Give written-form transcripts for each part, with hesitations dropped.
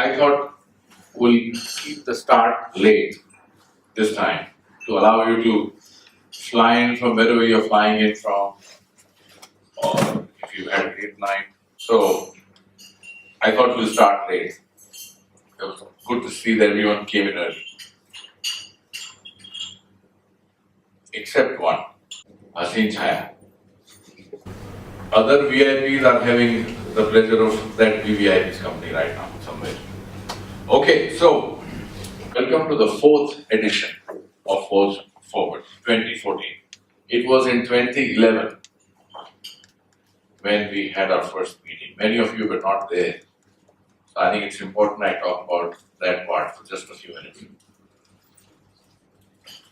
I thought we'll keep the start late this time to allow you to fly in from wherever you're flying in from, or if you had a great night. So I thought we'll start late. It was good to see that everyone came in early, except one, Haseen Chaya. Other VIPs are having the pleasure of that VVIP's company right now somewhere. Okay, so welcome to the fourth edition of Forge Forward 2014. It was in 2011 when we had our first meeting. Many of you were not there. So I think it's important I talk about that part for just a few minutes.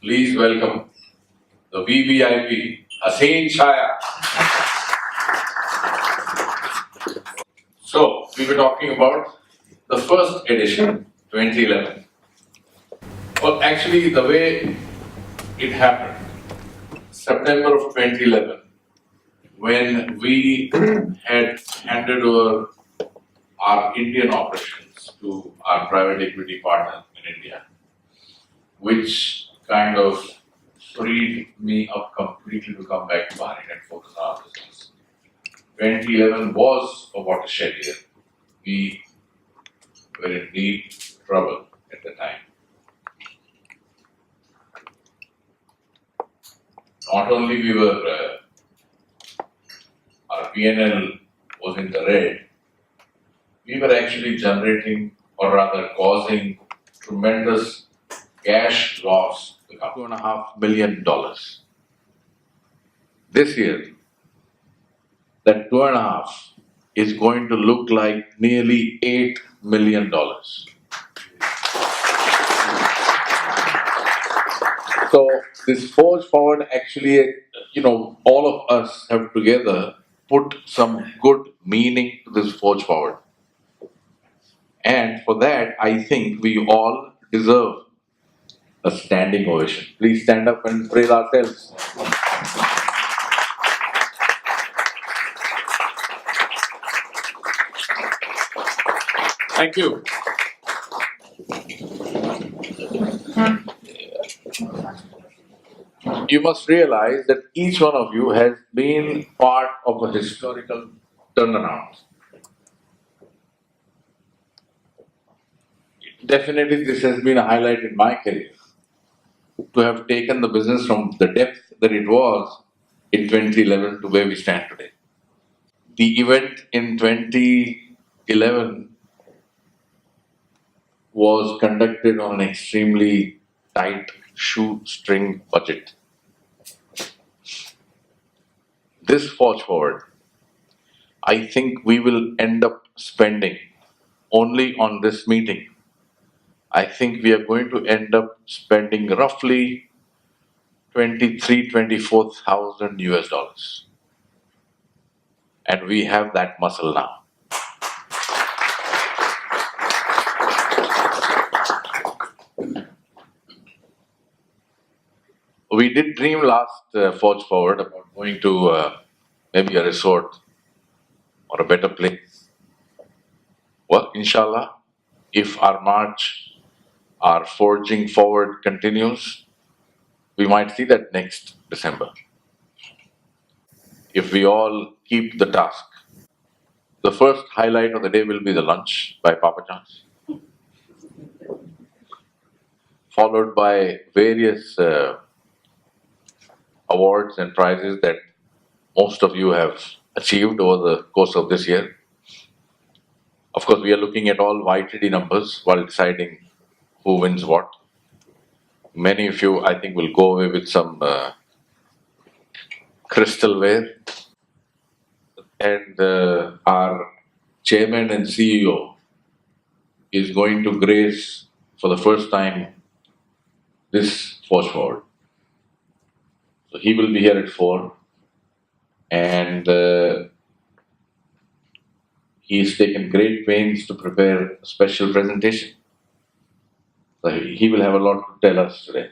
Please welcome the VVIP, Haseen Chaya. So we were talking about the first edition, 2011. Well, actually, the way it happened, September of 2011, when we had handed over our Indian operations to our private equity partner in India, which kind of freed me up completely to come back to Bahrain and focus on our business. 2011 was a watershed year. We were in deep trouble at the time. Not only we were, our P&L was in the red, we were actually generating, or rather causing, tremendous cash loss to the company. $2.5 million. This year, that 2.5 is going to look like nearly $8 million. So this Forge Forward actually, all of us have together put some good meaning to this Forge Forward. And for that, I think we all deserve a standing ovation. Please stand up and praise ourselves. Thank you. You must realize that each one of you has been part of a historical turnaround. Definitely, this has been a highlight in my career to have taken the business from the depth that it was in 2011 to where we stand today. The event in 2011 was conducted on an extremely tight shoestring budget. This Forge Forward, I think we will end up spending only on this meeting. I think we are going to end up spending roughly 24,000 US dollars. And we have that muscle now. We did dream last Forge Forward about going to maybe a resort or a better place. Well, inshallah, if our march, our forging forward continues, we might see that next December. If we all keep the task. The first highlight of the day will be the lunch by Papa John's, followed by various awards and prizes that most of you have achieved over the course of this year. Of course, we are looking at all YTD numbers while deciding who wins what. Many of you, I think, will go away with some crystalware. And our chairman and CEO is going to grace, for the first time, this Forge Forward. So he will be here at 4, and he's taken great pains to prepare a special presentation. So he will have a lot to tell us today.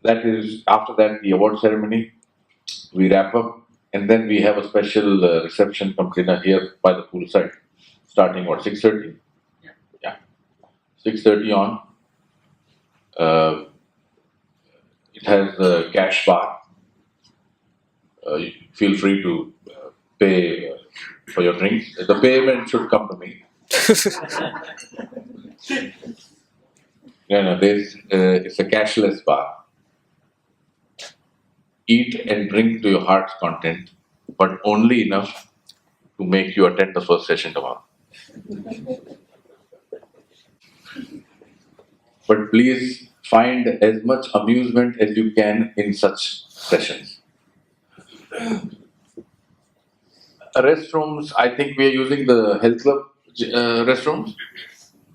That is, after that, the award ceremony. We wrap up and then we have a special reception come dinner here by the poolside, starting what 6:30? Yeah, 6:30 on. Uh, it has a cash bar. You feel free to pay for your drinks. The payment should come to me. It's a cashless bar. Eat and drink to your heart's content, but only enough to make you attend the first session tomorrow. But please find as much amusement as you can in such sessions. Restrooms, I think we are using the health club restrooms.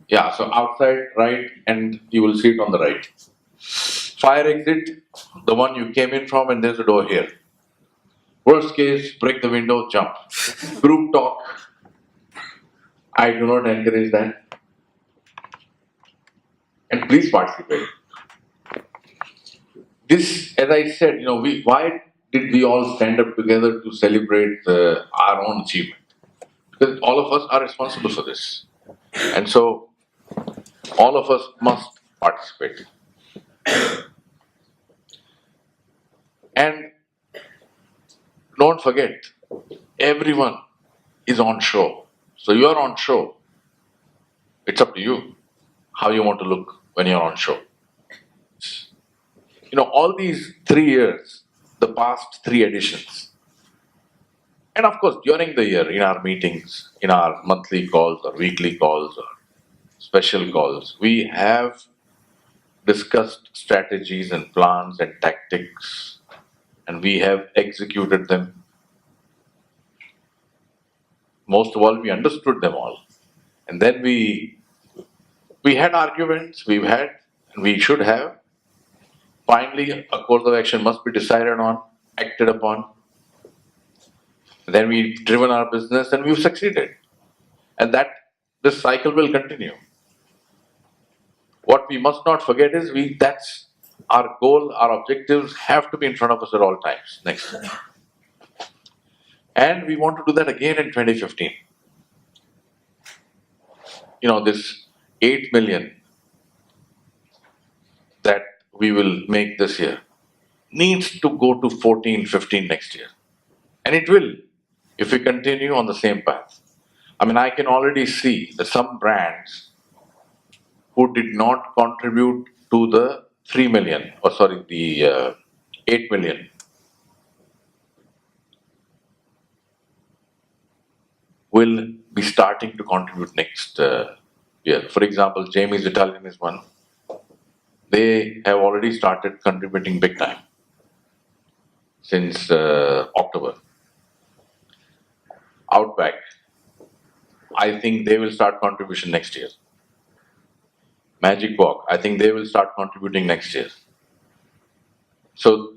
Yeah, so outside, right, and you will see it on the right. Fire exit, the one you came in from, and there's a door here. Worst case, break the window, jump. Group talk, I do not encourage that. And please participate. This, as I said, why did we all stand up together to celebrate our own achievement? Because all of us are responsible for this. And so, all of us must participate. And don't forget, everyone is on show. So you're on show. It's up to you how you want to look when you're on show. All these 3 years, the past 3 editions, and of course, during the year, in our meetings, in our monthly calls or weekly calls or special calls, we have discussed strategies and plans and tactics, and we have executed them. Most of all, we understood them all. And then we had arguments, we've had, and we should have. Finally, a course of action must be decided on, acted upon. Then we've driven our business and we've succeeded. And this cycle will continue. What we must not forget is that's our goal, our objectives have to be in front of us at all times. Next. And we want to do that again in 2015. This 8 million that we will make this year needs to go to 14, 15 next year. And it will, if we continue on the same path. I can already see that some brands who did not contribute to the 3 million, the 8 million, will be starting to contribute next year. For example, Jamie's Italian is one. They have already started contributing big time since October. Outback, I think they will start contribution next year. Magic Walk, I think they will start contributing next year. So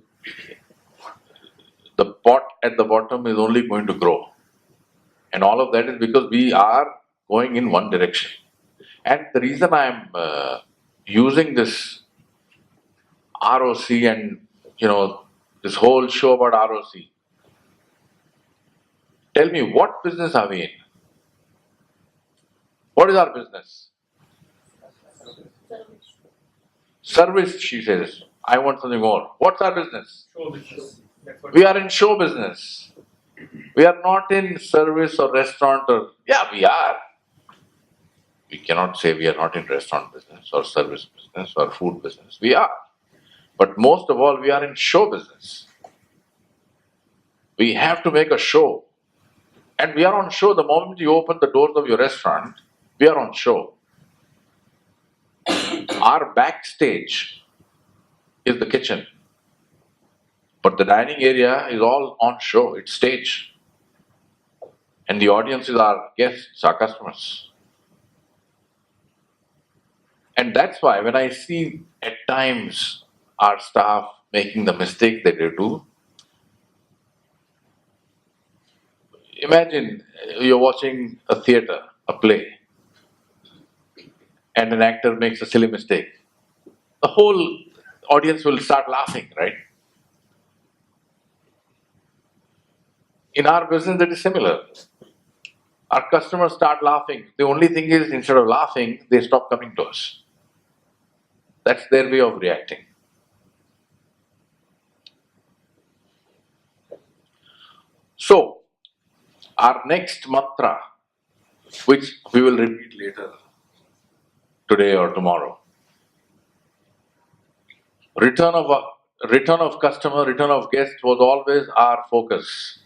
the pot at the bottom is only going to grow. And all of that is because we are going in one direction. And the reason I'm using this ROC and this whole show about ROC, tell me, what business are we in? What is our business? Service, she says. I want something more. What's our business? Show business. We are in show business. We are not in service or restaurant or, yeah, we are. We cannot say we are not in restaurant business or service business or food business. We are. But most of all, we are in show business. We have to make a show. And we are on show the moment you open the doors of your restaurant, we are on show. Our backstage is the kitchen. But the dining area is all on show, it's stage. And the audience is our guests, our customers. And that's why when I see at times our staff making the mistake that they do, imagine you're watching a theater, a play, and an actor makes a silly mistake. The whole audience will start laughing, right? In our business, it is similar. Our customers start laughing. The only thing is, instead of laughing, they stop coming to us. That's their way of reacting. So, our next mantra, which we will repeat later, today or tomorrow, return of customer, return of guest was always our focus.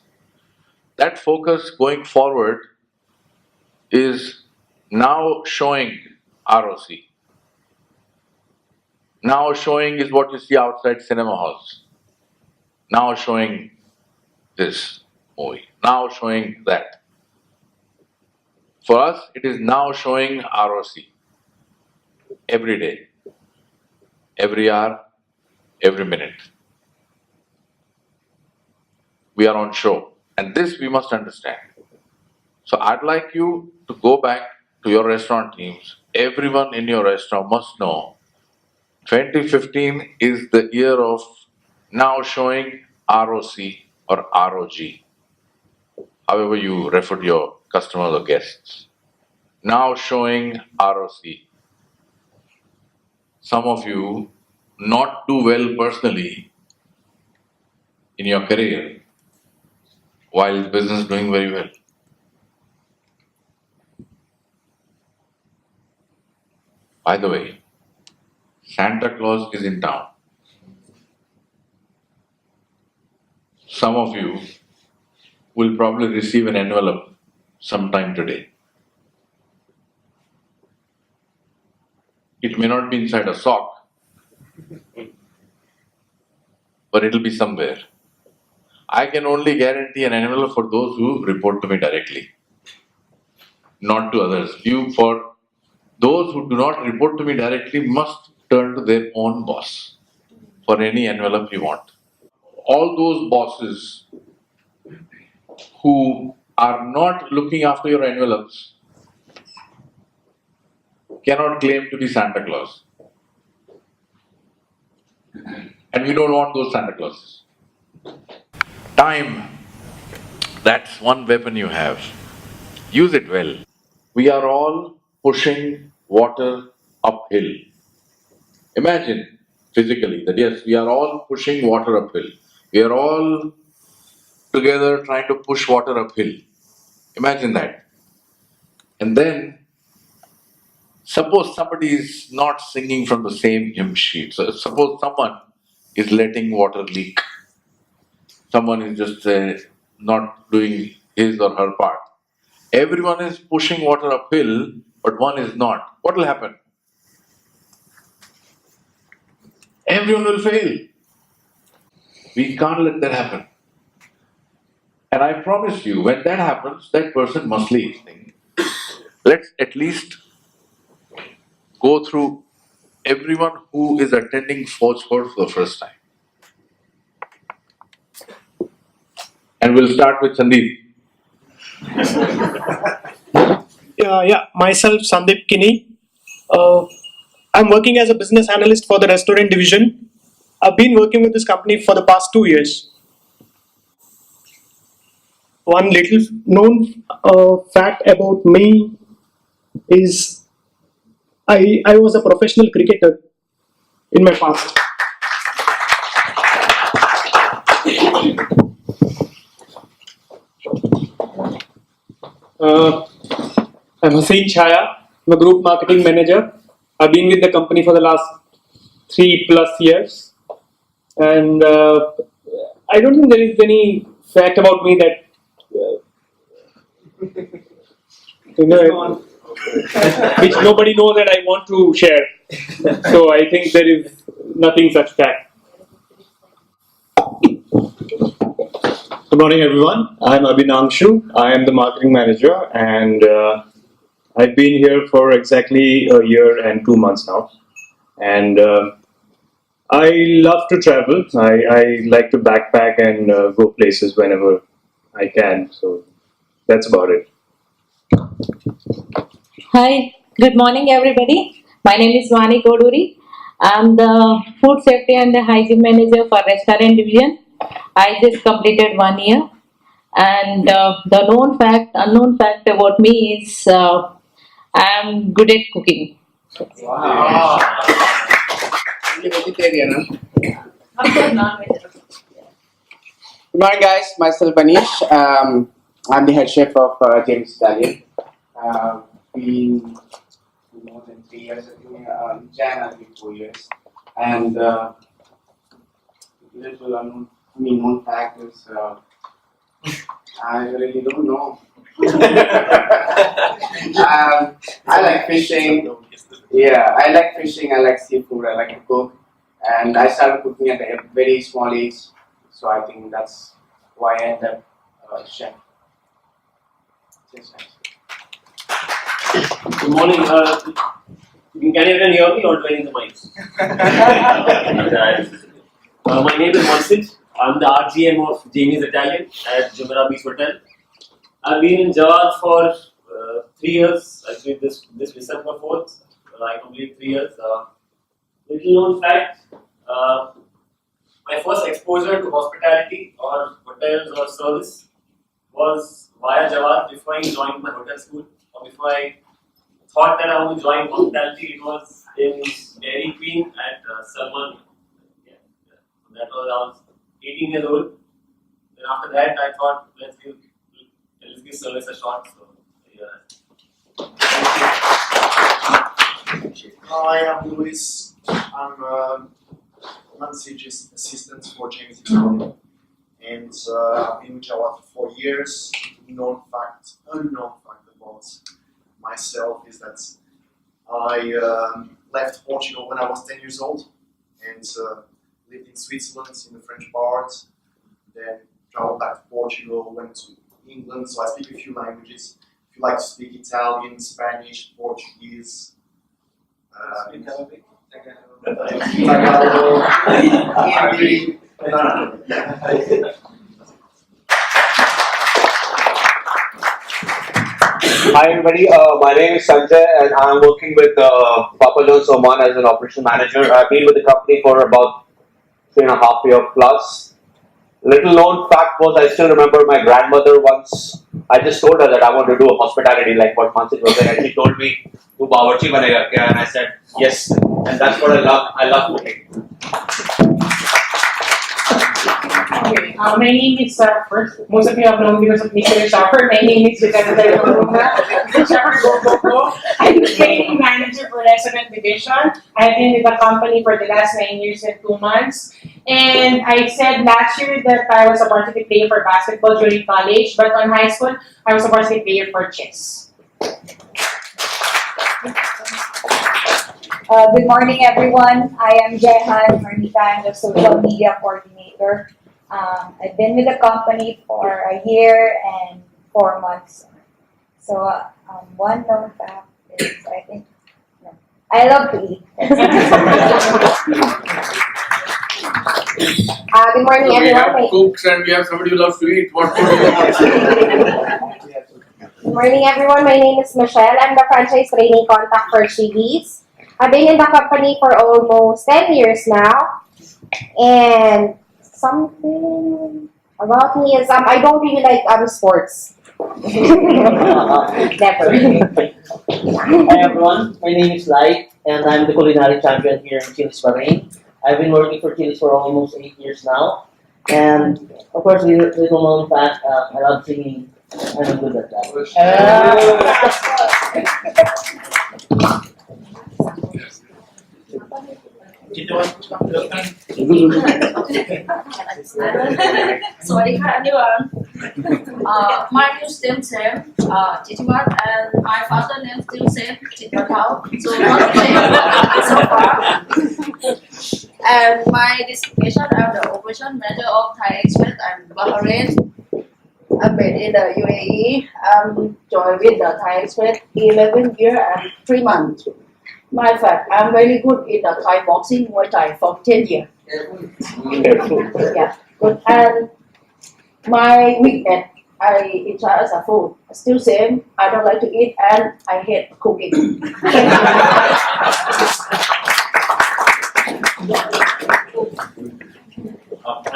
That focus going forward is now showing ROC. Now showing is what you see outside cinema halls. Now showing this movie. Now showing that. For us, it is now showing ROC. Every day, every hour, every minute. We are on show. And this we must understand. So I'd like you to go back to your restaurant teams. Everyone in your restaurant must know 2015 is the year of now showing ROC or ROG, however you refer to your customers or guests. Now showing ROC. Some of you not do well personally in your career while business is doing very well. By the way, Santa Claus is in town. Some of you will probably receive an envelope sometime today. It may not be inside a sock, but it'll be somewhere. I can only guarantee an envelope for those who report to me directly, not to others. For those who do not report to me directly, must turn to their own boss for any envelope you want. All those bosses who are not looking after your envelopes cannot claim to be Santa Claus. And we don't want those Santa Clauses. Time, that's one weapon you have. Use it well. We are all pushing water uphill. Imagine physically that yes, we are all pushing water uphill. We are all together trying to push water uphill. Imagine that. And then, suppose somebody is not singing from the same hymn sheet. So, suppose someone is letting water leak. Someone is just not doing his or her part. Everyone is pushing water uphill, but one is not. What will happen? Everyone will fail. We can't let that happen. And I promise you, when that happens, that person must leave. Let's at least go through everyone who is attending sports for the first time. And we'll start with Sandeep. Myself, Sandeep Kini. I'm working as a business analyst for the restaurant division. I've been working with this company for the past 2 years. One little known fact about me is I was a professional cricketer in my past. I'm Hussein Chaya. I'm a group marketing manager. I've been with the company for the last 3+ years. And I don't think there is any fact about me that which nobody knows that I want to share. So I think there is nothing such fact. Good morning, everyone. I'm Abhinangshu. I am the marketing manager, and I've been here for exactly a year and 2 months now. And I love to travel. I like to backpack and go places whenever I can. So that's about it. Hi, good morning, everybody. My name is Vani Koduri. I'm the food safety and the hygiene manager for restaurant division. I just completed 1 year. And the unknown fact about me is I'm good at cooking. Wow. Only vegetarian, huh? Of course, non-vegetarian. Good morning, guys. Myself Anish. I'm the head chef of James Italian. Been more than 3 years. I think in Jan I'll be 4 years. And little known fact is I really don't know. I like fishing. Yeah, I like fishing. I like seafood. I like to cook. And I started cooking at a very small age. So I think that's why I ended up chef. Just nice. Good morning. Can everyone hear me or do I need the mics? My name is Mansit. I'm the RGM of Jamie's Italian at Juffair Beach Hotel. I've been in Jawad for 3 years. Actually, this December 4th, I complete 3 years. Little known fact, my first exposure to hospitality or hotels or service was via Jawad before I joined my hotel school, or before I thought that I would join hospitality. It was in Dairy Queen at Salman. Yeah. That was I was 18 years old. Then after that, I thought let's give service a shot. So yeah. Hi, I'm Luis. I'm non-CG assistant for James Italian, and I've been with Jawad for 4 years. Unknown fact about myself is that I left Portugal when I was 10 years old and lived in Switzerland in the French part. Then traveled back to Portugal, went to England, so I speak a few languages. If you like to speak Italian, Spanish, Portuguese, Tagalog, Hindi. Hi everybody, my name is Sanjay and I'm working with Papa John's Oman as an operation manager. I've been with the company for about 3.5 years plus. Little known fact was I still remember my grandmother once, I just told her that I want to do a hospitality like what Mansit was saying, and she told me, "Tu bawarchi banega kya?" And I said, yes, and that's what I love cooking. Okay, my name is, first, most of you have known because of Mr. Shopper. My name is Mr. Shopper Go. I'm the training manager for restaurant division. I've been with the company for the last 9 years and 2 months. And I said last year that I was a varsity player for basketball during college, but on high school, I was a varsity player for chess. Good morning, everyone. I am Jehan Marmita. I'm the social media coordinator. I've been with the company for 1 year and 4 months. So, one known fact is, I think, no, I love to eat. Good morning, So we everyone. have cooks and we have somebody who loves to eat. What food do you want? Good morning, everyone. My name is Michelle. I'm the franchise training contact for Chili's. I've been in the company for almost 10 years now. And something about me is I don't really like sports. Never. Hi everyone, my name is Light and I'm the culinary champion here in Chili's Bahrain. I've been working for Chili's for almost 8 years now. And of course, little known fact, I love singing and I'm good at that. Sawadika everyone. My name is Tim Sam, Jawad, and my father name is Tim Sam, Jawad. So not the so far. And my designation, I'm the operation manager of Thai Express and Bahrain. I'm based in the UAE. I'm joined with the Thai Express 11 years and 3 months. My fact, I'm very good in the Thai boxing, Muay Thai for 10 years. Yeah, good. And my weekend, I enjoy as a food. Still same, I don't like to eat and I hate cooking. My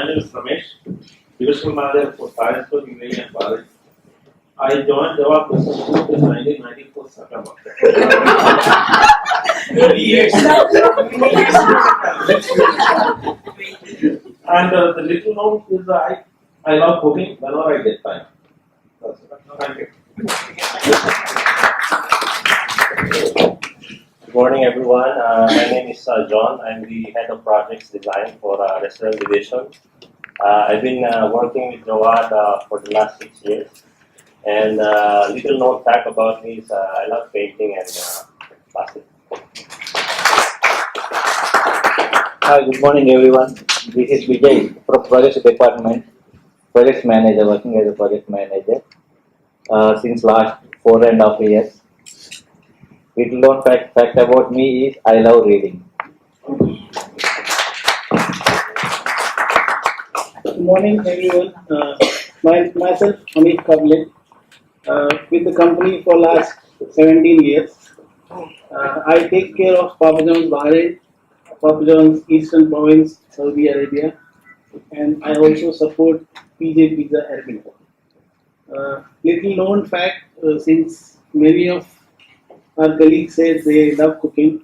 name is Ramesh. Division Manager for Science for UAE and Bharat. I joined Jawad Business Group in 1994 September. 30 years. And the little known is I love cooking whenever I get time. That's it. Thank you. Good morning, everyone. My name is John. I'm the head of projects design for restaurant division. I've been working with Jawad for the last 6 years. And little known fact about me is I love painting and plastic. Hi, good morning, everyone. This is Vijay from Projects Department, Project Manager, working as a project manager since last 4.5 years. Little known fact about me is I love reading. Good morning, everyone. Myself, Amit Kavle, with the company for last 17 years. I take care of Papa John's Bahrain, Papa John's Eastern Province, Saudi Arabia, and I also support PJ Pizza Arabic. Little known fact, since many of our colleagues say they love cooking,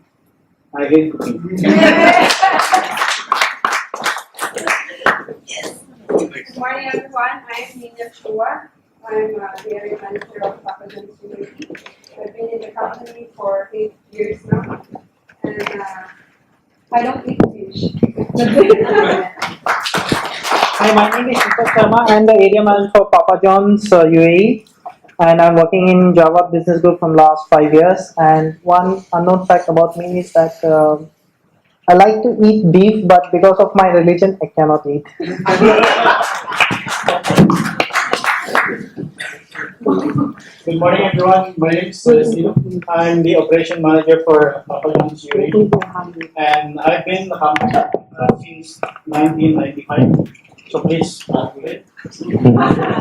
I hate cooking. Good morning, everyone. I'm Nina Chua. I'm the area manager of Papa John's UAE. I've been in the company for 8 years now, and I don't eat fish. Hi, my name is Juffair Sharma. I'm the area manager for Papa John's UAE, and I'm working in Jawad Business Group from last 5 years. And one unknown fact about me is that I like to eat beef, but because of my religion, I cannot eat. Good morning, everyone. My name is Celestino. I'm the operation manager for Papa John's UAE, and I've been in the company since 1995. So please start with it.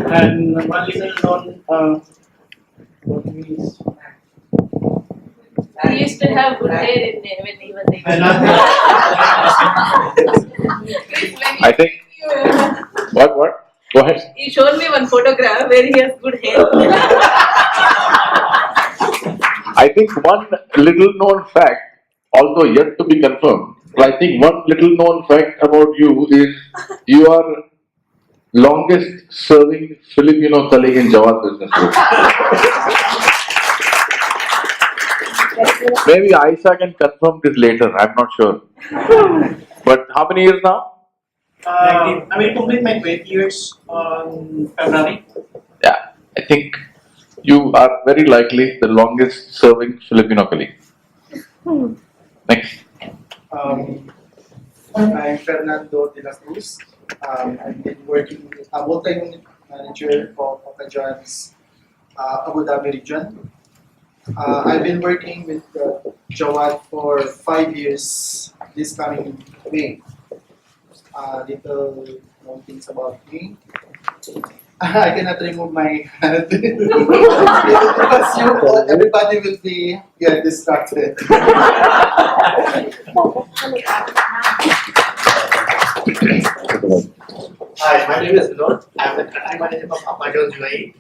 And one little known He used to have good hair in there when he was I think. What? Go ahead. He showed me one photograph where he has good hair. I think one little known fact, although yet to be confirmed, but I think one little known fact about you is you are longest serving Filipino colleague in Jawad Business Group. Maybe Aisha can confirm this later, I'm not sure. But how many years now? I will complete my 20 years on February. Yeah, I think you are very likely the longest serving Filipino colleague. Next. I'm Fernando de la Cruz. I've been working as a multi-unit manager for Papa John's Abu Dhabi region. I've been working with Jawad for 5 years this coming May. Little known things about me. I cannot remove my hand because everybody will be distracted. Hi, my name is Vinod. I'm the country manager of Papa John's UAE.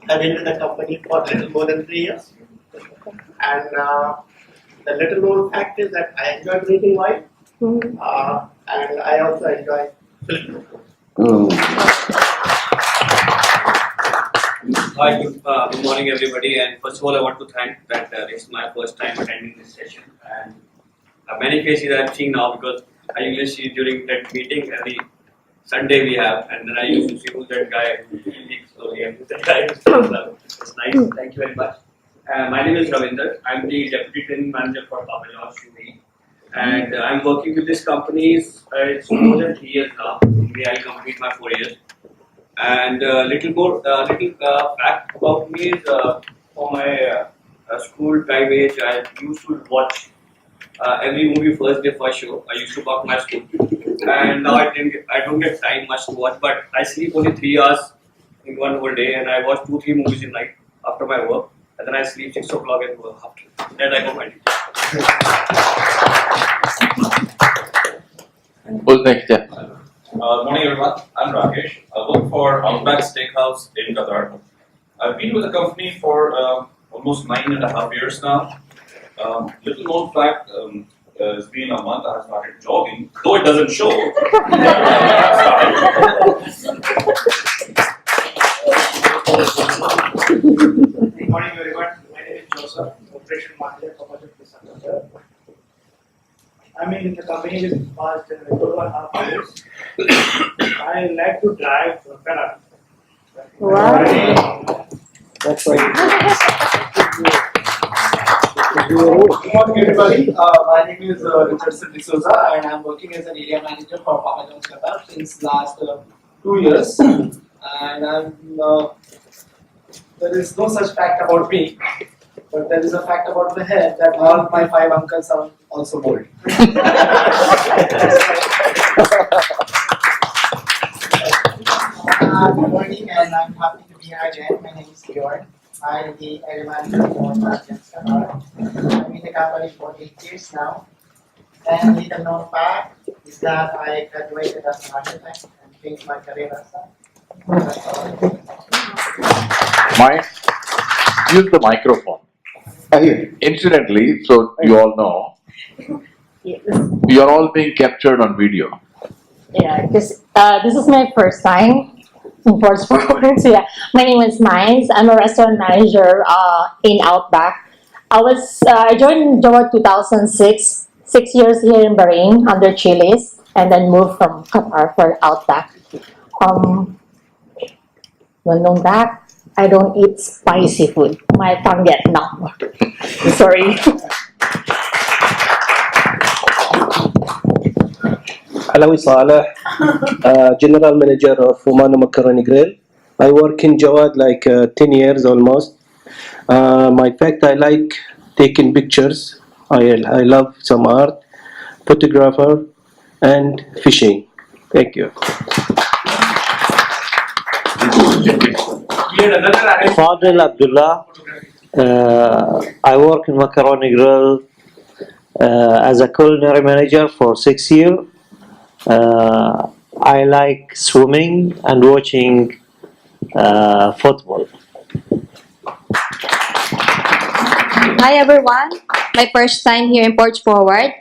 I've been with the company for a little more than 3 years. And the little known fact is that I enjoy drinking wine. And I also enjoy film. Hi, good morning, everybody. And first of all, I want to thank that it's my first time attending this session. And many faces I'm seeing now because I usually see during that meeting every Sunday we have, and then I used to see who's that guy who leaks slowly and who's that guy who stands up. It's nice. Thank you very much. My name is Ravinder. I'm the deputy training manager for Papa John's UAE. And I'm working with this company. It's more than 3 years now. Maybe I'll complete my 4 years. And little fact about me is for my school time age, I used to watch every movie first day first show. I used to work my school, and now I don't get time much to watch. But I sleep only 3 hours in one whole day, and I watch 2-3 movies in night after my work, and then I sleep 6 o'clock and work after. Then I go my duty. Who's next? Yeah. Morning everyone, I'm Rakesh. I work for Outback Steakhouse in Qatar. I've been with the company for almost 9.5 years now. Little known fact, it's been a month I have started jogging, though it doesn't show. Good morning everyone, my name is Joseph, Operation Manager for Project December. I'm in the company with past 2.5 years. I like to drive Ferrari. Wow. That's right. Good morning everybody, my name is Richardson D'Souza and I'm working as an area manager for Papa John's Qatar since last 2 years. And there is no such fact about me, but there is a fact about my hair that all my 5 uncles are also bald. Good morning, and I'm happy to be here again. My name is Jawad. I'm the area manager for Juffair. I'm in the company for 8 years now. And the little known fact is that I graduated as an architect and changed my career as a. Use the microphone. Incidentally, so you all know, you're all being captured on video. Yeah, because this is my first time in Ports Forward. So yeah, my name is Miles. I'm a restaurant manager in Outback. I joined Jawad 2006, 6 years here in Bahrain under Chili's, and then moved from Qatar for Outback. Well known back, I don't eat spicy food. My tongue get numb. Sorry. Alawi Saleh, General Manager of Oman Macaroni Grill. I work in Jawad like 10 years almost. My fact, I like taking pictures. I love some art, photographer, and fishing. Thank you. Fadil Abdullah. I work in Macaroni Grill as a culinary manager for 6 years. I like swimming and watching football. Hi everyone, my first time here in Ports Forward.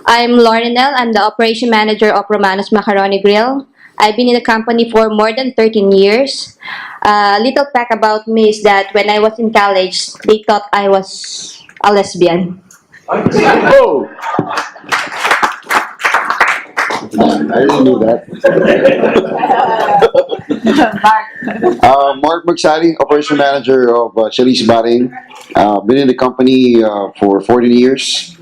I'm Laurenel, I'm the operation manager of Romanos Macaroni Grill. I've been in the company for more than 13 years. A little fact about me is that when I was in college, they thought I was a lesbian. Oh! I didn't know that. Mark Magsali, Operation Manager of Chili's Bahrain. Been in the company for 14 years.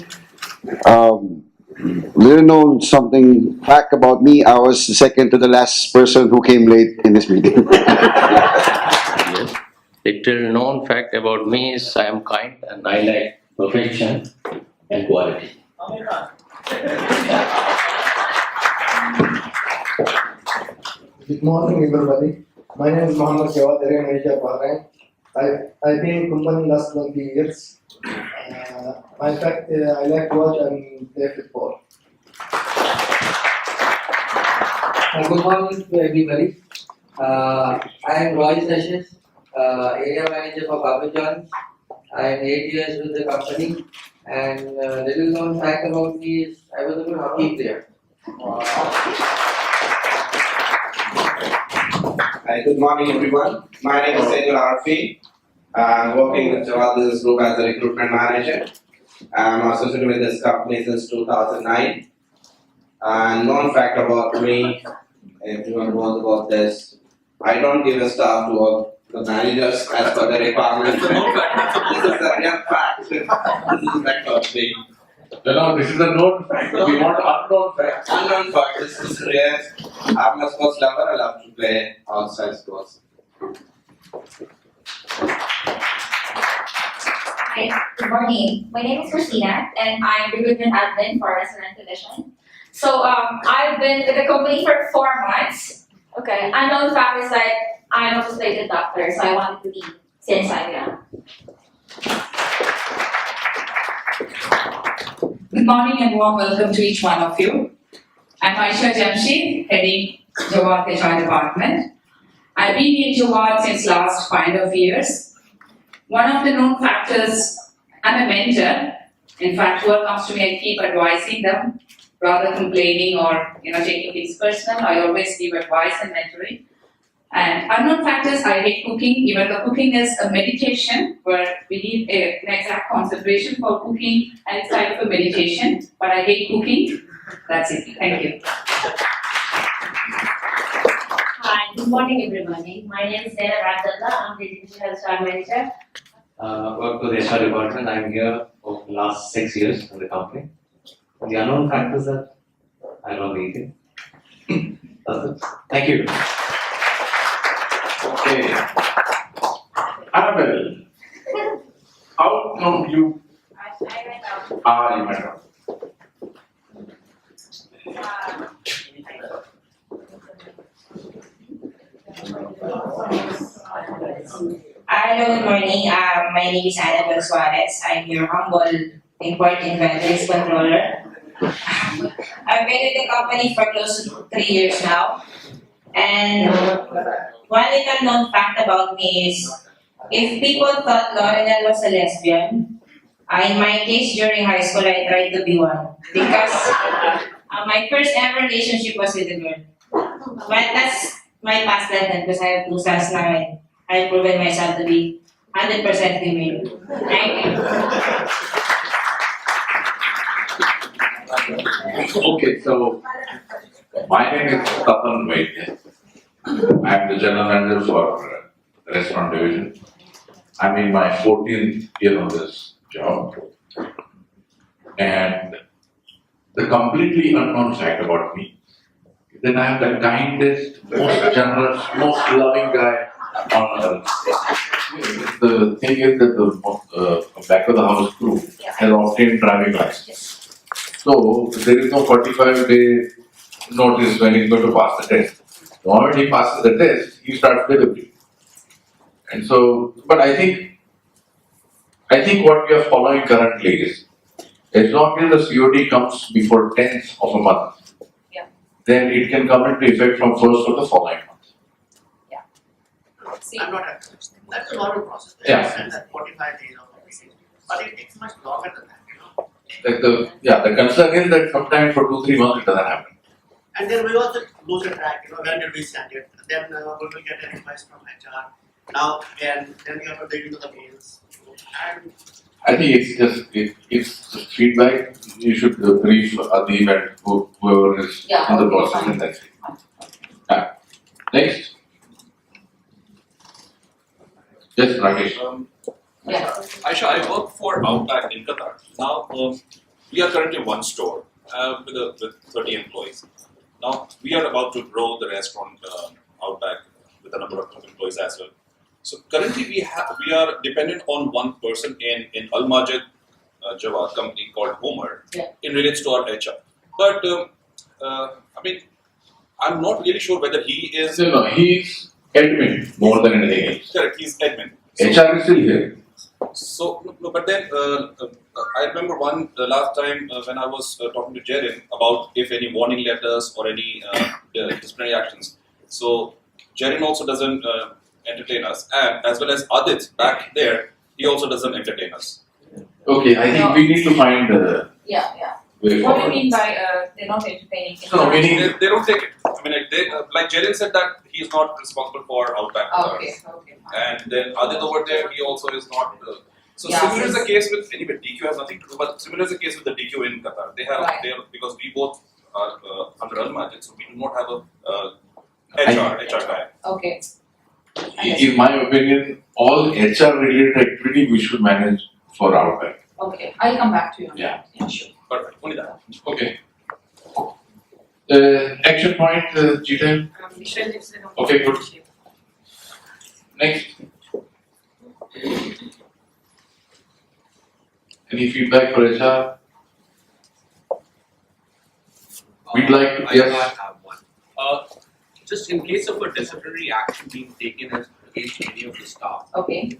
Little known fact about me, I was the second to the last person who came late in this meeting. Yes. Little known fact about me is I am kind and I like perfection and quality. Good morning, everybody. My name is Mohammed Jawad, area manager of Bahrain. I've been in company last 20 years. My fact, I like to watch and play football. Good morning to everybody. I am Roy Sessions, area manager for Papa John's. I am 8 years with the company, and little known fact about me is I was a good hockey player. Hi, good morning everyone. My name is Saidul Arfi. I'm working with Jawad Business Group as a recruitment manager. I'm associated with this company since 2009. And known fact about me, if everyone knows about this, I don't give a staff to all the managers as per the requirements. This is a real fact. This is fact of me. No, this is a known fact. We want unknown fact. Unknown fact. This is real. I'm a sports lover. I love to play outside sports. Hi, good morning. My name is Christina, and I'm recruitment admin for Restaurant Division. So I've been with the company for 4 months. Okay, unknown fact is that I'm a frustrated doctor, so I wanted to leave since I'm young. Good morning and warm welcome to each one of you. I'm Aisha Jamshi, heading Jawad HR department. I've been in Jawad since last 5 years. One of the known factors, I'm a mentor. In fact, whoever comes to me, I keep advising them rather complaining or taking things personal. I always give advice and mentoring. And unknown factors, I hate cooking, even though cooking is a meditation where we need an exact concentration for cooking and it's kind of a meditation, but I hate cooking. That's it. Thank you. Hi, good morning everybody. My name is Zainab Abdullah. I'm the Digital HR Manager. Work with the HR department. I'm here for the last 6 years in the company. The unknown factors that I love eating. That's it. Thank you. Okay. Annabelle, how come you? You went out. Hello, good morning. My name is Annabelle Suarez. I'm your humble import inventories controller. I've been with the company for close to 3 years now. And one little known fact about me is, if people thought Laurenel was a lesbian, in my case during high school I tried to be one. Because my first ever relationship was with a girl. But that's my past lesson because I have 2 sons now and I've proven myself to be 100% female. Thank you. Okay, so my name is Tapan Vaidya. I am the general manager for the restaurant division. I'm in my 14th year on this job. And the completely unknown fact about me is that I am the kindest, most generous, most loving guy on earth. The thing is that the back of the house crew has obtained driving license. So there is no 45-day notice when he's going to pass the test. The moment he passes the test, he starts delivering. And so, but I think what we are following currently is, as long as the COD comes before 10th of a month, then it can come into effect from 1st of the following month. I'm not at that's a normal process. Yeah. Said that 45 days of everything. But it takes much longer than that, Like the concern is that sometimes for 2-3 months it doesn't happen. And then we also lose the track, when did we send it? Then we will get a request from HR. Now, then we have to dig into the mails. And I think it's just feedback. You should brief Adib and whoever is in the process and that's it. Next. Yes, Rakesh. Aisha, I work for Outback in Qatar. Now, we are currently one store with 30 employees. Now, we are about to grow the restaurant Outback with a number of employees as well. So currently, we are dependent on one person in Al Majid Jawad company called Homer in relates to our HR. But I mean, I'm not really sure whether he is. No, he's admin more than anything else. Correct, he's admin. HR is still here. So, no, but then I remember the last time when I was talking to Jerin about if any warning letters or any disciplinary actions. So, Jerin also doesn't entertain us, and as well as Adit back there, he also doesn't entertain us. Okay, I think we need to find way What do you forward. mean by they're not entertaining? No, meaning they don't take it. I mean, like Jerin said that he is not responsible for Outback. Okay. And then Adit over there, he also is not. Yeah, Similar is the case with anyway. DQ has nothing to do, but similar is the case with the DQ in Qatar. They have because we both are under Al Majid, so we do not have a HR guy. Okay. In my opinion, all HR related activity we should manage for Outback. Okay. I'll come back to you. Yeah. Sure. Perfect. Only that. Okay. Action point, G10. Okay, good. Next. Any feedback for HR? We'd like, I yes. have one. Just in case of a disciplinary action being taken against any of the staff,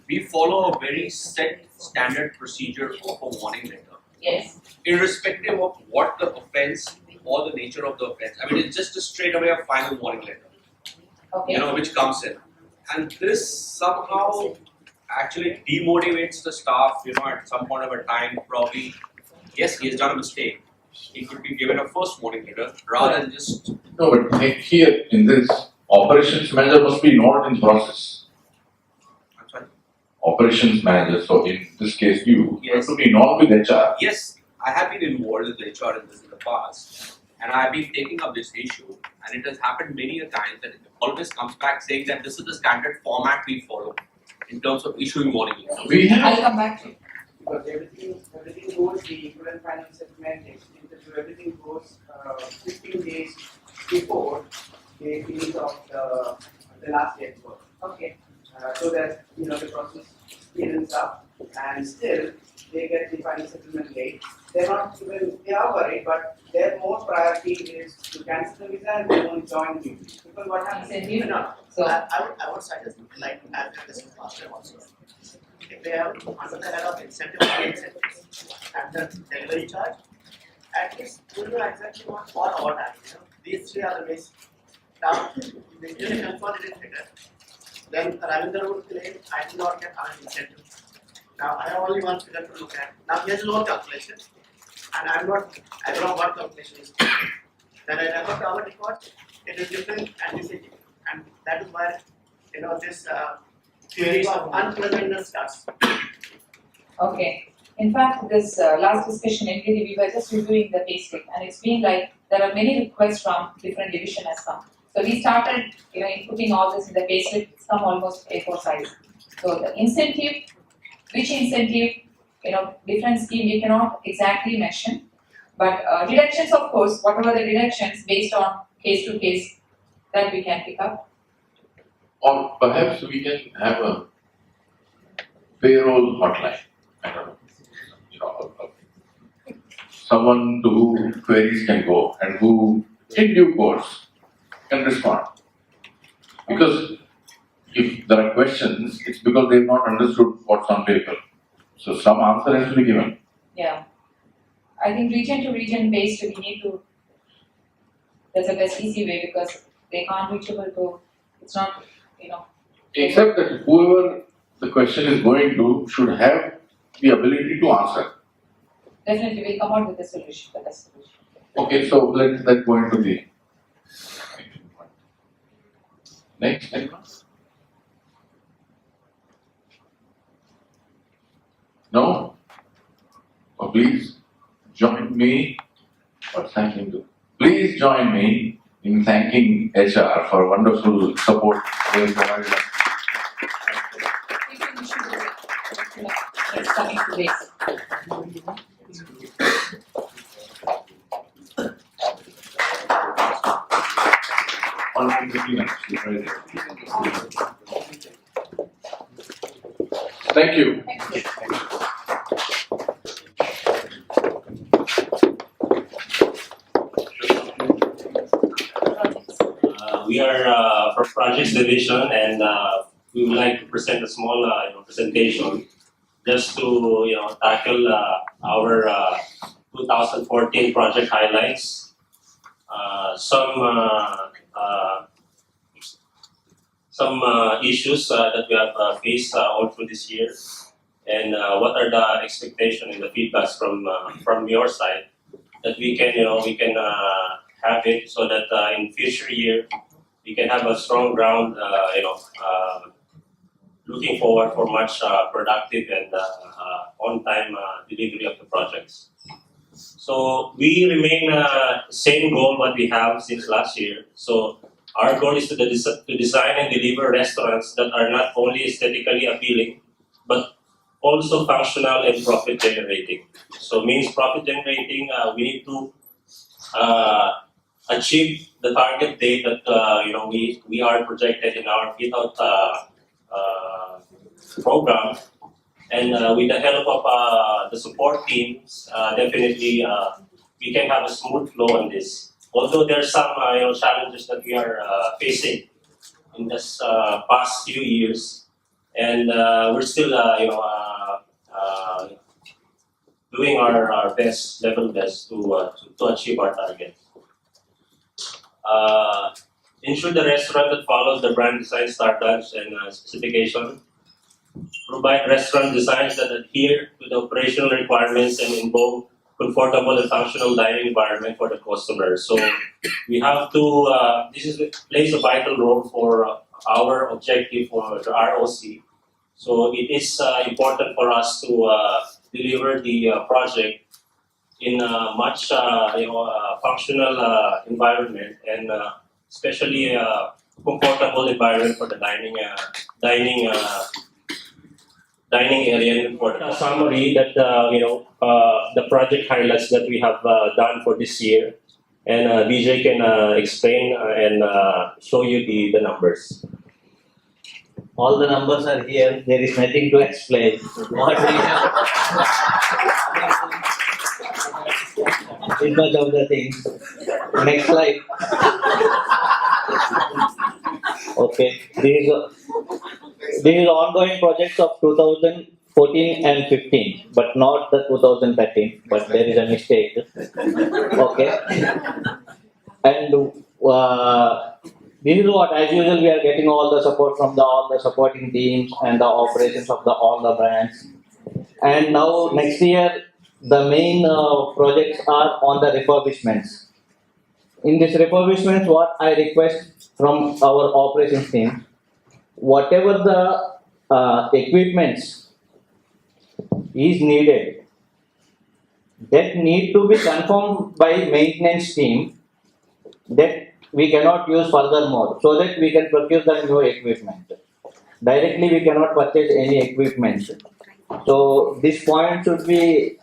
we follow a very set standard procedure of a warning letter. Yes. Irrespective of what the offense or the nature of the offense. I mean, it's just a straight away a final warning letter, Okay. which comes in. And this somehow actually demotivates the staff, at some point of a time, probably, yes, he has done a mistake. He could be given a first warning letter rather than just. No, but here in this, operations manager must be involved in process. I'm sorry? Operations manager, so in this case, you Yes. have to be involved with HR. Yes, I have been involved with HR in this in the past, and I have been taking up this issue, and it has happened many a times that it always comes back saying that this is the standard format we follow in terms of issuing warning letters. I'll come back to you. Because everything goes, the prudent finance settlement, everything goes 15 days before the finish of the last day's work. Okay. So that the process speeds up, and still they get the final settlement late. They are worried, but their more priority is to cancel the visa and they won't join the visa. Because what happens is So I would suggest, like I've done this last time also. If they have under the head of incentives and the delivery charge, at least you know exactly what for our time. These three are the ways. Now, the consolidated figure. Then Ravinder would claim I do not get our incentive. Now I have only one figure to look at. Now he has his own calculation, and I don't know what calculation is. When I refer to our record, it is different and this is different, and that is why this theory of unpleasantness starts. Okay. In fact, this last discussion, really, we were just reviewing the payslip, and it's been like there are many requests from different division has come. So we started, inputting all this in the payslip. It's come almost A4 size. So the incentive, which incentive, different scheme we cannot exactly mention, but deductions, of course, whatever the deductions based on case to case, that we can pick up. Or perhaps we can have a payroll hotline. I don't know. Someone to whom queries can go and who, in due course, can respond. Because if there are questions, it's because they've not understood what's on paper. So some answer has to be given. Yeah. I think region to region based, we need to, that's the best easy way because they can't reachable to, it's not, Except that whoever the question is going to should have the ability to answer. Definitely, we'll come out with a solution, the best solution. Okay, so let that go into the next. No? Oh, please join me. What's thanking you? Please join me in thanking HR for wonderful support they have provided us. It's coming to this. Thank you. We are from Projects Division, and we would like to present a small presentation just to tackle our 2014 project highlights, some issues that we have faced all through this year, and what are the expectations and the feedbacks from your side that we can have it so that in future year we can have a strong ground, looking forward for much productive and on-time delivery of the projects. So we remain same goal what we have since last year. So our goal is to design and deliver restaurants that are not only aesthetically appealing, but also functional and profit generating. So means profit generating, we need to achieve the target date that we are projected in our fit-out program, and with the help of the support teams, definitely we can have a smooth flow on this. Although there are some challenges that we are facing in this past few years, and we're still doing our best, level best to achieve our target. ensure the restaurant that follows the brand design standards and specification, provide restaurant designs that adhere to the operational requirements and involve comfortable and functional dining environment for the customer. So we have to, plays a vital role for our objective for the ROC. So it is important for us to deliver the project in a much functional environment and especially comfortable environment for the dining area. For a summary that the project highlights that we have done for this year, and BJ can explain and show you the numbers. All the numbers are here. There is nothing to explain. What we have much of the things. Next slide. Okay. This is ongoing projects of 2014 and 15, but not the 2013. But there is a mistake. Okay. And this is what, as usual, we are getting all the support from all the supporting teams and the operations of all the brands. And now next year, the main projects are on the refurbishments. In this refurbishments, what I request from our operations team, whatever the equipments is needed, that need to be confirmed by maintenance team that we cannot use furthermore, so that we can procure the new equipment. Directly we cannot purchase any equipment. So this point should be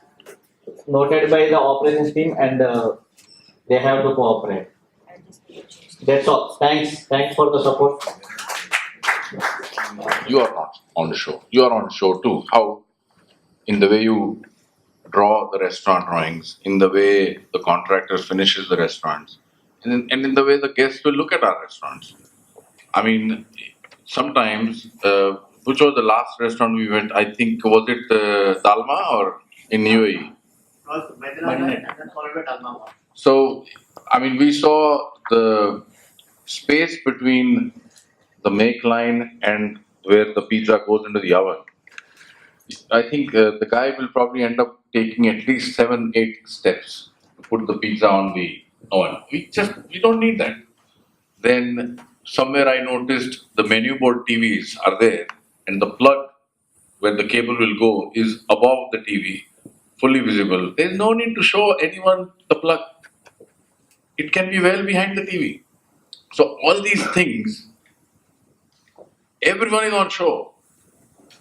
noted by the operations team, and they have to cooperate. That's all. Thanks for the support. You are not on the show. You are on the show too. How? In the way you draw the restaurant drawings, in the way the contractor finishes the restaurants, and in the way the guests will look at our restaurants. I mean, sometimes, which was the last restaurant we went? I think, was it Dalma or in UAE? So, I mean, we saw the space between the make line and where the pizza goes into the oven. I think the guy will probably end up taking at least 7-8 steps to put the pizza on the oven. We don't need that. Then somewhere I noticed the menu board TVs are there, and the plug where the cable will go is above the TV, fully visible. There is no need to show anyone the plug. It can be well behind the TV. So all these things, everyone is on show.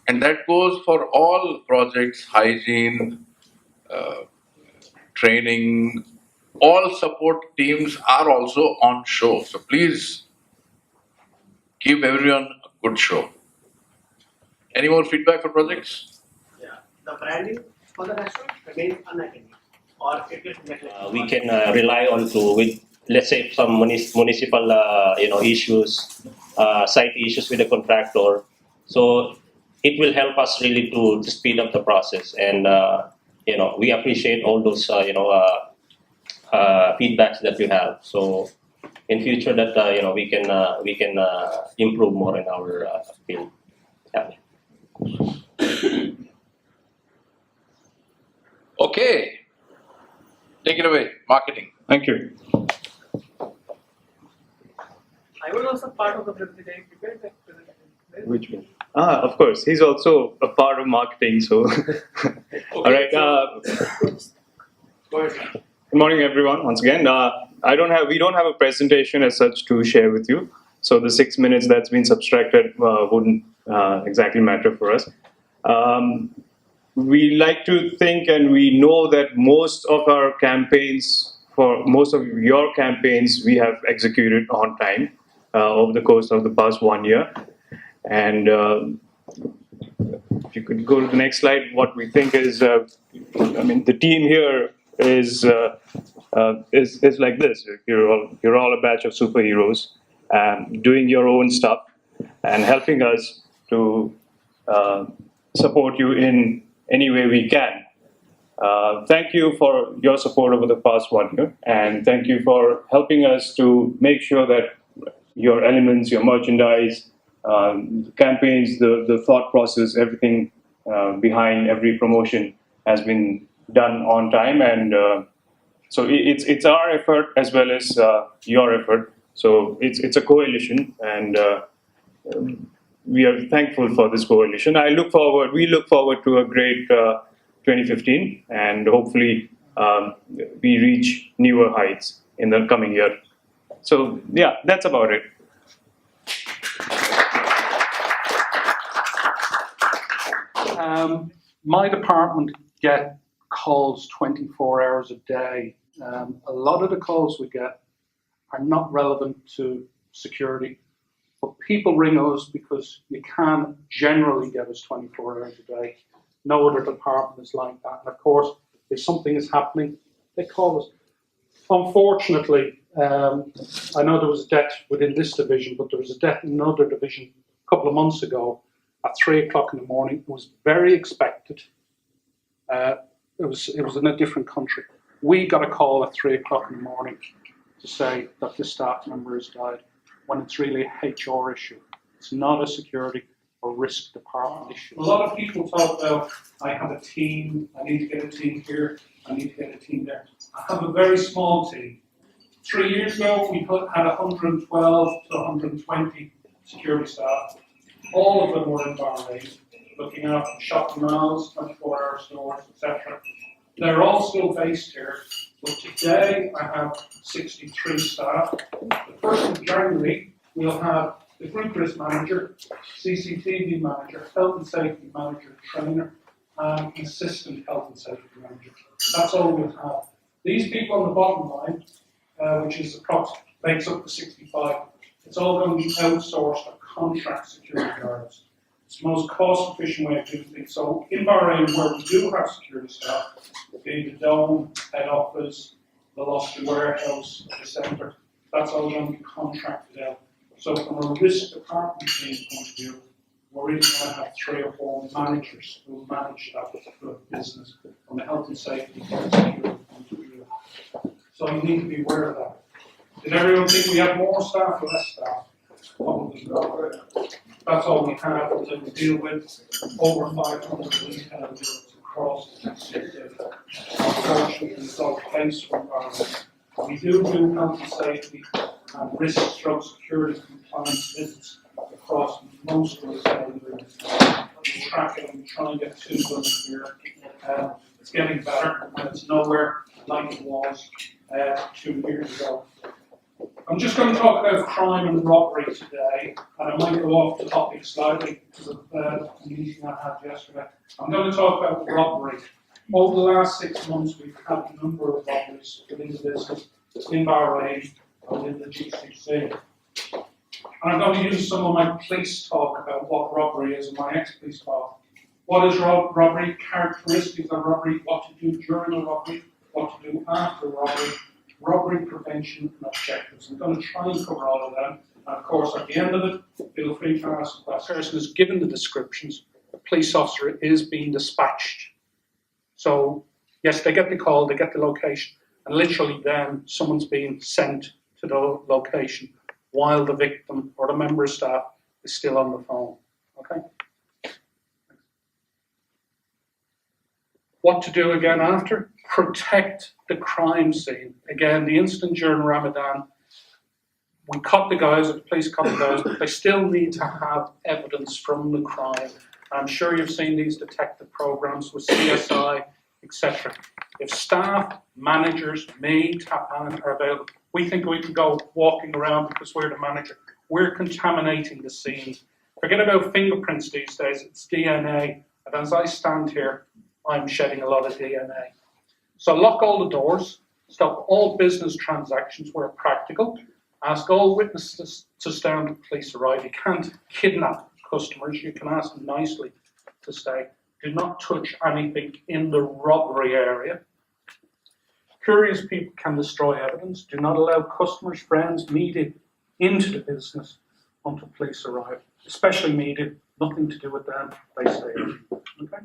And that goes for all projects, hygiene, training, all support teams are also on show. So please give everyone a good show. Any more feedback for projects? Yeah. The branding for the restaurant remains unattended, or it is neglected. We can rely on with, let's say, some municipal issues, site issues with the contractor. So it will help us really to speed up the process, and we appreciate all those feedbacks that you have. So in future that we can improve more in our field. Yeah. Okay, take it away. Marketing. Thank you. I was also part of the presentation. Which one? Of course. He's also a part of marketing. So, all right. Good morning, everyone. Once again, we don't have a presentation as such to share with you. So the 6 minutes that's been subtracted wouldn't exactly matter for us. We like to think, and we know that most of our campaigns, for most of your campaigns, we have executed on time over the course of the past 1 year. And if you could go to the next slide, what we think is, the team here is like this. You're all a batch of superheroes, doing your own stuff and helping us to support you in any way we can. Thank you for your support over the past 1 year, and thank you for helping us to make sure that your elements, your merchandise, campaigns, the thought process, everything behind every promotion has been done on time, and so it's our effort as well as your effort. So it's a coalition, and we are thankful for this coalition. We look forward to a great 2015, and hopefully we reach newer heights in the coming year. So yeah, that's about it. My department get calls 24 hours a day. A lot of the calls we get are not relevant to security, but people ring us because you can generally get us 24 hours a day. No other department is like that. And of course, if something is happening, they call us. Unfortunately, I know there was a death within this division, but there was a death in another division a couple of months ago at 3 o'clock in the morning. It was very expected. It was in a different country. We got a call at 3 o'clock in the morning to say that this staff member has died, when it's really a HR issue. It's not a security or risk department issue. A lot of people talk about, I have a team, I need to get a team here, I need to get a team there. I have a very small team. 3 years ago, we had 112 to 120 security staff. All of them were in Bahrain, looking after shopping malls, 24-hour stores, etc. They're all still based here, but today I have 63 staff. The 1st of January, we'll have the group risk manager, CCTV manager, health and safety manager, trainer, and assistant health and safety manager. That's all we'll have. These people on the bottom line, which is approximately makes up to 65, it's all going to be outsourced or contract security guards. It's the most cost-efficient way of doing things. So in Bahrain, where we do have security staff, being the Dome, head office, the Lustre warehouse, the centre, that's all going to be contracted out. So from a risk department point of view, we're really going to have 3 or 4 managers who will manage that particular business from a health and safety and security point of view. So you need to be aware of that. Did everyone think we have more staff or less staff? Probably not. That's all we have until we deal with over 500 retail units across the city. Unfortunately, it's all place from Ireland. We do health and safety and risk stroke security compliance visits across most of the units. We track it and we try and get 2 done a year. It's getting better, and it's nowhere like it was 2 years ago. I'm just going to talk about crime and robbery today, and I might go off the topic slightly because of the meeting I had yesterday. I'm going to talk about robbery. Over the last 6 months, we've had a number of robberies within the business, in Bahrain, and in the GCC. And I'm going to use some of my police talk about what robbery is and my ex-police talk. What is robbery? Characteristics of robbery, what to do during a robbery, what to do after robbery, robbery prevention and objectives. I'm going to try and cover all of them. And of course, at the end of it, feel free to ask a question. The person is given the descriptions. The police officer is being dispatched. So, yes, they get the call, they get the location, and literally then someone's being sent to the location while the victim or the member of staff is still on the phone. Okay? What to do again after? Protect the crime scene. Again, the incident during Ramadan, we caught the guys, the police caught the guys, but they still need to have evidence from the crime. I'm sure you've seen these detective programs with CSI, etc. If staff, managers, me, Tapan are available, we think we can go walking around because we're the manager. We're contaminating the scene. Forget about fingerprints these days, it's DNA. And as I stand here, I'm shedding a lot of DNA. So lock all the doors, stop all business transactions where practical, ask all witnesses to stay on the police arrive. You can't kidnap customers, you can ask them nicely to stay. Do not touch anything in the robbery area. Curious people can destroy evidence. Do not allow customers, friends, media into the business until police arrive. Especially media, nothing to do with them, they stay in. Okay?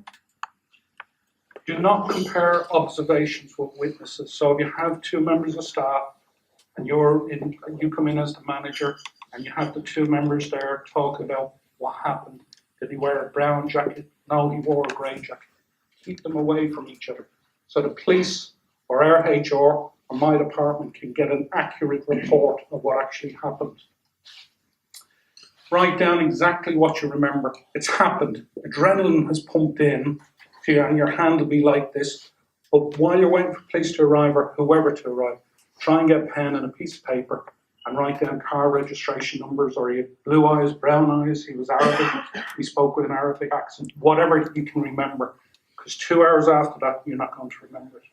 Do not compare observations with witnesses. So if you have two members of staff and you come in as the manager and you have the two members there talking about what happened. Did he wear a brown jacket? No, he wore a grey jacket. Keep them away from each other. So the police or our HR or my department can get an accurate report of what actually happened. Write down exactly what you remember. It's happened. Adrenaline has pumped in to you and your hand will be like this. But while you're waiting for police to arrive or whoever to arrive, try and get a pen and a piece of paper and write down car registration numbers, or he had blue eyes, brown eyes, he was Arabic, he spoke with an Arabic accent, whatever you can remember. Because 2 hours after that, you're not going to remember it.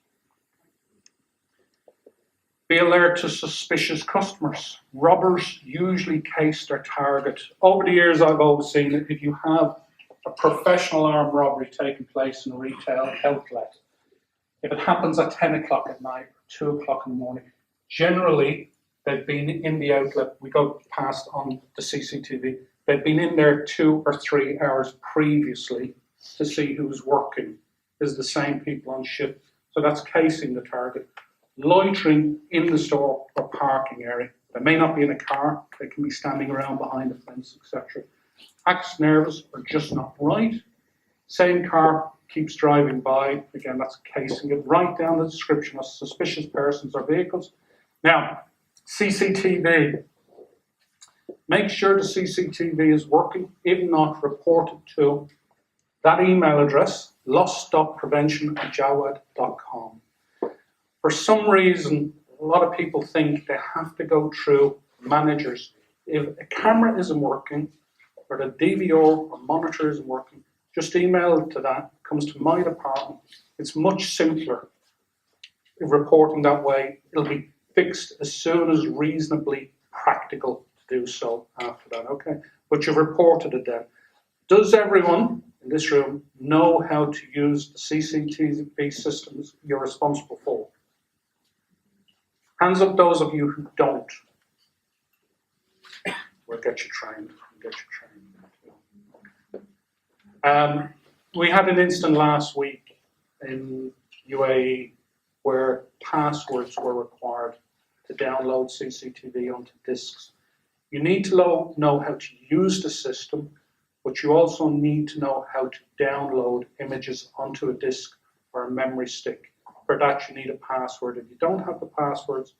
Be alert to suspicious customers. Robbers usually case their target. Over the years, I've always seen that if you have a professional armed robbery taking place in a retail outlet, if it happens at 10 o'clock at night, 2 o'clock in the morning, generally they've been in the outlet. We go past on the CCTV. They've been in there 2 or 3 hours previously to see who's working. Is the same people on shift. So that's casing the target. Loitering in the store or parking area. They may not be in a car. They can be standing around behind a fence, etc. Acts nervous or just not right. Same car keeps driving by. Again, that's casing it. Write down the description of suspicious persons or vehicles. Now, CCTV. Make sure the CCTV is working. If not, report it to that email address, loss.prevention@jawad.com. For some reason, a lot of people think they have to go through managers. If a camera isn't working, or the DVR or monitor isn't working, just email to that. It comes to my department. It's much simpler if reporting that way. It'll be fixed as soon as reasonably practical to do so after that, okay? But you've reported it then. Does everyone in this room know how to use the CCTV systems you're responsible for? Hands up those of you who don't. We'll get you trained. We had an incident last week in UAE where passwords were required to download CCTV onto disks. You need to know how to use the system, but you also need to know how to download images onto a disk or a memory stick. For that, you need a password. If you don't have the passwords,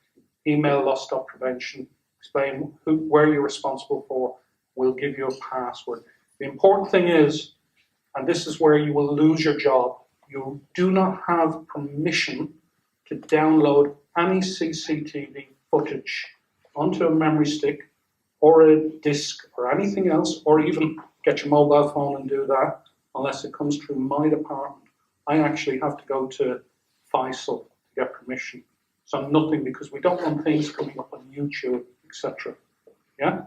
email loss.prevention, explain where you're responsible for. We'll give you a password. The important thing is, and this is where you will lose your job, you do not have permission to download any CCTV footage onto a memory stick or a disk or anything else, or even get your mobile phone and do that, unless it comes through my department. I actually have to go to Faisal to get permission. So nothing, because we don't want things coming up on YouTube, etc. Yeah?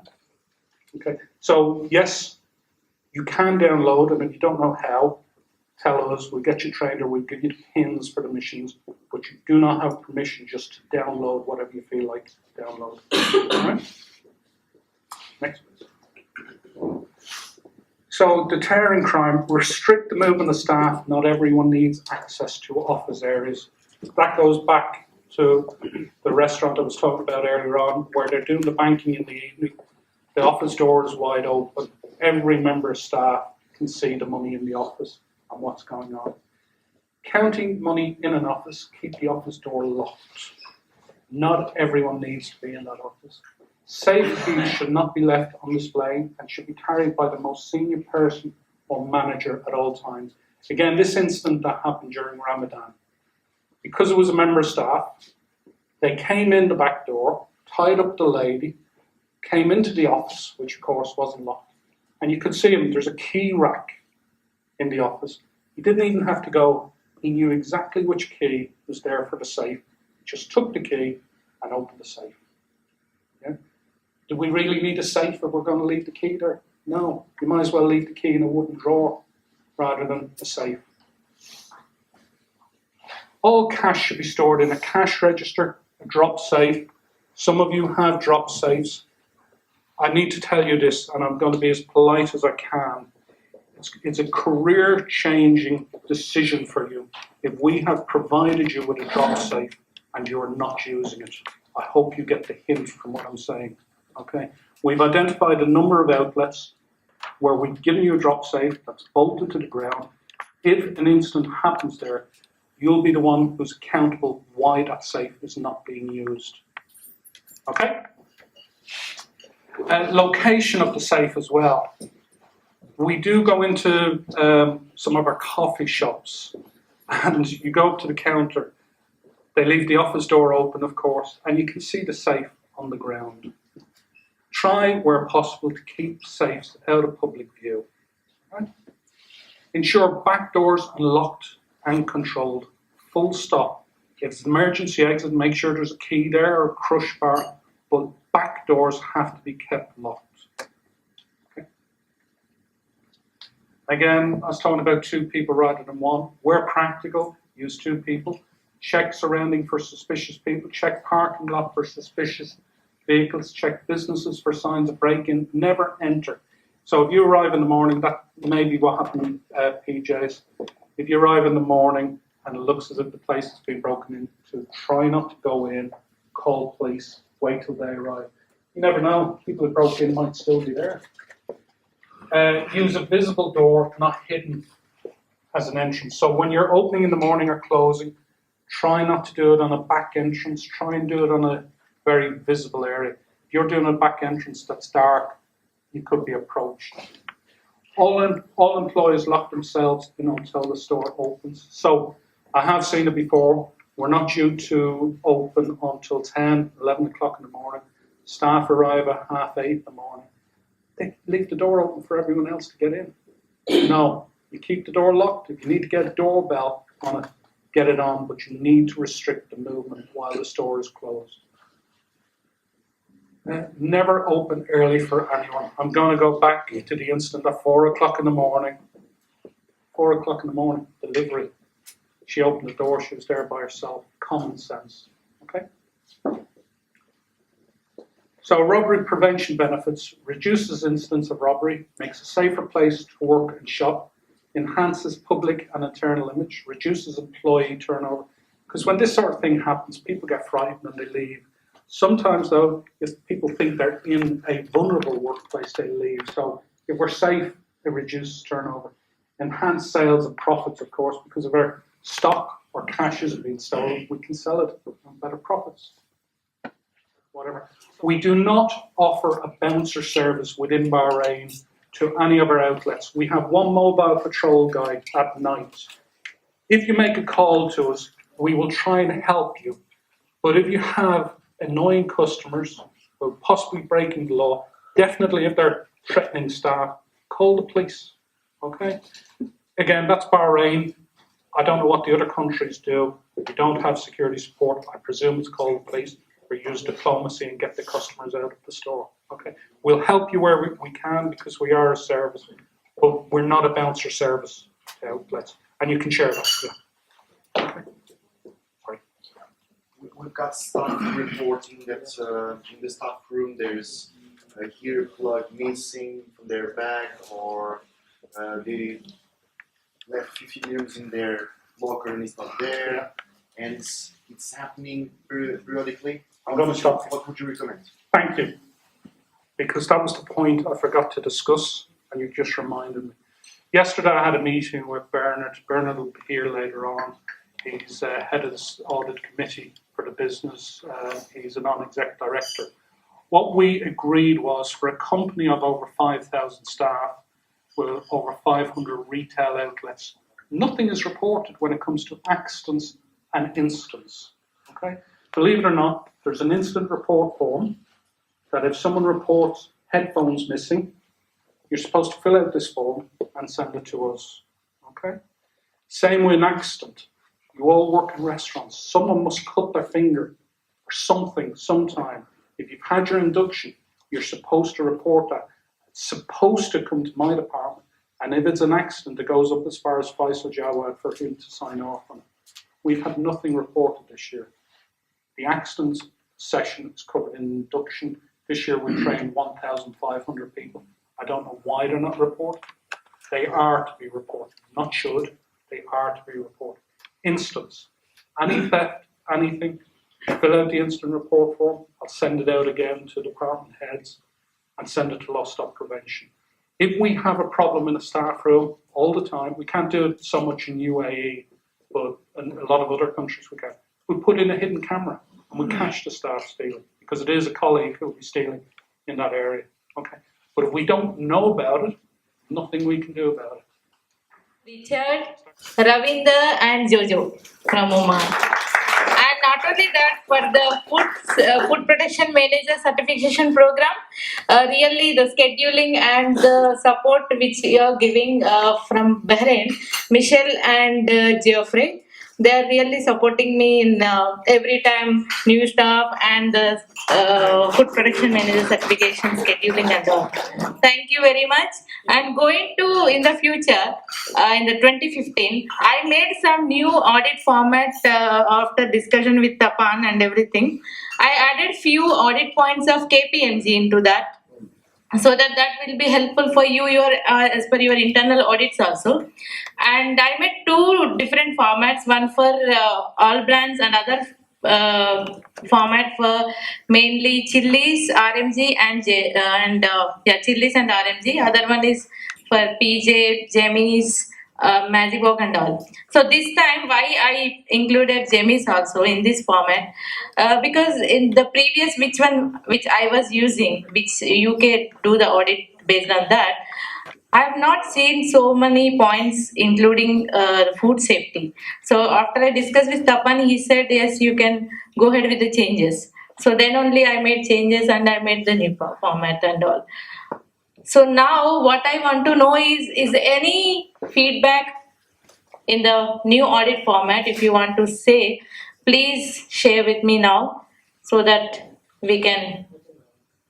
Okay. So yes, you can download, and if you don't know how, tell us, we'll get you trained, or we'll give you the pins for the machines, but you do not have permission just to download whatever you feel like to download. All right? Next, please. So deterring crime, restrict the movement of staff. Not everyone needs access to office areas. That goes back to the restaurant I was talking about earlier on, where they're doing the banking in the evening. The office door is wide open. Every member of staff can see the money in the office and what's going on. Counting money in an office, keep the office door locked. Not everyone needs to be in that office. Safe keys should not be left on display and should be carried by the most senior person or manager at all times. Again, this incident that happened during Ramadan, because it was a member of staff, they came in the back door, tied up the lady, came into the office, which of course wasn't locked, and you could see him, there's a key rack in the office. He didn't even have to go, he knew exactly which key was there for the safe. He just took the key and opened the safe. Yeah? Do we really need a safe if we're going to leave the key there? No, you might as well leave the key in a wooden drawer rather than a safe. All cash should be stored in a cash register, a drop safe. Some of you have drop safes. I need to tell you this, and I'm going to be as polite as I can. It's a career-changing decision for you if we have provided you with a drop safe and you're not using it. I hope you get the hint from what I'm saying, okay? We've identified a number of outlets where we've given you a drop safe that's bolted to the ground. If an incident happens there, you'll be the one who's accountable why that safe is not being used, okay? Location of the safe as well. We do go into some of our coffee shops and you go up to the counter. They leave the office door open, of course, and you can see the safe on the ground. Try, where possible, to keep safes out of public view. Right? Ensure back doors are locked and controlled. Full stop. If it's an emergency exit, make sure there's a key there or a crush bar, but back doors have to be kept locked. Okay. Again, I was talking about 2 people rather than 1. Where practical, use 2 people. Check surrounding for suspicious people. Check parking lot for suspicious vehicles. Check businesses for signs of break-in. Never enter. So if you arrive in the morning, that may be what happened at PJ's. If you arrive in the morning and it looks as if the place has been broken into, try not to go in, call police, wait till they arrive. You never know, people who broke in might still be there. Use a visible door, not hidden as an entrance. So when you're opening in the morning or closing, try not to do it on a back entrance, try and do it on a very visible area. If you're doing a back entrance that's dark, you could be approached. All employees lock themselves in until the store opens. So I have seen it before. We're not due to open until 10, 11 o'clock in the morning. Staff arrive at 8:30 in the morning. They leave the door open for everyone else to get in. No, you keep the door locked. If you need to get a doorbell on it, get it on, but you need to restrict the movement while the store is closed. Never open early for anyone. I'm going to go back to the incident at 4 o'clock in the morning. 4 o'clock in the morning, delivery. She opened the door, she was there by herself. Common sense, okay? So robbery prevention benefits: reduces incidents of robbery, makes a safer place to work and shop, enhances public and internal image, reduces employee turnover. Because when this sort of thing happens, people get frightened and they leave. Sometimes though, if people think they're in a vulnerable workplace, they leave. So if we're safe, it reduces turnover. Enhanced sales and profits, of course, because if our stock or cash is being stolen, we can sell it on better profits. Whatever. We do not offer a bouncer service within Bahrain to any of our outlets. We have one mobile patrol guy at night. If you make a call to us, we will try and help you. But if you have annoying customers who are possibly breaking the law, definitely if they're threatening staff, call the police, okay? Again, that's Bahrain. I don't know what the other countries do. If you don't have security support, I presume it's call the police or use diplomacy and get the customers out of the store, okay? We'll help you where we can because we are a service, but we're not a bouncer service to outlets. And you can share that, yeah. Okay. We've got staff reporting that in the staff room there's a ear plug missing from their bag, or they left 50 dirhams in their locker and it's not there, and it's happening periodically. I'm going to stop. What would you recommend? Thank you. Because that was the point I forgot to discuss, and you just reminded me. Yesterday I had a meeting with Bernard. Bernard will be here later on. He's head of the audit committee for the business. He's a non-exec director. What we agreed was for a company of over 5,000 staff with over 500 retail outlets, nothing is reported when it comes to accidents and incidents. Okay? Believe it or not, there's an incident report form that if someone reports headphones missing, you're supposed to fill out this form and send it to us. Okay? Same with an accident. You all work in restaurants. Someone must cut their finger or something sometime. If you've had your induction, you're supposed to report that. It's supposed to come to my department. And if it's an accident, it goes up as far as Faisal Jawad for him to sign off on it. We've had nothing reported this year. The accidents session is covered in induction. This year we trained 1,500 people. I don't know why they're not reported. They are to be reported, not should, they are to be reported. Instance, any theft, anything, fill out the incident report form, I'll send it out again to department heads and send it to Lost Stop Prevention. If we have a problem in a staff room all the time, we can't do it so much in UAE, but in a lot of other countries we can. We put in a hidden camera and we catch the staff stealing, because it is a colleague who will be stealing in that area. Okay, but if we don't know about it, nothing we can do about it. Richard, Ravinder and Jojo from Oman. And not only that, for the food protection manager certification program, really the scheduling and the support which you are giving from Bahrain, Michelle and Juffair, they are really supporting me in every time new staff and the food protection manager certification scheduling and all. Thank you very much. And going to in the future, in the 2015, I made some new audit format after discussion with Tapan and everything. I added few audit points of KPMG into that, so that will be helpful for you your as per your internal audits also. And I made two different formats, one for all brands and other format for mainly chilies, RMG and chilies and RMG. Other one is for PJ, Jammies, Magic Walk and all. So this time why I included Jammies also in this format, because in the previous which I was using, which UK do the audit based on that, I have not seen so many points including food safety. So after I discussed with Tapan, he said yes, you can go ahead with the changes. So then only I made changes and I made the new format and all. So now what I want to know is any feedback in the new audit format? If you want to say, please share with me now, so that we can,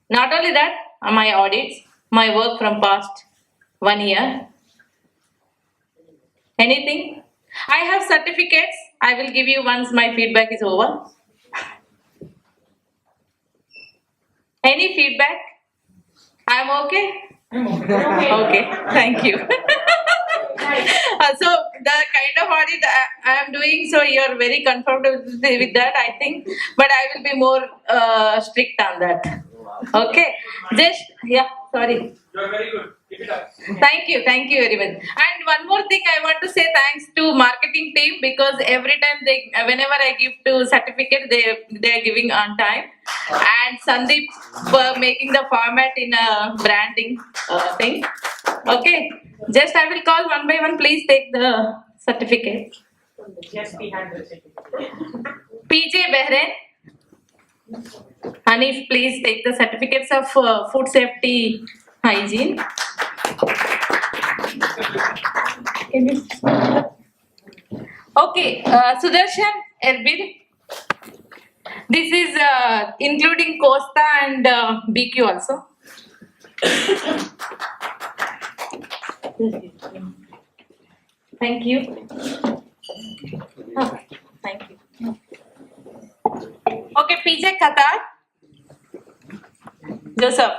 not only that, my audits, my work from past 1 year. Anything? I have certificates. I will give you once my feedback is over. Any feedback? I'm okay? Okay, thank you. So the kind of audit I am doing, so you are very comfortable with that, I think. But I will be more strict on that. Okay. Just sorry. You are very good. Keep it up. Thank you very much. And one more thing, I want to say thanks to marketing team, because every time whenever I give to certificate, they are giving on time. And Sandeep for making the format in a branding thing. Okay, just I will call one by one. Please take the certificate. Just behind the certificate. PJ Bahrain. Hanif, please take the certificates of food safety hygiene. Okay, Sudarshan Erbil. This is including Costa and BQ also. Thank you. Oh, thank you. Okay, PJ Qatar. Joseph.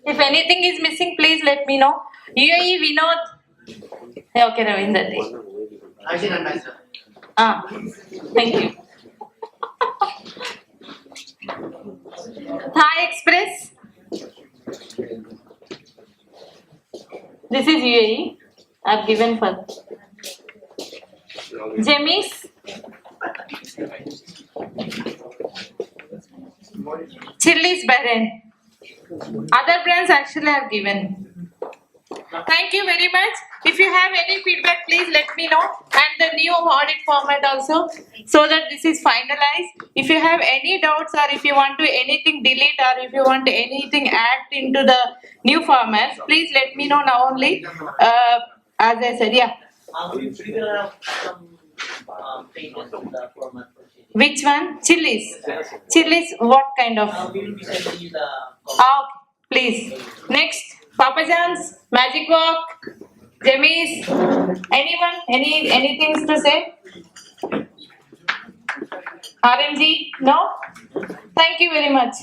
If anything is missing, please let me know. UAE Vinod. Okay, Ravinder. Thank you. Thai Express. This is UAE. I've given for Jammies. Chili's Bahrain. Other brands actually I've given. Thank you very much. If you have any feedback, please let me know. And the new audit format also, so that this is finalized. If you have any doubts, or if you want to anything delete, or if you want anything add into the new formats, please let me know now only. As I said, Which one? Chilies. Chilies, what kind of? Please. Next, Papa John's, Magic Walk, Jammies. Anyone? Any things to say? RMG? No? Thank you very much.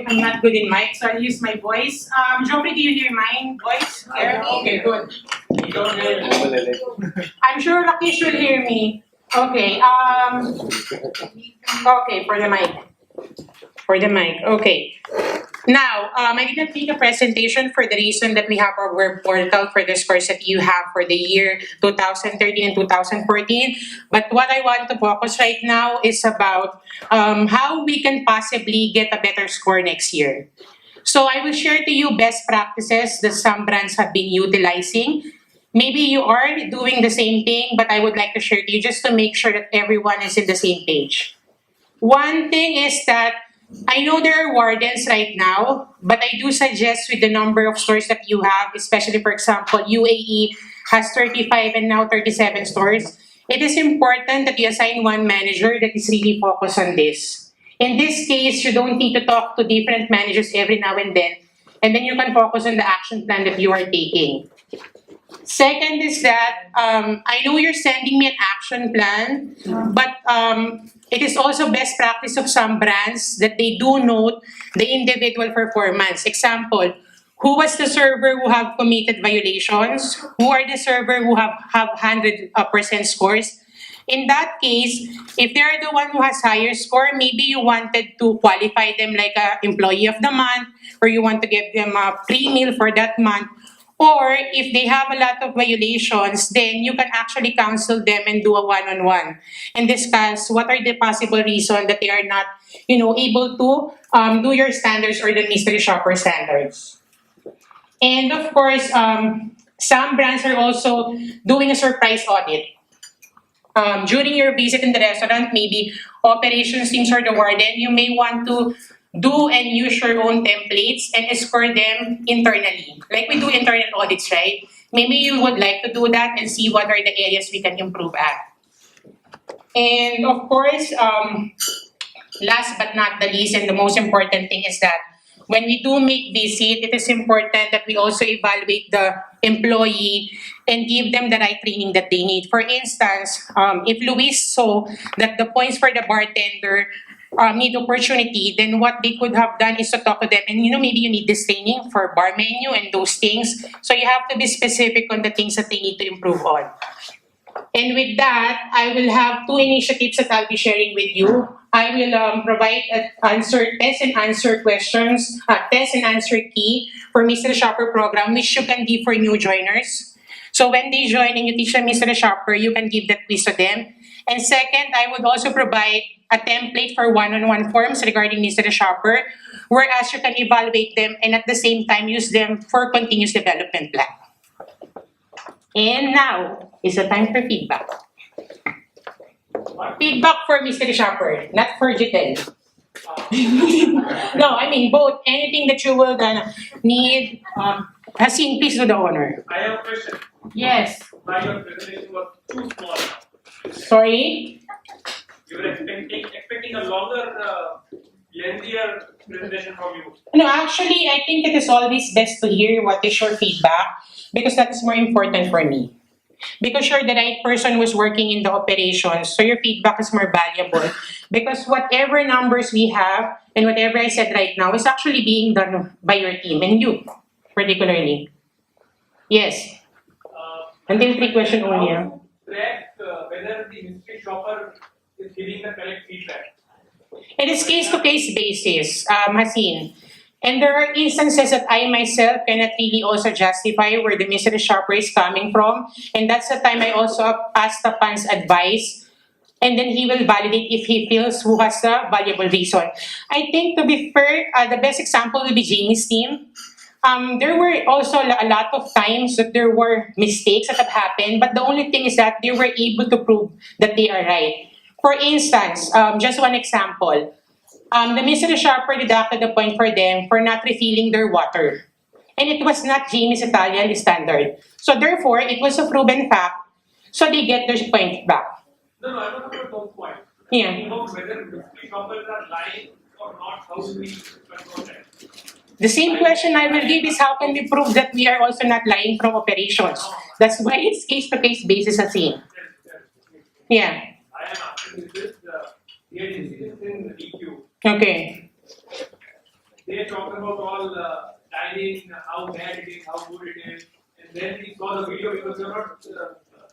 I'm not good in mic, so I'll use my voice. Jofri, do you hear my voice? There? Okay, good. I'm sure Rakesh will hear me. Okay. Okay, for the mic. For the mic. Okay. Now, I didn't make a presentation for the reason that we have our web portal for the scores that you have for the year 2013 and 2014. But what I want to focus right now is about how we can possibly get a better score next year. So I will share to you best practices that some brands have been utilizing. Maybe you are doing the same thing, but I would like to share to you just to make sure that everyone is in the same page. One thing is that I know there are wardens right now, but I do suggest with the number of stores that you have, especially for example, UAE has 35 and now 37 stores. It is important that you assign one manager that is really focused on this. In this case, you don't need to talk to different managers every now and then you can focus on the action plan that you are taking. Second is that I know you're sending me an action plan, but it is also best practice of some brands that they do note the individual performance. Example, who was the server who have committed violations? Who are the server who have 100% scores? In that case, if they are the one who has higher score, maybe you wanted to qualify them like a employee of the month, or you want to give them a free meal for that month. Or if they have a lot of violations, then you can actually counsel them and do a one-on-one and discuss what are the possible reasons that they are not, able to do your standards or the mystery shopper standards. And of course, some brands are also doing a surprise audit. During your visit in the restaurant, maybe operations teams or the warden, you may want to do and use your own templates and score them internally. Like we do internal audits, right? Maybe you would like to do that and see what are the areas we can improve at. And of course, last but not the least, and the most important thing is that when we do make visit, it is important that we also evaluate the employee and give them the right training that they need. For instance, if Luis saw that the points for the bartender need opportunity, then what they could have done is to talk to them and maybe you need this training for bar menu and those things. So you have to be specific on the things that they need to improve on. And with that, I will have two initiatives that I'll be sharing with you. I will provide test and answer questions, test and answer key for Mr. Shopper program, which you can give for new joiners. So when they join and you teach them Mr. Shopper, you can give that quiz to them. And second, I would also provide a template for one-on-one forms regarding Mr. Shopper, whereas you can evaluate them and at the same time use them for continuous development plan. And now is the time for feedback. Feedback for Mr. Shopper, not for Jitel. No, I mean both. Anything that you will need. Hasim, please do the honor. I have a question. Yes. Why your presentation was too small? Sorry? You were expecting a longer, lengthier presentation from you. No, actually, I think it is always best to hear what is your feedback because that is more important for me. Because you're the right person who's working in the operations, so your feedback is more valuable. Because whatever numbers we have and whatever I said right now is actually being done by your team and you, particularly. Yes. Until 3 questions only. Track whether the mystery shopper is giving the correct feedback. It is case-to-case basis, Hasin. And there are instances that I myself cannot really also justify where the mystery shopper is coming from. And that's the time I also ask the funds advice. And then he will validate if he feels who has a valuable reason. I think to be fair, the best example will be Jamie's team. There were also a lot of times that there were mistakes that have happened. But the only thing is that they were able to prove that they are right. For instance, just one example, the mystery shopper deducted a point for them for not refilling their water. And it was not Jamie's Italian standard. So therefore, it was a proven fact, so they get their point back. No, I don't have those points. Yeah. About whether mystery shoppers are lying or not, how do we control that? The same question I will give is how can we prove that we are also not lying from operations? That's why it's case-to-case basis as in. Yeah. I am asking this, the agency is in the DQ. Okay. They talk about all dining, how bad it is, how good it is, and then we saw the video because we were not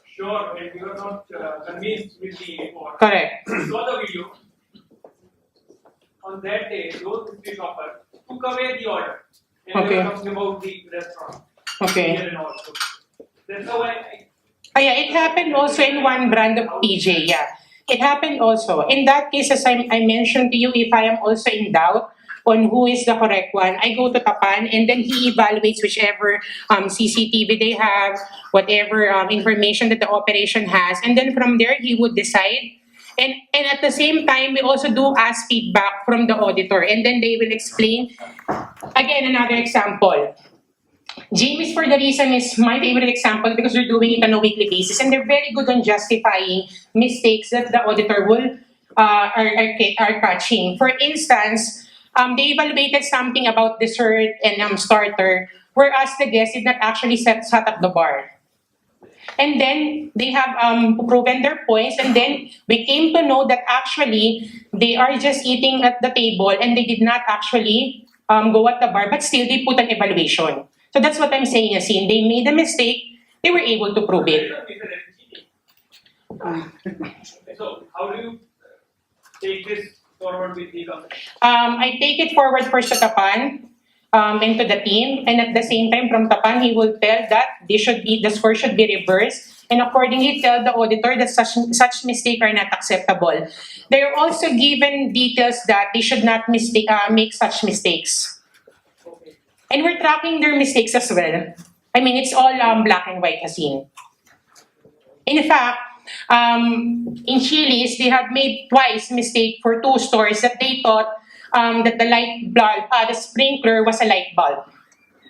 sure and we were not convinced with the report. Correct. We saw the video. On that day, those mystery shoppers took away the order. And they Okay. were talking about the restaurant. Okay. Here and all. So that's how I Oh yeah, it happened also in one brand of PJ, yeah. It happened also. In that case, as I mentioned to you, if I am also in doubt on who is the correct one, I go to Tapan and then he evaluates whichever CCTV they have, whatever information that the operation has, and then from there he would decide. And at the same time, we also do ask feedback from the auditor, and then they will explain. Again, another example. Jamie's for the reason is my favorite example because we're doing it on a weekly basis and they're very good on justifying mistakes that the auditor will are catching. For instance, they evaluated something about dessert and starter, whereas the guest did not actually set up the bar. And then they have proven their points, and then we came to know that actually they are just eating at the table and they did not actually go at the bar, but still they put an evaluation. So that's what I'm saying, Yasin. They made a mistake, they were able to prove it. So how do you take this forward with the company? I take it forward first to Tapan, and to the team, and at the same time from Tapan, he will tell that the score should be reversed, and accordingly tell the auditor that such mistakes are not acceptable. They are also given details that they should not make such mistakes. And we're tracking their mistakes as well. I mean, it's all black and white as in. In fact, in Chili's, they have made twice mistake for 2 stores that they thought that the light bulb, the sprinkler was a light bulb.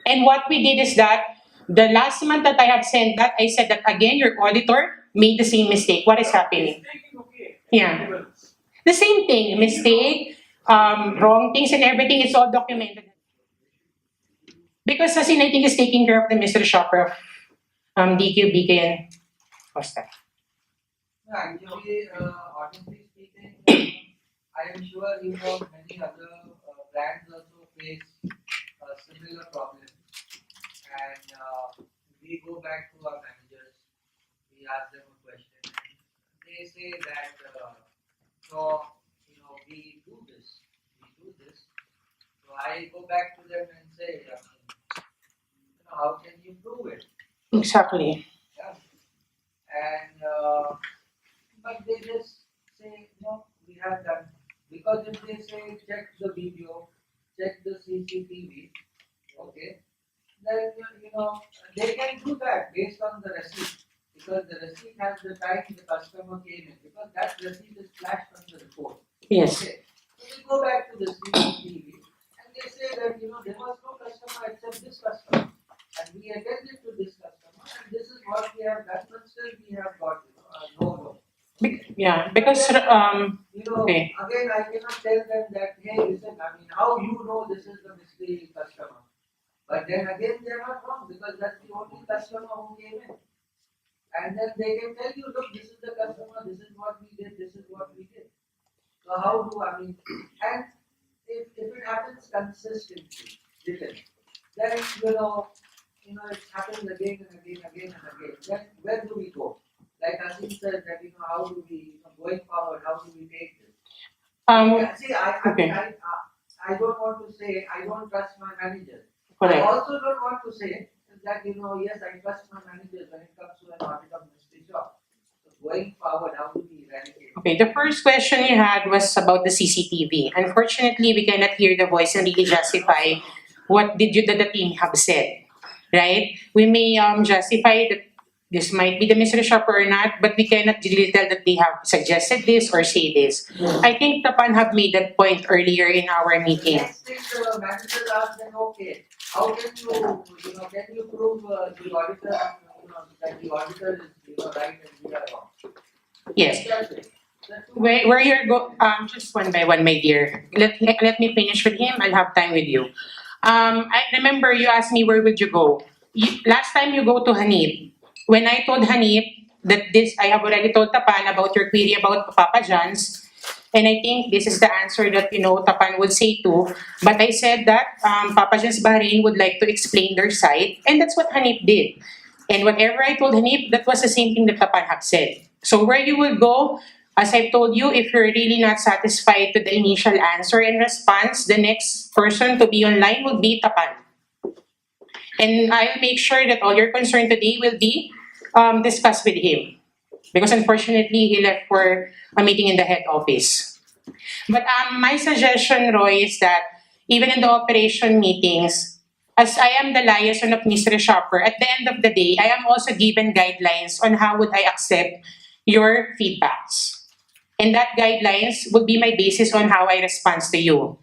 And what we did is that the last month that I have sent that, I said that again, your auditor made the same mistake. What is happening? Yeah. The same thing, mistake, wrong things and everything is all documented. Because Sasin, I think, is taking care of the mystery shopper of DQ, BK, and Costa. Actually, honestly speaking, I am sure you know many other brands also face similar problems. And we go back to our managers, we ask them a question, and they say that, so, we do this. So I go back to them and say, how can you prove it? Exactly. Yeah. And but they just say no, we have done, because if they say check the video, check the CCTV, okay, then they can do that based on the receipt, because the receipt has the time the customer came in, because that receipt is flashed on the report. Yes. Okay. So we go back to the CCTV and they say that there was no customer except this customer. And we attended to this customer, and this is what we have done, but still we have got no. Yeah, because okay. Again, I cannot tell them that, hey, listen, how you know this is the mystery customer? But then again, they are not wrong, because that's the only customer who came in. And then they can tell you, look, this is the customer, this is what we did, this is what we did. So how do and if it happens consistently, then it happens again and again. Then where do we go? Like Asim said that how do we going forward? How do we take this? See, I don't want to say I don't trust my manager. Correct. I also don't want to say that yes, I trust my managers when it comes to an audit of mystery shop. So going forward, how do we eradicate? Okay, the first question you had was about the CCTV. Unfortunately, we cannot hear the voice and really justify what did the team have said, right? We may justify that this might be the mystery shopper or not, but we cannot really tell that they have suggested this or say this. I think Tapan have made that point earlier in our meeting. Next is manager asked them, okay, how can you prove the auditor, that the auditor is right and we are wrong? Yes. Where you're just one by one, my dear. Let me finish with him. I'll have time with you. I remember you asked me where would you go. Last time you go to Hanip. When I told Hanip that I have already told Tapan about your query about Papa John's, and I think this is the answer that Tapan would say too. But I said that Papa John's Bahrain would like to explain their side, and that's what Hanip did. And whatever I told Hanip, that was the same thing that Tapan have said. So where you will go, as I've told you, if you're really not satisfied with the initial answer and response, the next person to be online will be Tapan. And I'll make sure that all your concern today will be discussed with him. Because unfortunately, he left for a meeting in the head office. But my suggestion, Roy, is that even in the operation meetings, as I am the liaison of mystery shopper, at the end of the day, I am also given guidelines on how would I accept your feedbacks. And that guidelines would be my basis on how I respond to you.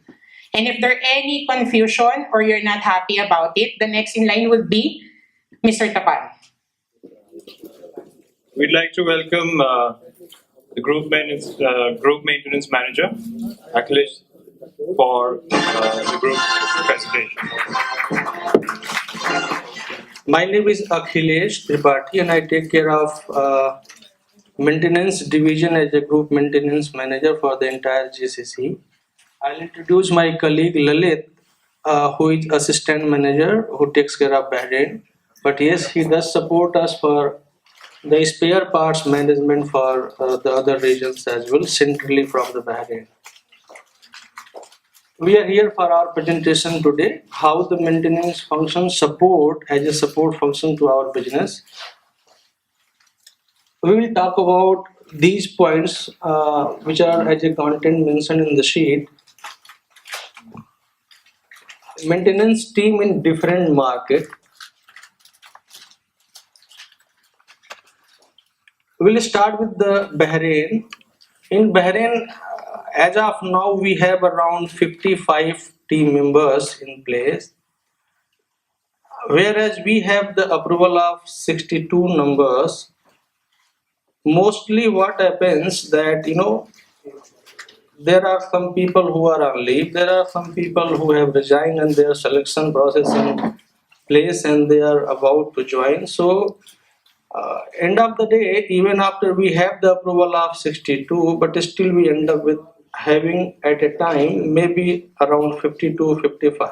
And if there any confusion or you're not happy about it, the next in line would be Mr. Tapan. We'd like to welcome the group maintenance manager, Akhilesh, for the group presentation. My name is Akhilesh Tripathi and I take care of maintenance division as a group maintenance manager for the entire GCC. I'll introduce my colleague Lalit, who is assistant manager who takes care of Bahrain. But yes, he does support us for the spare parts management for the other regions as well, centrally from the Bahrain. We are here for our presentation today, how the maintenance function support as a support function to our business. We will talk about these points which are as a content mentioned in the sheet. Maintenance team in different market. We'll start with the Bahrain. In Bahrain, as of now, we have around 55 team members in place, whereas we have the approval of 62 numbers. Mostly what happens that, there are some people who are on leave, there are some people who have resigned and their selection process in place and they are about to join. So, end of the day, even after we have the approval of 62, but still we end up with having at a time maybe around 52, 55,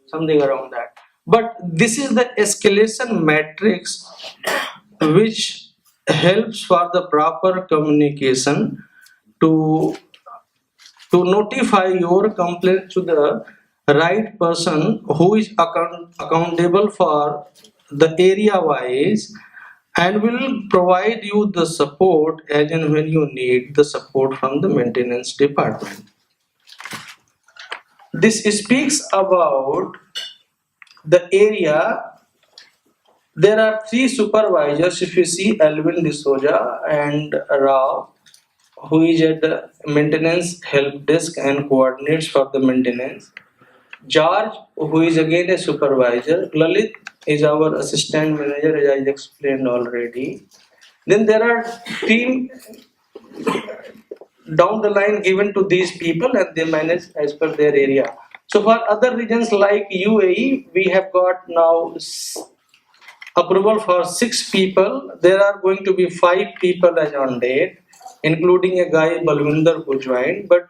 something around that. But this is the escalation matrix which helps for the proper communication to notify your complaint to the right person who is accountable for the area wise and will provide you the support as and when you need the support from the maintenance department. This speaks about the area. There are 3 supervisors, if you see Alvin D'Souza and Rao, who is at the maintenance help desk and coordinates for the maintenance. George, who is again a supervisor. Lalit is our assistant manager, as I explained already. Then there are team down the line given to these people and they manage as per their area. So for other regions like UAE, we have got now approval for 6 people. There are going to be 5 people as on date, including a guy Balwinder who joined. But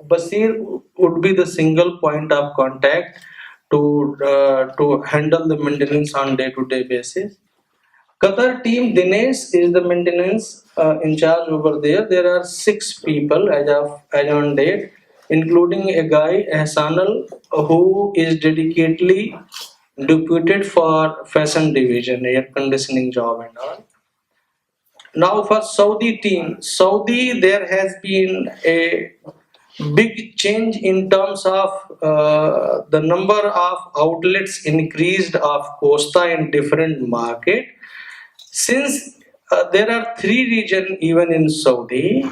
Basir would be the single point of contact to handle the maintenance on day-to-day basis. Qatar team Dinesh is the maintenance in charge over there. There are 6 people as on date, including a guy Hassanal who is dedicatedly deputed for fashion division, air conditioning job and all. Now for Saudi team, Saudi there has been a big change in terms of the number of outlets increased of Costa in different market, Since there are three regions even in Saudi,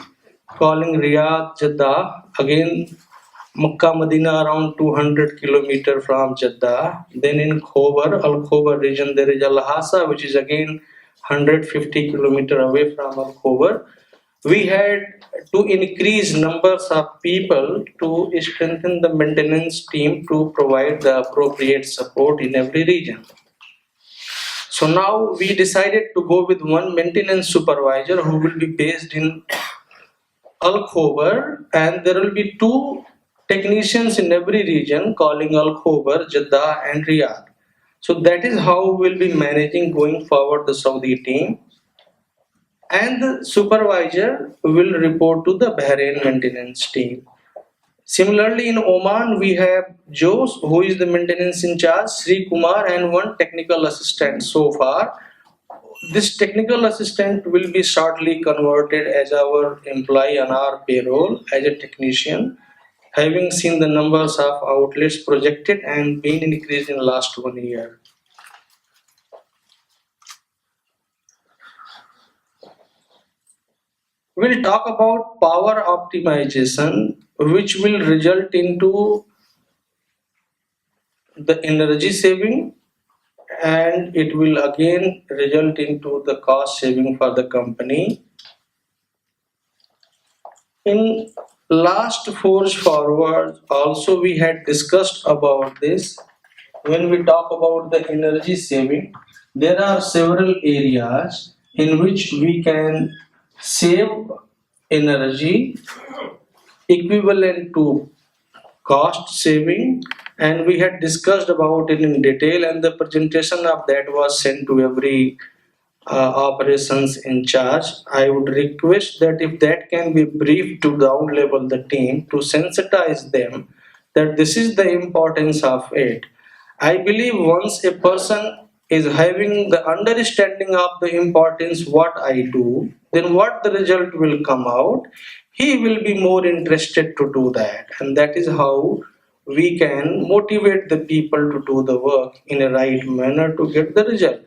calling Riyadh, Jeddah, again Makkah, Medina around 200 kilometer from Jeddah. Then in Khobar, Al Khobar region, there is Al Hassa, which is again 150 kilometer away from Al Khobar. We had to increase numbers of people to strengthen the maintenance team to provide the appropriate support in every region. So now we decided to go with one maintenance supervisor who will be based in Al Khobar, and there will be two technicians in every region calling Al Khobar, Jeddah, and Riyadh. So that is how we'll be managing going forward the Saudi team. And the supervisor will report to the Bahrain maintenance team. Similarly, in Oman, we have Jos, who is the maintenance in charge, Sri Kumar, and one technical assistant so far. This technical assistant will be shortly converted as our employee on our payroll as a technician, having seen the numbers of outlets projected and been increased in last 1 year. We'll talk about power optimization, which will result into the energy saving, and it will again result into the cost saving for the company. In last Forge Forward also we had discussed about this. When we talk about the energy saving, there are several areas in which we can save energy equivalent to cost saving, and we had discussed about it in detail, and the presentation of that was sent to every operations in charge. I would request that if that can be briefed to down level the team to sensitize them that this is the importance of it. I believe once a person is having the understanding of the importance what I do, then what the result will come out, he will be more interested to do that, and that is how we can motivate the people to do the work in a right manner to get the result.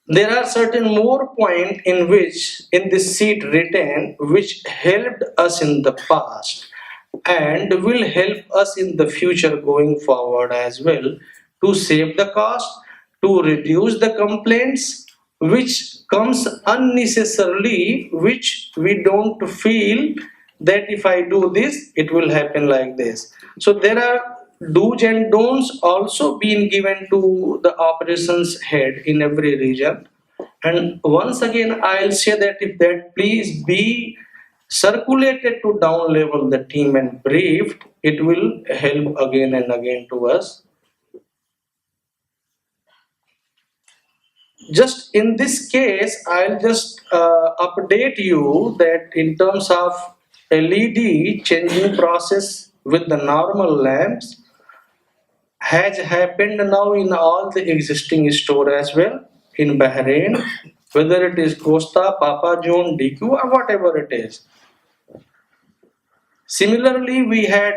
There are certain more points in which in this sheet written which helped us in the past and will help us in the future going forward as well to save the cost, to reduce the complaints which comes unnecessarily, which we don't feel that if I do this it will happen like this. So there are do's and don'ts also being given to the operations head in every region, and once again I'll say that if that please be circulated to down level the team and briefed, it will help again and again to us. Just in this case I'll just update you that in terms of LED changing process with the normal lamps has happened now in all the existing store as well in Bahrain, whether it is Costa, Papa John, DQ, or whatever it is. Similarly, we had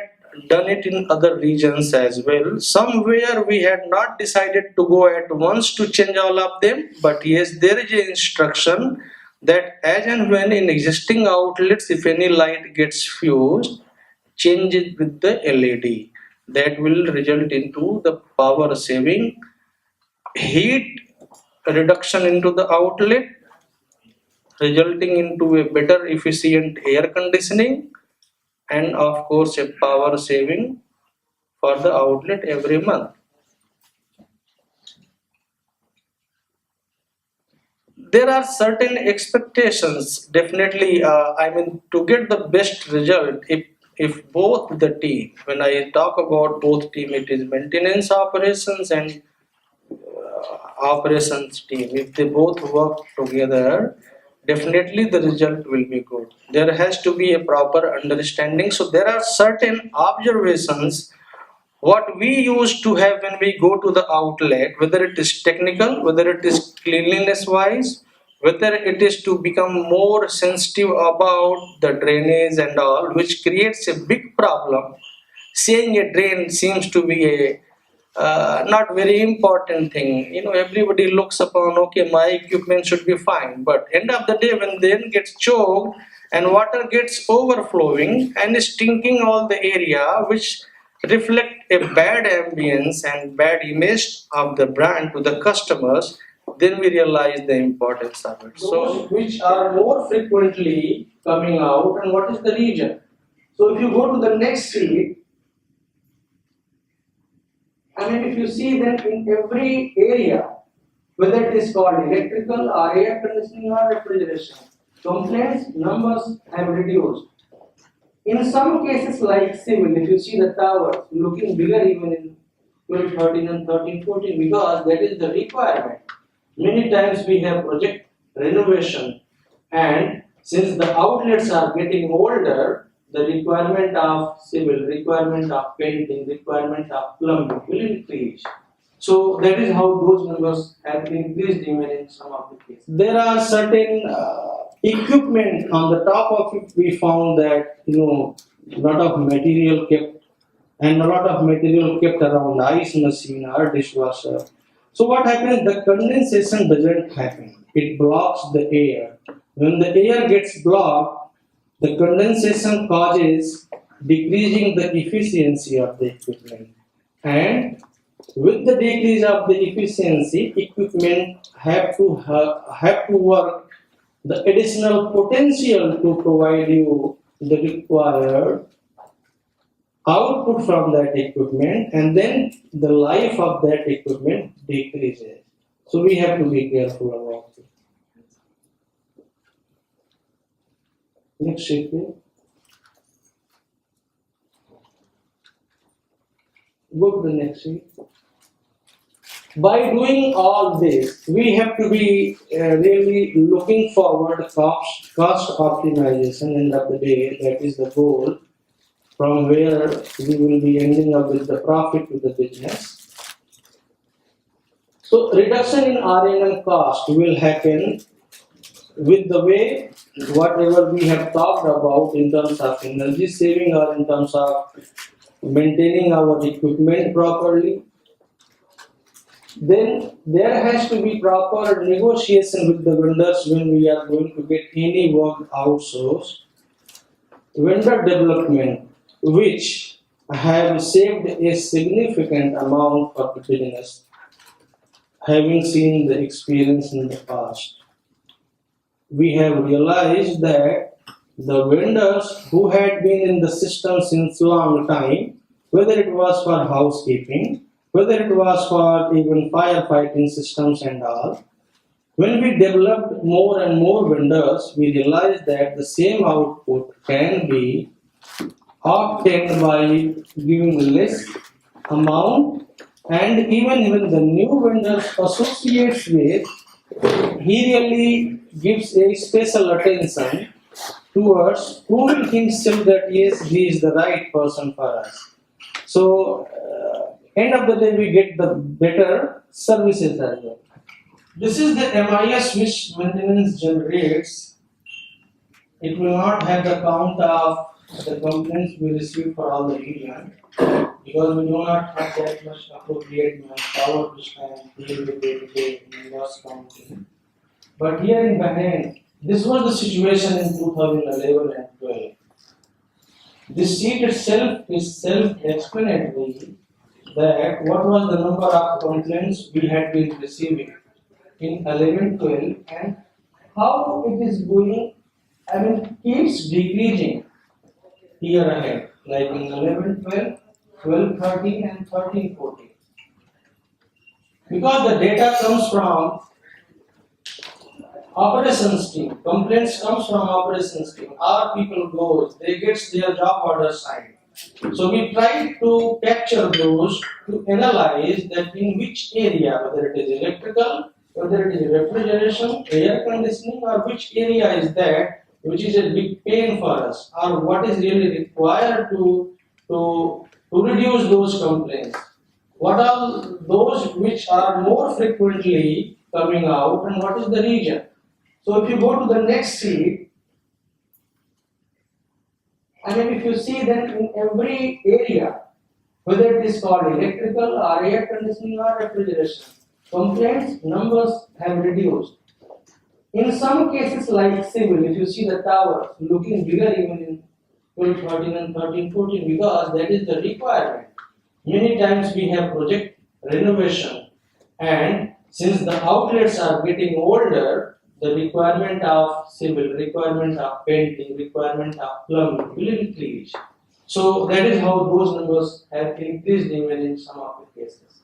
done it in other regions as well. Somewhere we had not decided to go at once to change all of them, but yes, there is an instruction that as and when in existing outlets, if any light gets fused, change it with the LED. That will result into the power saving, heat reduction into the outlet, resulting into a better efficient air conditioning, and of course a power saving for the outlet every month. There are certain expectations definitely, to get the best result, if both the team, when I talk about both team, it is maintenance operations and operations team, if they both work together, definitely the result will be good. There has to be a proper understanding. So there are certain observations what we used to have when we go to the outlet, whether it is technical, whether it is cleanliness wise, whether it is to become more sensitive about the drainage and all, which creates a big problem. Saying a drain seems to be a not very important thing. Everybody looks upon, okay, my equipment should be fine, but end of the day, when then gets choked and water gets overflowing and stinking all the area, which reflect a bad ambience and bad image of the brand to the customers, then we realize the importance of it. So, which are more frequently coming out, and what is the region? So, if you go to the next sheet, if you see that in every area, whether it is called electrical or air conditioning or refrigeration, complaints numbers have reduced. In some cases like civil, if you see the towers looking bigger even in 12, 13 and 13, 14, because that is the requirement. Many times we have project renovation, and since the outlets are getting older, the requirement of civil, requirement of painting, requirement of plumbing will increase. So that is how those numbers have increased even in some of the cases. There are certain equipment on the top of it. We found that lot of material kept, and a lot of material kept around ice machine or dishwasher. So what happens? The condensation doesn't happen. It blocks the air. When the air gets blocked, the condensation causes decreasing the efficiency of the equipment, and with the decrease of the efficiency, equipment have to work the additional potential to provide you the required output from that equipment, and then the life of that equipment decreases. So we have to be careful about it. Next sheet, please. Go to the next sheet. By doing all this, we have to be really looking forward cost optimization. End of the day, that is the goal, from where we will be ending up with the profit to the business. So reduction in R&M cost will happen with the way whatever we have talked about in terms of energy saving or in terms of maintaining our equipment properly. Then there has to be proper negotiation with the vendors when we are going to get any work outsourced. Vendor development, which have saved a significant amount for the business, having seen the experience in the past. We have realized that the vendors who had been in the system since long time, whether it was for housekeeping, whether it was for even firefighting systems and all, when we developed more and more vendors, we realized that the same output can be obtained by giving less amount, and even when the new vendors associates with, he really gives a special attention towards proving himself that yes, he is the right person for us. So, end of the day, we get the better services as well. This is the MIS which maintenance generates. It will not have the count of the complaints we receive for all the region, because we do not have that much appropriate manpower which can deal with day-to-day loss counting. But here in Bahrain, this was the situation in 2011 and 12. This sheet itself is self-explanatory that what was the number of complaints we had been receiving in 11-12 and how it is going, keeps decreasing year ahead, like in 11-12, 12-13 and 13-14. Because the data comes from operations team, complaints comes from operations team. Our people goes, they get their job order signed. So we try to capture those to analyze that in which area, whether it is electrical, whether it is refrigeration, air conditioning, or which area is that which is a big pain for us, or what is really required to reduce those complaints. What are those which are more frequently coming out, and what is the region? So if you go to the next sheet, if you see that in every area, whether it is called electrical or air conditioning or refrigeration. Complaints numbers have reduced. In some cases like civil, if you see the towers looking bigger even in 12, 13 and 13, 14 because that is the requirement. Many times we have project renovation and since the outlets are getting older, the requirement of civil, requirement of painting, requirement of plumbing will increase. So that is how those numbers have increased even in some of the cases.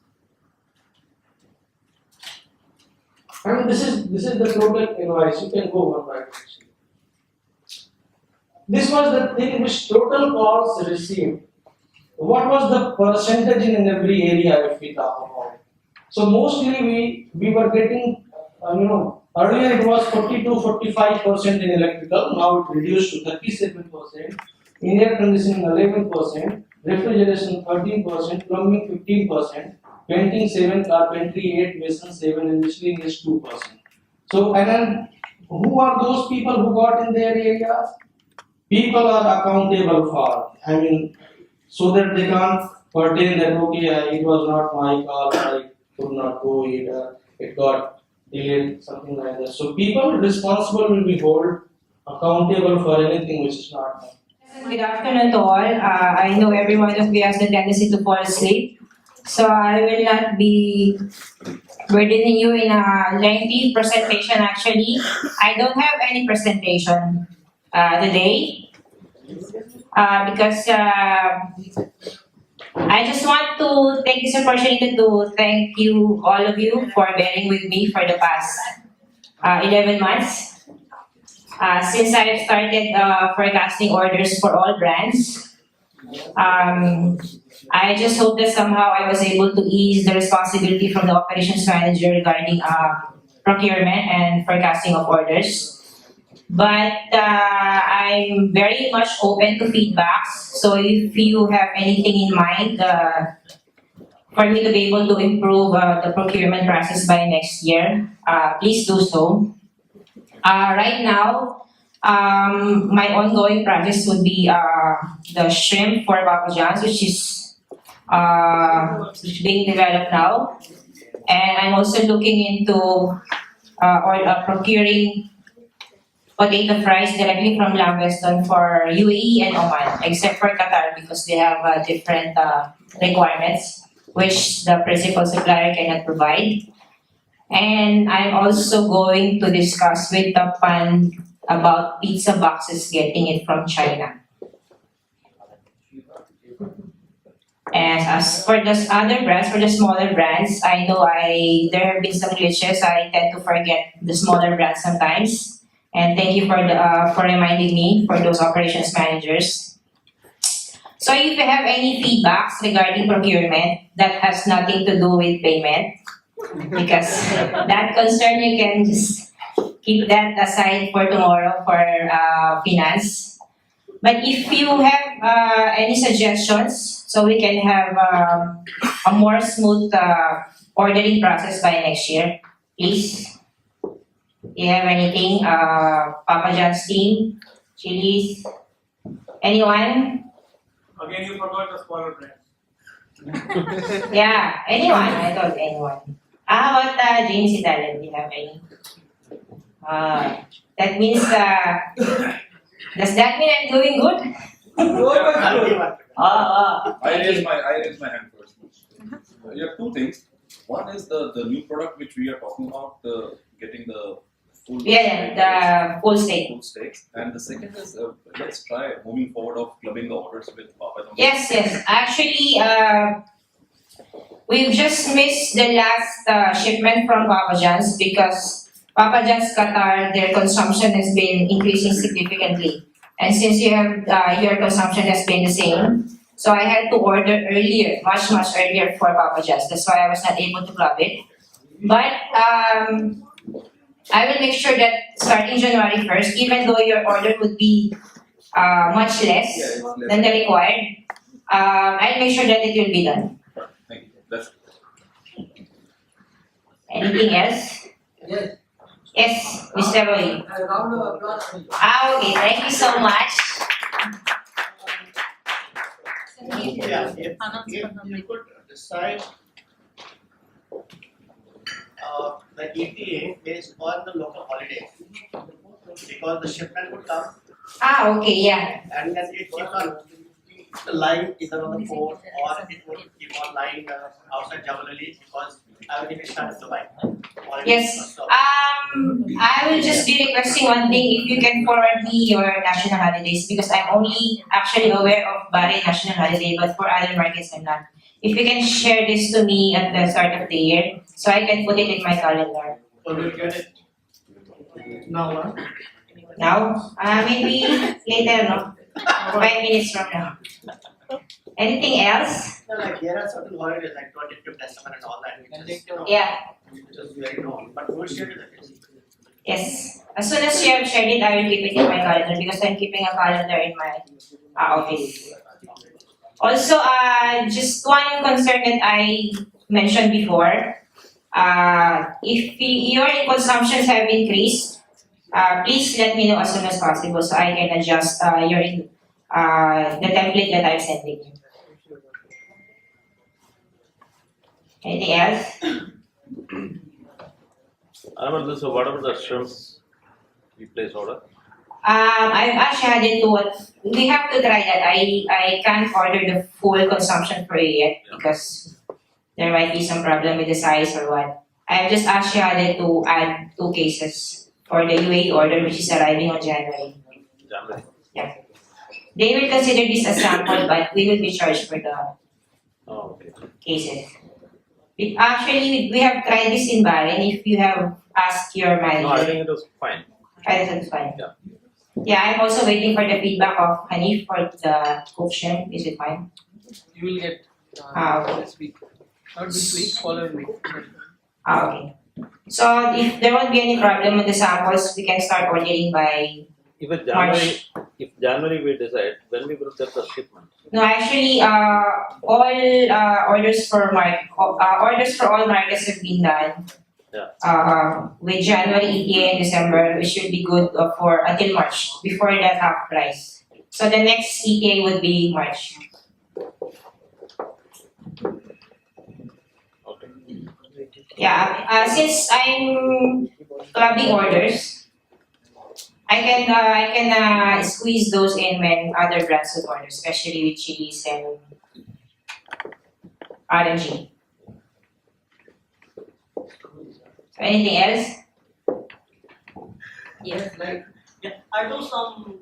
And this is the total invoice. You can go one by one. This was the thing which total calls received. What was the percentage in every area if we talk about? So mostly we were getting, earlier it was 40 to 45% in electrical, now it reduced to 37%, in air conditioning 11%, refrigeration 13%, plumbing 15%, painting 7, carpentry 8, mason 7, and machining is 2%. So and then who are those people who got in their areas? People are accountable for, so that they can't pertain that okay, it was not my call, I could not go, it got delayed, something like that. So people responsible will be held accountable for anything which is not done. Good afternoon to all. I know every one of you has the tendency to fall asleep, so I will not be burdening you in a lengthy presentation. Actually, I don't have any presentation today because I just want to take this opportunity to thank you, all of you, for bearing with me for the past 11 months. Since I've started forecasting orders for all brands, I just hope that somehow I was able to ease the responsibility from the operations manager regarding procurement and forecasting of orders. But I'm very much open to feedbacks. So if you have anything in mind for me to be able to improve the procurement process by next year, please do so. Right now, my ongoing projects would be the shrimp for Papa John's, which is being developed now. And I'm also looking into procuring potato fries directly from Lambeston for UAE and Oman, except for Qatar because they have different requirements, which the principal supplier cannot provide. And I'm also going to discuss with Tapan about pizza boxes getting it from China. And as for the other brands, for the smaller brands, I know there have been some glitches. I tend to forget the smaller brands sometimes. And thank you for reminding me, for those operations managers. So if you have any feedbacks regarding procurement that has nothing to do with payment, because that concern you can just keep that aside for tomorrow for finance. But if you have any suggestions, so we can have a more smooth ordering process by next year, please. Do you have anything? Papa John's team, Chili's, anyone? Again, you forgot the smaller brands. Yeah, anyone? I thought anyone. How about James Italian? Do you have any? That means, does that mean I'm doing good? I raise my hand first. You have two things. One is the new product which we are talking about, getting the full the full steak. Full steaks. And the second is let's try moving forward of clubbing the orders with Papa John's. Yes. Actually, we've just missed the last shipment from Papa John's because Papa John's Qatar, their consumption has been increasing significantly. And since you have your consumption has been the same, so I had to order earlier, much earlier for Papa John's. That's why I was not able to club it. But I will make sure that starting January 1st, even though your order would be much less than the required, I'll make sure that it will be done. Thank you. That's Anything else? Yes. Yes, Mr. Roy. A round of applause for you. Okay, thank you so much. Yeah, if you could decide the ETA based on the local holidays, because the shipment would come Okay, yeah. and then it keeps on lying either on the port or it would keep on lying outside Javalali because everything is shut in Dubai. Yes. I will just be requesting one thing. If you can forward me your national holidays, because I'm only actually aware of Bahrain national holiday, but for other markets I'm not. If you can share this to me at the start of the year, so I can put it in my calendar. So we'll get it now. Now? Maybe later, no? 5 minutes from now. Anything else? No, like there are certain holidays like 25th December and all that, which is very known. But we'll share it. Yes. As soon as you have shared it, I will keep it in my calendar because I'm keeping a calendar in my office. Also, just one concern that I mentioned before. If your consumptions have increased, please let me know as soon as possible so I can adjust the template that I'm sending you. Anything else? So what about the shrimps we place order? I've actually had it to what we have to try that. I can't order the full consumption for you yet because there might be some problem with the size or what. I've just actually had it to add 2 cases for the UAE order which is arriving on January. Yeah. They will consider this a sample but we will be charged for the cases. Actually, we have tried this in Bahrain. If you have asked your manager. No, I think it was fine. I think it's fine. Yeah. Yeah, I'm also waiting for the feedback of Hanif for the cook shrimp. Is it fine? You will get Okay. this week. Not this week, following week. Okay. So if there won't be any problem with the samples, we can start ordering by If it's March. January we decide, when we will get the shipment. No, actually, all orders for all markets have been done. Yeah. With January, ETA, and December, we should be good for until March before that half price. So the next ETA would be March. Yeah. Since I'm clubbing orders, I can squeeze those in when other brands would order, especially with chilies and RNG. Anything else? Yes, are those some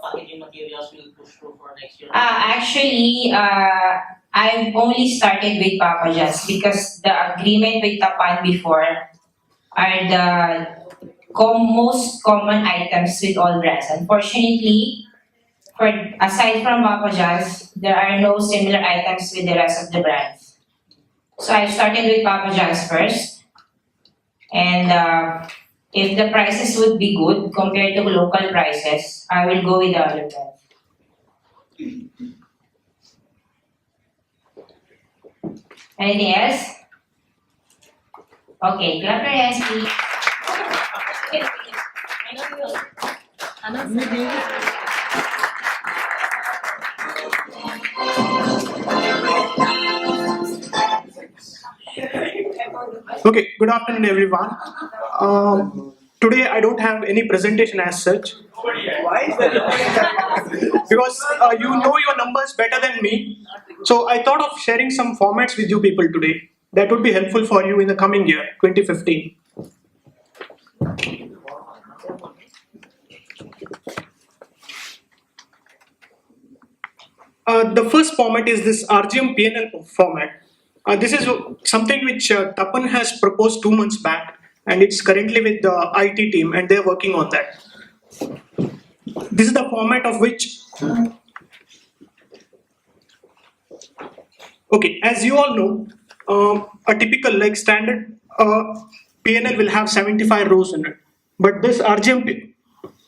packaging materials we'll push through for next year? Actually, I've only started with Papa John's because the agreement with Tapan before are the most common items with all brands. Unfortunately, aside from Papa John's, there are no similar items with the rest of the brands. So I started with Papa John's first, and if the prices would be good compared to local prices, I will go with the other brands. Anything else? Okay, clap your hands, please. Okay, good afternoon everyone. Today I don't have any presentation as such. Why is that? Because you know your numbers better than me. So I thought of sharing some formats with you people today that would be helpful for you in the coming year, 2015. The first format is this RGM PNL format. This is something which Tapan has proposed 2 months back, and it's currently with the IT team, and they're working on that. This is the format of which. Okay, as you all know, a typical standard PNL will have 75 rows in it, but this RGM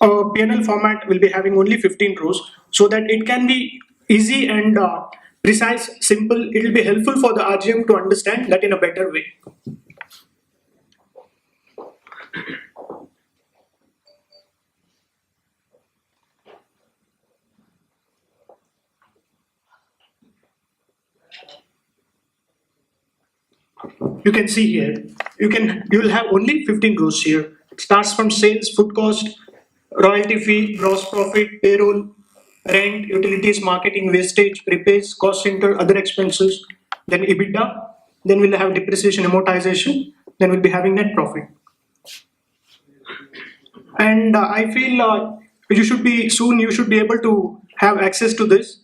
PNL format will be having only 15 rows, so that it can be easy and precise, simple. It will be helpful for the RGM to understand that in a better way. you can see here, you will have only 15 rows here. It starts from sales, food cost, royalty fee, gross profit, payroll, rent, utilities, marketing, wastage, repairs, cost center, other expenses, then EBITDA, then we'll have depreciation, amortization, then we'll be having net profit. And I feel you should be able to have access to this.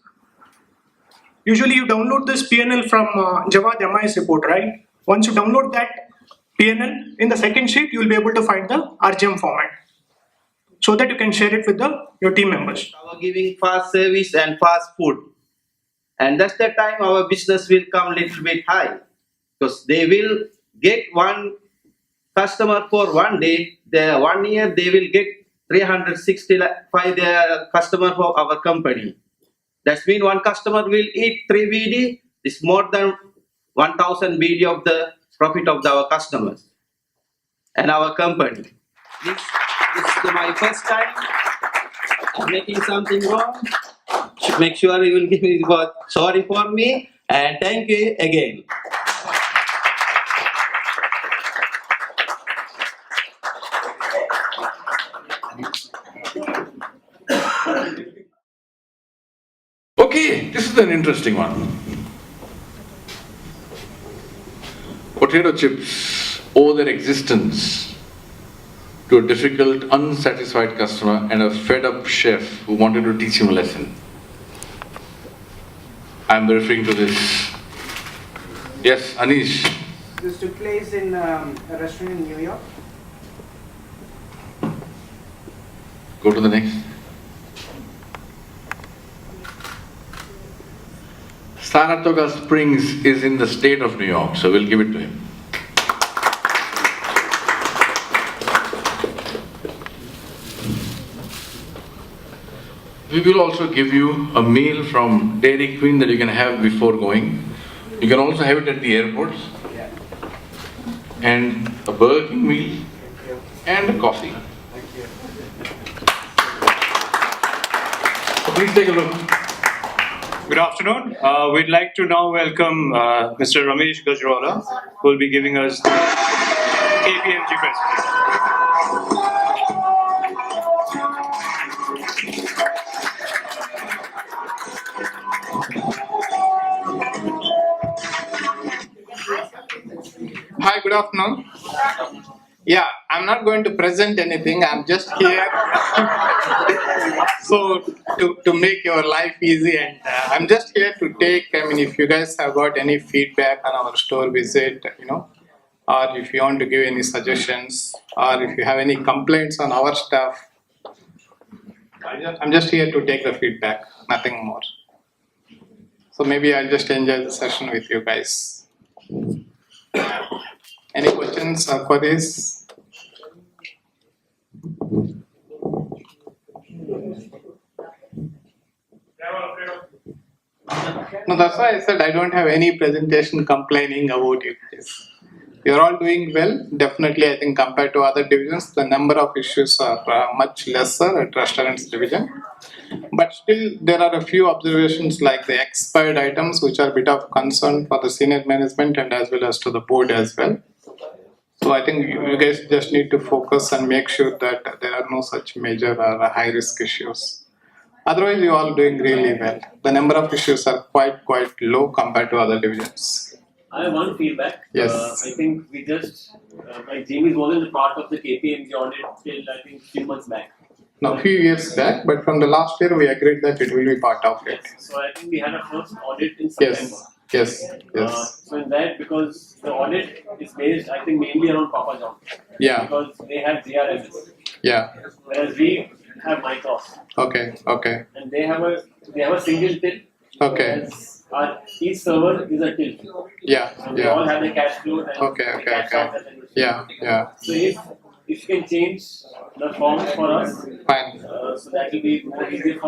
Usually you download this PNL from Jawad MIS report, right? Once you download that PNL, in the second sheet, you will be able to find the RGM format so that you can share it with your team members. Our giving fast service and fast food. And that's the time our business will come little bit high. Because they will get one customer for one day, 1 year they will get 365 customer for our company. That means one customer will eat 3 BD, it's more than 1000 BD of the profit of our customers and our company. This is my first time making something wrong. Make sure you will give me sorry for me and thank you again. Okay, this is an interesting one. Potato chips owe their existence to a difficult, unsatisfied customer and a fed-up chef who wanted to teach him a lesson. I'm referring to this. Yes, Anish. This took place in a restaurant in New York. Go to the next. Saratoga Springs is in the state of New York, so we'll give it to him. We will also give you a meal from Dairy Queen that you can have before going. You can also have it at the airports. And a Burger King meal and a coffee. So please take a look. Good afternoon. We'd like to now welcome Mr. Ramesh Gajrawala, who will be giving us the KPMG presentation. Hi, good afternoon. Yeah, I'm not going to present anything. I'm just here so to make your life easy, and I'm just here to take. If you guys have got any feedback on our store visit, or if you want to give any suggestions, or if you have any complaints on our stuff, I'm just here to take the feedback, nothing more. So maybe I'll just enjoy the session with you guys. Any questions or queries? No, that's why I said I don't have any presentation complaining about it. You're all doing well. Definitely, I think compared to other divisions, the number of issues are much lesser at restaurants division. But still, there are a few observations like the expired items, which are a bit of concern for the senior management and as well as to the board as well. So I think you guys just need to focus and make sure that there are no such major or high risk issues. Otherwise, you're all doing really well. The number of issues are quite low compared to other divisions. I have one feedback. Yes. I think we just, like Jamie wasn't a part of the KPMG audit till I think 3 months back. No, a few years back, but from the last year we agreed that it will be part of it. So I think we had a first audit in September. Yes. So in that, because the audit is based, I think, mainly around Papa John. Yeah. Because they have GRMS. Yeah. Whereas we have Mytos. Okay. And they have a single till. Okay. Each server is a till. Yeah. So they all have the cash flow and Okay. cash out and everything. Yeah. So if you can change the forms for us, fine. So that will be more easy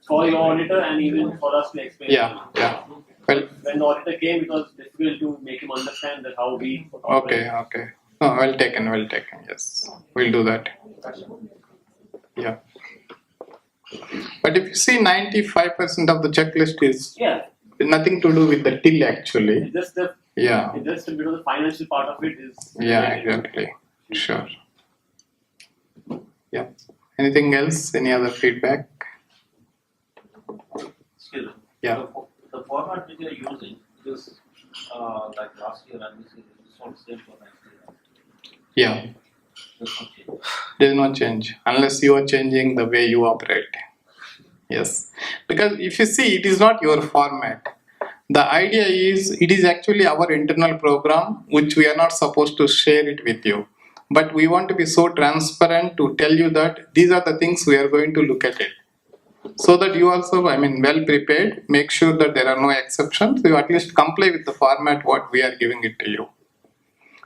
for your auditor and even for us to explain. Yeah. Well, when the auditor came, it was difficult to make him understand that how we operate. Okay. No, well taken. Yes, we'll do that. Yeah. But if you see, 95% of the checklist is nothing to do with the till actually. It's just the Yeah. It just the financial part of it is. Yeah, exactly. Sure. Yeah. Anything else? Any other feedback? Excuse me. Yeah. The format which you are using is like last year and this year, it's not same for next year. Yeah. There's no change. There's no change unless you are changing the way you operate. Yes. Because if you see, it is not your format. The idea is it is actually our internal program which we are not supposed to share it with you. But we want to be so transparent to tell you that these are the things we are going to look at it. So that you also, well prepared, make sure that there are no exceptions. You at least comply with the format what we are giving it to you.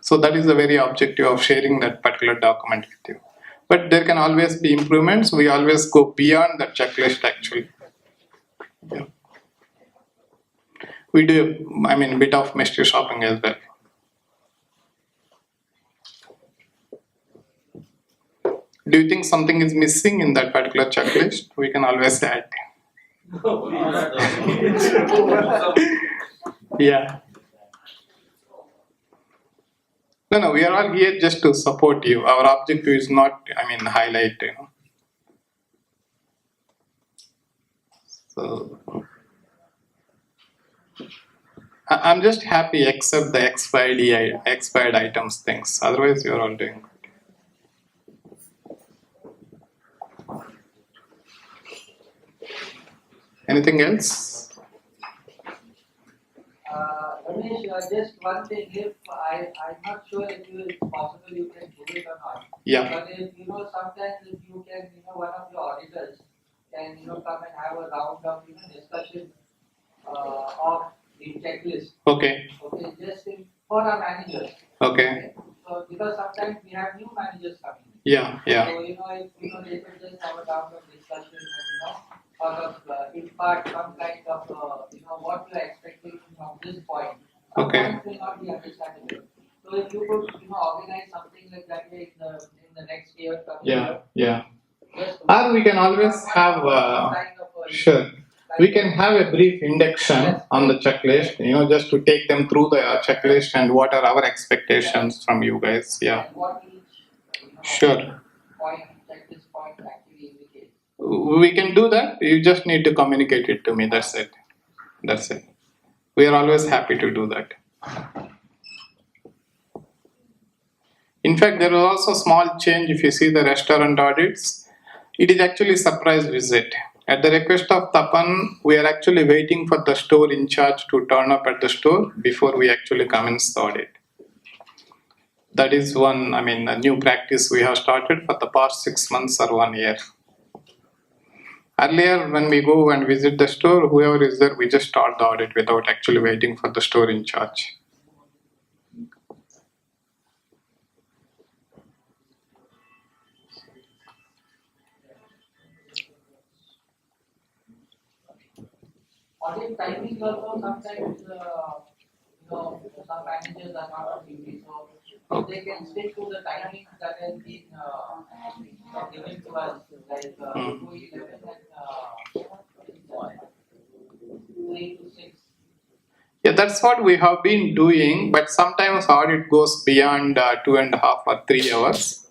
So that is the very objective of sharing that particular document with you. But there can always be improvements. We always go beyond the checklist actually. Yeah. We do, a bit of mystery shopping as well. Do you think something is missing in that particular checklist? We can always add. Yeah. No, we are all here just to support you. Our objective is not, highlight, So, I'm just happy except the expired items things. Otherwise, you're all doing good. Anything else? Ramesh, just one thing, if I'm not sure if it's possible you can do it or not. Yeah. But if sometimes if you can, one of your auditors can, come and have a round of, discussion of the checklist. Okay. Okay, just for our managers. Okay. So because sometimes we have new managers coming. Yeah. So if they could just have a round of discussion and sort of impart some kind of what you are expecting from this point. Okay. Point will not be understandable. So if you could organize something like that in the next year. Yeah. Or we can always have sure. We can have a brief induction on the checklist, just to take them through the checklist and what are our expectations from you guys. Yeah. Sure. Checklist point actually indicates. We can do that. You just need to communicate it to me. That's it. We are always happy to do that. In fact, there was also a small change if you see the restaurant audits. It is actually surprise visit. At the request of Tapan, we are actually waiting for the store in charge to turn up at the store before we actually commence the audit. That is one, a new practice we have started for the past 6 months or 1 year. Earlier, when we go and visit the store, whoever is there, we just start the audit without actually waiting for the store in charge. Audit timing also sometimes, some managers are not on duty, so they can stick to the timing that has been given to us, like 2:11 and 3 to 6. Yeah, that's what we have been doing, but sometimes audit goes beyond 2.5 or 3 hours.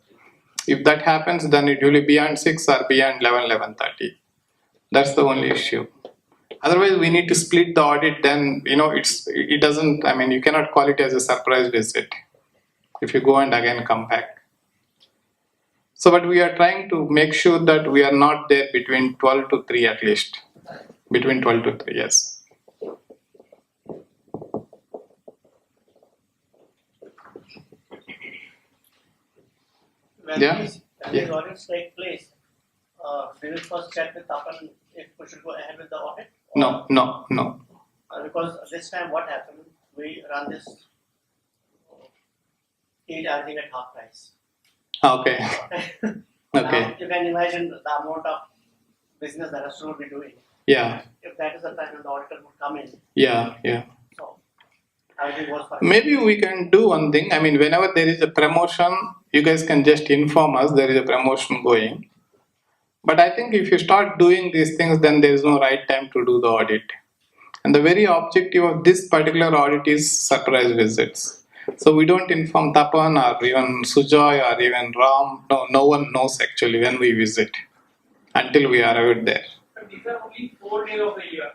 If that happens, then it will be beyond 6 or beyond 11:30. That's the only issue. Otherwise, we need to split the audit. Then it doesn't. You cannot call it as a surprise visit if you go and again come back. So, but we are trying to make sure that we are not there between 12 to 3 at least. Between 12 to 3, yes. When these audits take place, we will first check with Tapan if we should go ahead with the audit. No. Because this time what happened, we run this eat everything at half price. Okay. Now, you can imagine the amount of business that a store will be doing. Yeah. If that is the time when the auditor would come in. Yeah. So, everything was fine. Maybe we can do one thing. Whenever there is a promotion, you guys can just inform us there is a promotion going. But I think if you start doing these things, then there is no right time to do the audit. And the very objective of this particular audit is surprise visits. So we don't inform Tapan or even Sujoy or even Ram. No one knows actually when we visit until we arrive there. But these are only 4 days of the year,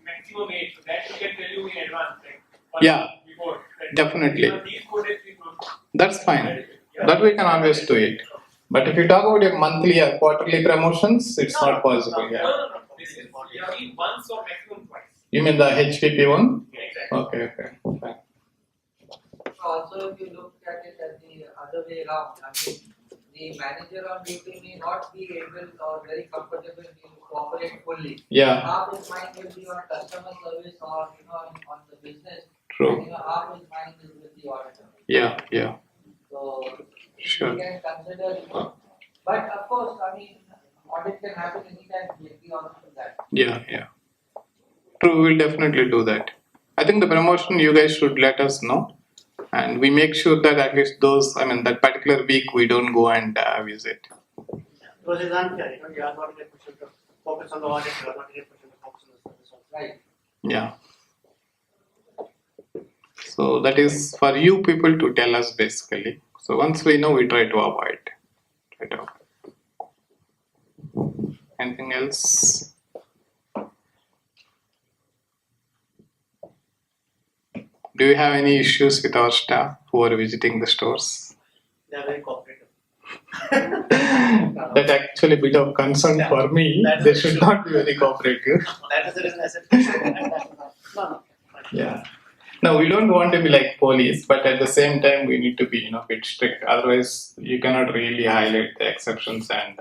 maximum 8. So that we can tell you in advance, like one Yeah, month before. That definitely. These 4 days, please don't. That's fine. That we can always do it. But if you talk about your monthly or quarterly promotions, it's not possible. Yeah. No. This is only once or maximum twice. You mean the HPP one? Exactly. Okay. Fine. Also, if you look at it as the other way around, I mean, the manager on duty may not be able or very comfortable to cooperate fully. Yeah. Half his mind will be on customer service or on the business. True. And, half his mind is with the auditor. Yeah. So Sure. we can consider, but of course, I mean, audit can happen anytime. We agree on that. Yeah. True, we'll definitely do that. I think the promotion you guys should let us know. And we make sure that at least that particular week we don't go and visit. Because it's unfair, you are not in a position to focus on the audit, you are not in a position to focus on the service. Right. Yeah. So that is for you people to tell us basically. So once we know, we try to avoid. Anything else? Do you have any issues with our staff who are visiting the stores? They are very cooperative. That's actually a bit of concern for me. They should not be very cooperative. That is the reason I said. No. Yeah. No, we don't want to be like police, but at the same time, we need to be a bit strict. Otherwise, you cannot really highlight the exceptions and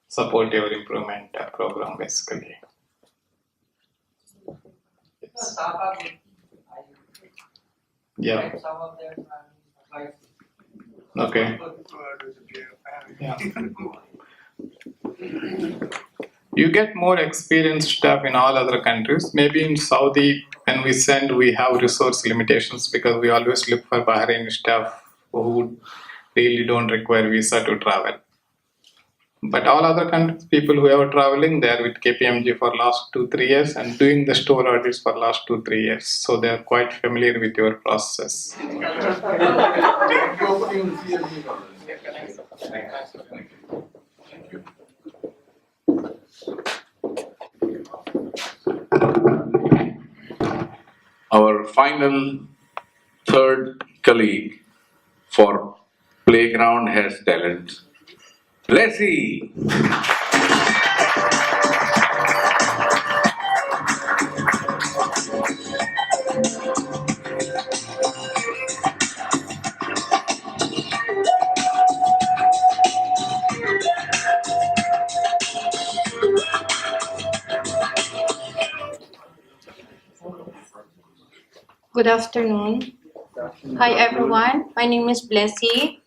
support your improvement program, basically. Yeah. Some of them are Okay. Yeah. You get more experienced staff in all other countries. Maybe in Saudi, when we send, we have resource limitations because we always look for Bahraini staff who really don't require visa to travel. But all other countries, people who are traveling, they are with KPMG for last 2-3 years and doing the store audits for last 2-3 years. So they are quite familiar with your process. Our final third colleague for Playground Has Talent, Blessy. Good afternoon. Hi everyone. My name is Blessy.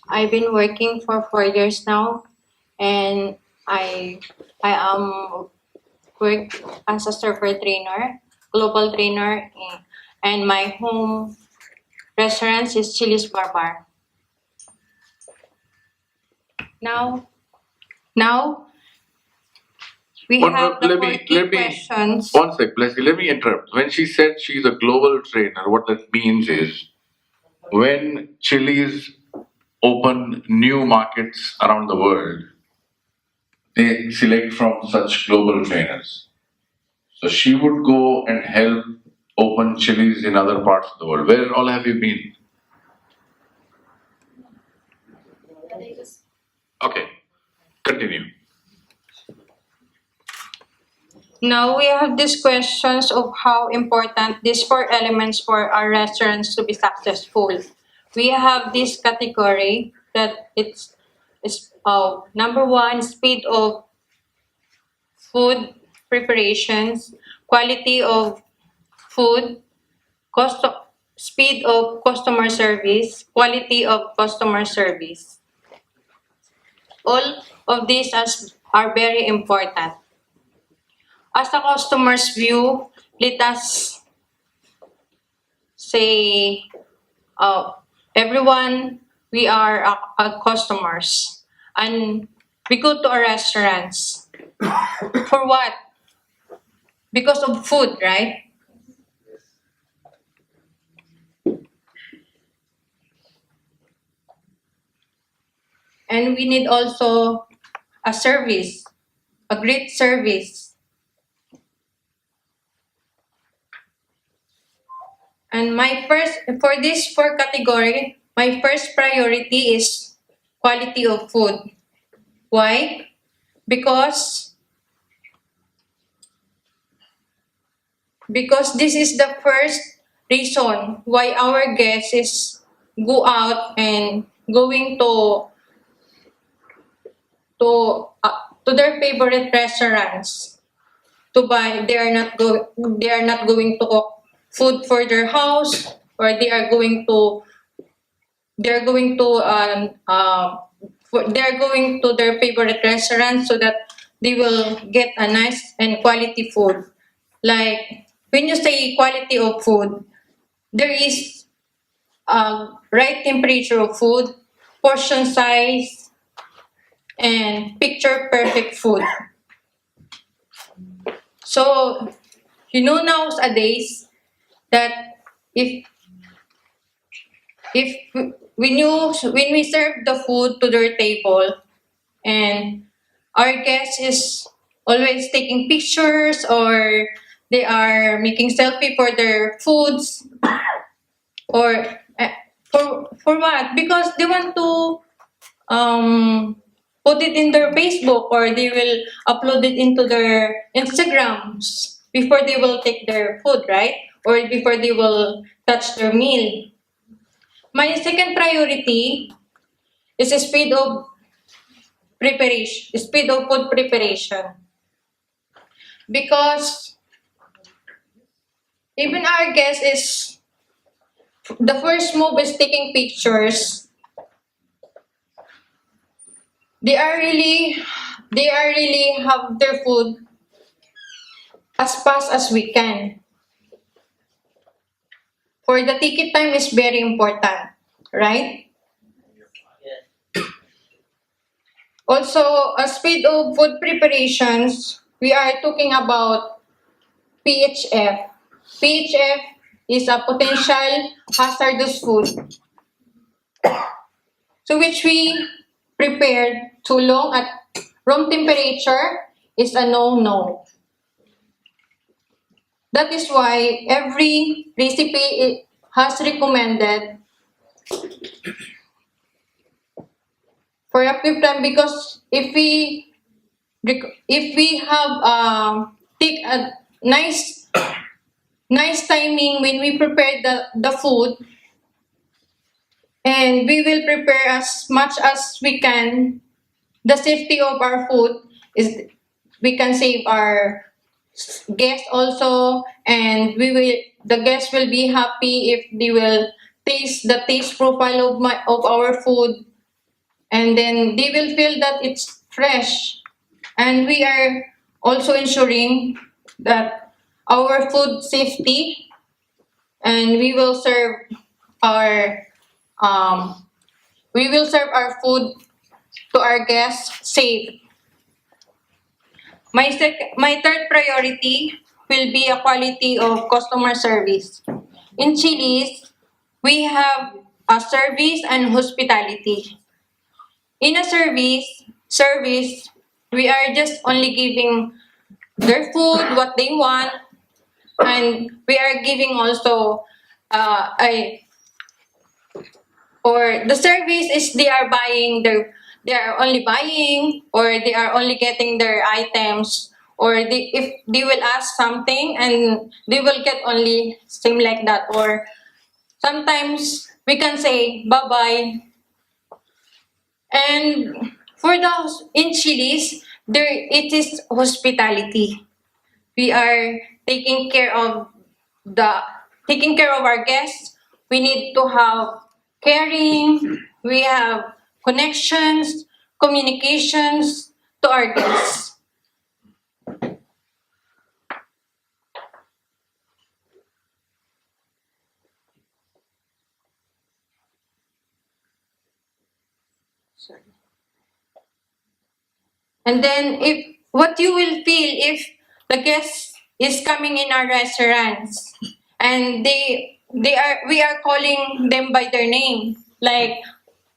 I've been working for 4 years now, and I am work as a surfer trainer, global trainer, and my home restaurant is Chili's Bar. Now we have the 40 questions. One sec, Blessy, let me interrupt. When she said she's a global trainer, what that means is when Chili's open new markets around the world, they select from such global trainers. So she would go and help open Chili's in other parts of the world. Where all have you been? Okay, continue. Now we have these questions of how important these 4 elements for our restaurants to be successful. We have this category that it's number 1, speed of food preparations, quality of food, speed of customer service, quality of customer service. All of these are very important. As a customer's view, let us say, everyone, we are customers. And we go to our restaurants. For what? Because of food, right? And we need also a service, a great service. And for this 4 category, my first priority is quality of food. Why? Because this is the first reason why our guests is go out and going to their favorite restaurants to buy. They are not going to cook food for their house, or they are going to their favorite restaurant so that they will get a nice and quality food. Like when you say quality of food, there is right temperature of food, portion size, and picture perfect food. So nowadays that if when we serve the food to their table and our guest is always taking pictures, or they are making selfie for their foods, or for what? Because they want to put it in their Facebook, or they will upload it into their Instagrams before they will take their food, right? Or before they will touch their meal. My second priority is the speed of food preparation. Because even our guest is, the first move is taking pictures. They are really have their food as fast as we can. For the ticket time is very important, right? Also, a speed of food preparations, we are talking about PHF. PHF is a potential hazardous food. So which we prepared too long at room temperature is a no-no. That is why every recipe has recommended for a quick time, because if we have take a nice timing when we prepare the food, and we will prepare as much as we can, the safety of our food is, we can save our guests also, and the guests will be happy if they will taste the taste profile of our food, and then they will feel that it's fresh. And we are also ensuring that our food safety, and we will serve our food to our guests safe. My third priority will be a quality of customer service. In Chili's, we have a service and hospitality. In a service, we are just only giving their food what they want, and we are giving also or the service is they are only buying, or they are only getting their items, or if they will ask something and they will get only same like that, or sometimes we can say bye bye. And for those in Chili's, it is hospitality. We are taking care of our guests. We need to have caring. We have connections, communications to our guests. And then what you will feel if the guest is coming in our restaurants, and we are calling them by their name, like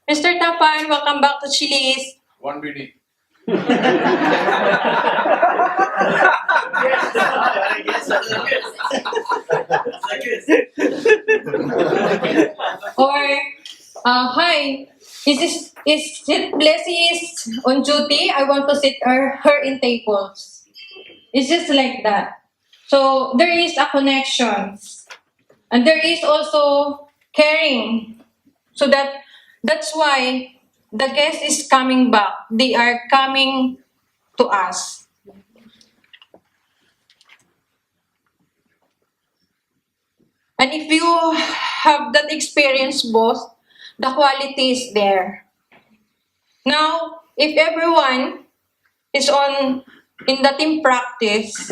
Mr. Tapan, welcome back to Chili's. One BD. Or, hi, is it Blessy is on duty? I want to sit her in tables. It's just like that. So there is a connection, and there is also caring. So that's why the guest is coming back. They are coming to us. And if you have that experience, boss, the quality is there. Now, if everyone is in the team practice,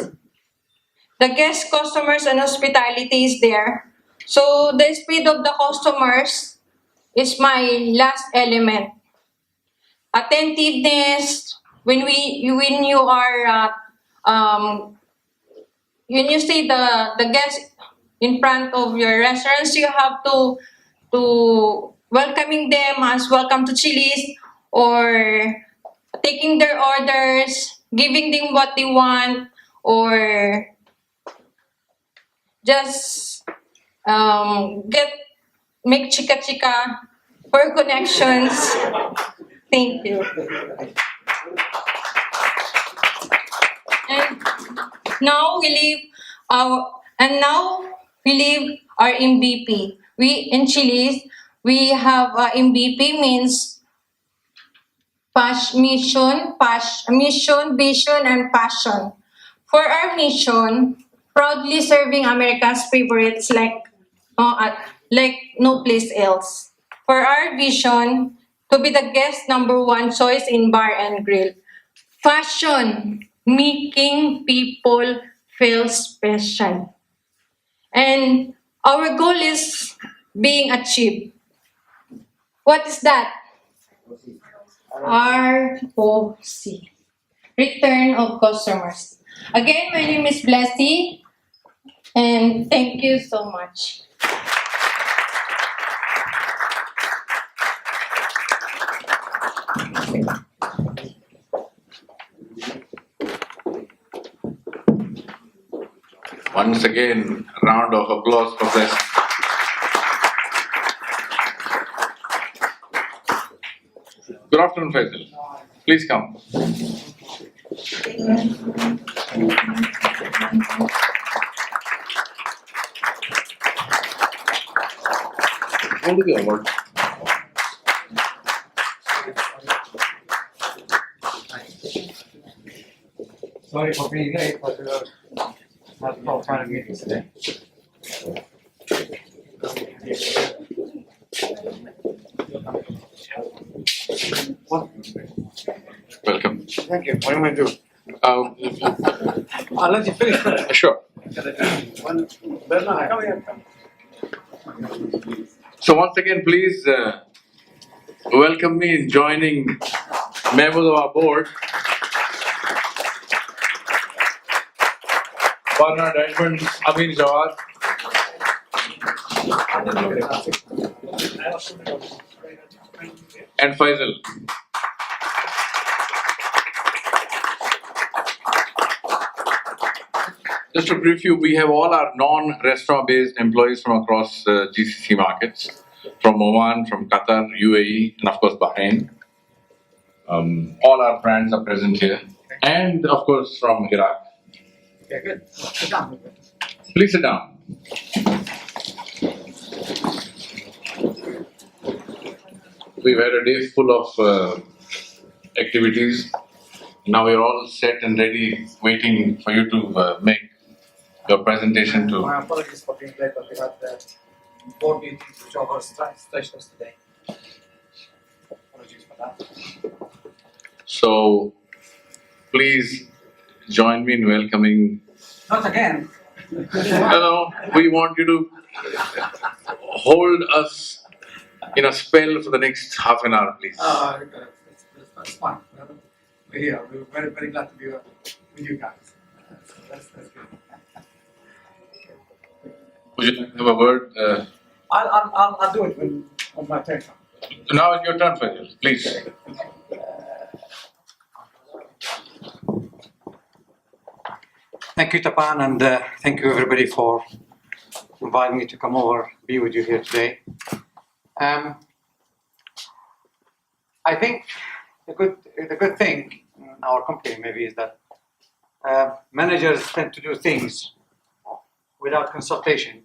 the guest, customers, and hospitality is there. So the speed of the customers is my last element. Attentiveness, when you are when you see the guest in front of your restaurants, you have to welcoming them as welcome to Chili's, or taking their orders, giving them what they want, or just get make chika chika for connections. Thank you. And now we leave our MVP. We in Chili's we have MVP means mission, vision, and passion. For our mission, proudly serving America's favorites like no place else. For our vision, to be the guest number one choice in bar and grill. Fashion, making people feel special. And our goal is being achieved. What is that? ROC. Return of customers. Again, my name is Blessy, and thank you so much. Once again, round of applause for this. Good afternoon, Faisal. Please come. Hold the award. Sorry for being late, but had no final meetings today. Welcome. Thank you. What am I doing? I'll let you finish first. Sure. Come here. So once again, please welcome me in joining members of our board. Partner Diamond, Amin Jawad. And Faisal. Just to brief you, we have all our non-restaurant based employees from across GCC markets, from Oman, from Qatar, UAE, and of course Bahrain. All our brands are present here, and of course from Iraq. Okay, good. Sit down. Please sit down. We've had a day full of activities. Now we're all set and ready, waiting for you to make your presentation to. My apologies for being late, but we had board meetings which stretched us today. Apologies for that. So, please join me in welcoming. Not again. No, we want you to hold us in a spell for the next half an hour, please. That's fine. We're here. We're very, very glad to be with you guys. That's good. Would you like to have a word? I'll do it when my turn comes. So now it's your turn, Fazil. Please. Thank you, Tapan, and thank you everybody for inviting me to come over, be with you here today. I think the good thing in our company maybe is that managers tend to do things without consultation,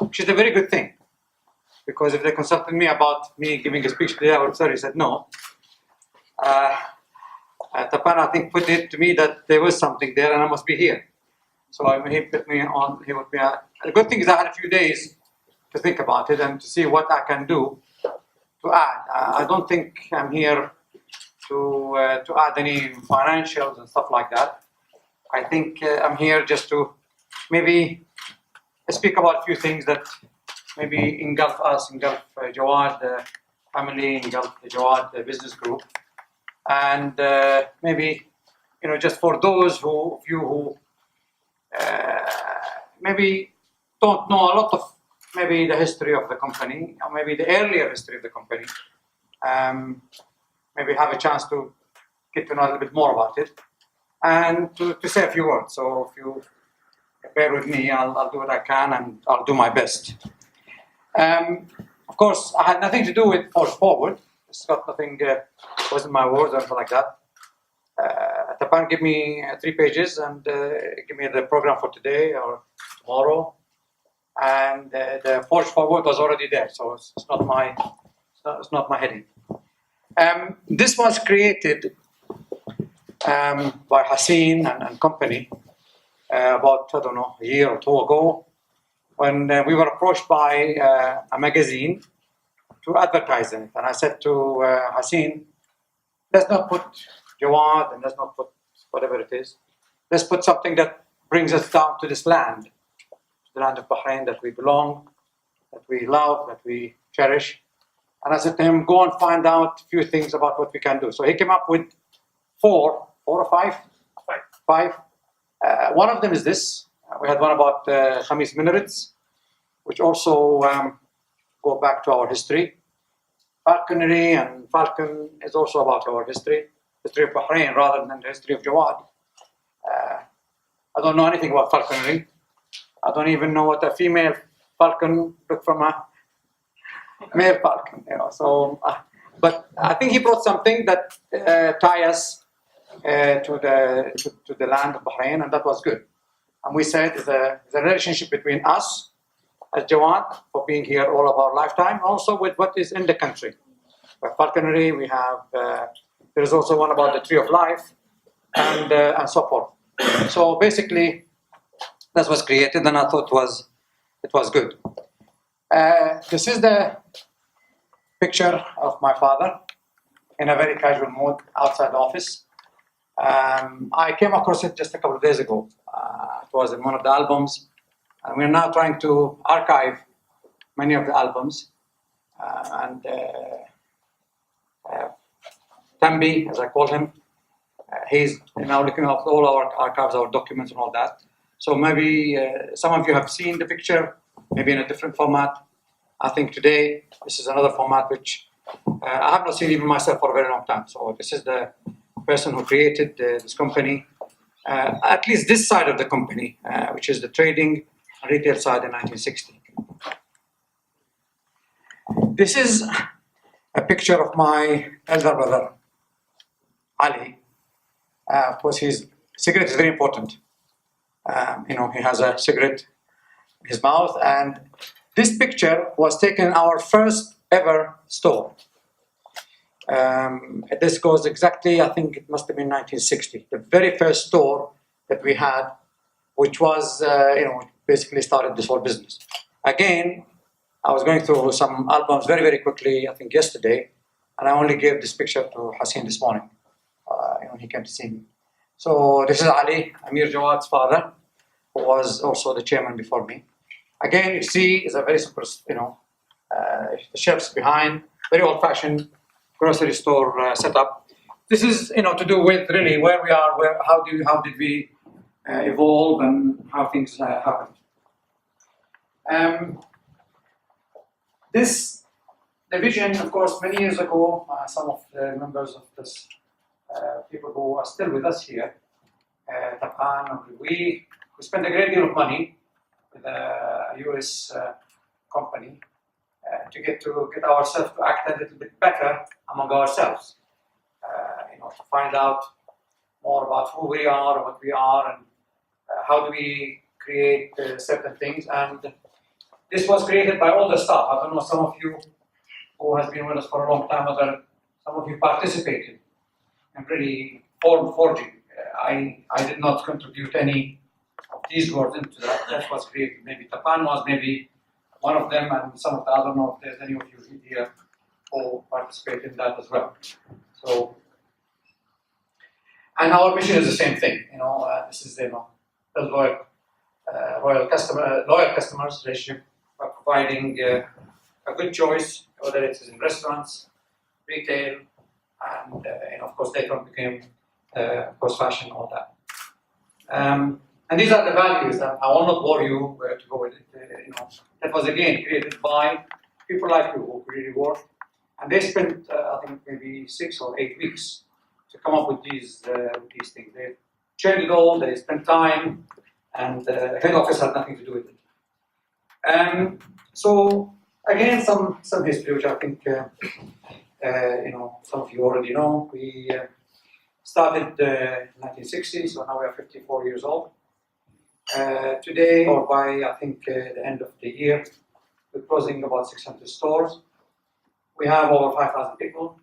which is a very good thing. Because if they consulted me about me giving a speech today, I would have said no. Tapan, I think, put it to me that there was something there and I must be here. So he put me on, he would be, the good thing is I had a few days to think about it and to see what I can do to add. I don't think I'm here to add any financials and stuff like that. I think I'm here just to maybe speak about a few things that maybe engulf us, engulf Jawad family, engulf the Jawad business group. And maybe, just for those of you who maybe don't know a lot of maybe the history of the company, or maybe the earlier history of the company, maybe have a chance to get to know a little bit more about it, and to say a few words. So if you bear with me, I'll do what I can and I'll do my best. Of course, I had nothing to do with Forge Forward. It's got nothing, wasn't my words or anything like that. Tapan gave me 3 pages and give me the program for today or tomorrow, and the Forge Forward was already there, so it's not my heading. This was created by Haseen and company about, I don't know, a year or 2 ago, when we were approached by a magazine to advertise in it. And I said to Haseen, let's not put Jawad and let's not put whatever it is. Let's put something that brings us down to this land, the land of Bahrain that we belong, that we love, that we cherish. And I said to him, go and find out a few things about what we can do. So he came up with 4 or 5. 5. One of them is this. We had one about Khamis minarets, which also go back to our history. Falconry and falcon is also about our history of Bahrain rather than the history of Jawad. I don't know anything about falconry. I don't even know what a female falcon looked from a male falcon. So, but I think he brought something that tie us to the land of Bahrain, and that was good. And we said the relationship between us as Jawad for being here all of our lifetime, also with what is in the country. By falconry, we have there is also one about the tree of life, and so forth. So basically, that was created, and I thought it was good. This is the picture of my father in a very casual mode outside the office. I came across it just a couple of days ago. It was in one of the albums, and we're now trying to archive many of the albums. Tambi, as I call him, he's now looking after all our archives, our documents and all that. So maybe some of you have seen the picture, maybe in a different format. I think today, this is another format which I have not seen even myself for a very long time. So this is the person who created this company, at least this side of the company, which is the trading and retail side in 1960. This is a picture of my elder brother, Ali. Of course, his cigarette is very important. He has a cigarette in his mouth, and this picture was taken in our first ever store. This goes exactly, I think it must have been 1960, the very first store that we had, which was, basically started this whole business. Again, I was going through some albums very, very quickly, I think yesterday, and I only gave this picture to Haseen this morning. He came to see me. So this is Ali, Amir Jawad's father, who was also the chairman before me. Again, you see, it's a very simple, the shelves behind, very old-fashioned grocery store setup. This is, to do with really where we are, how did we evolve, and how things happened. This the vision, of course, many years ago, some of the members of this people who are still with us here, Tapan, we spent a great deal of money with a US company to get ourselves to act a little bit better among ourselves. To find out more about who we are, what we are, and how do we create certain things. And this was created by all the staff. I don't know, some of you who has been with us for a long time, some of you participated in really form forging. I did not contribute any of these words into that. That was created. Maybe Tapan was maybe one of them, and some of the, I don't know if there's any of you here who participate in that as well. So, and our mission is the same thing. This is build loyal customers relationship by providing a good choice, whether it is in restaurants, retail, and of course later on became of course fashion, all that. And these are the values that I will not bore you where to go with it. That was again created by people like you who really work, and they spent I think maybe 6 or 8 weeks to come up with these things. They changed it all. They spent time, and the head office had nothing to do with it. So again, some history which I think some of you already know. We started in 1960, so now we are 54 years old. Today, or by I think the end of the year, we're closing about 600 stores. We have over 5,000 people.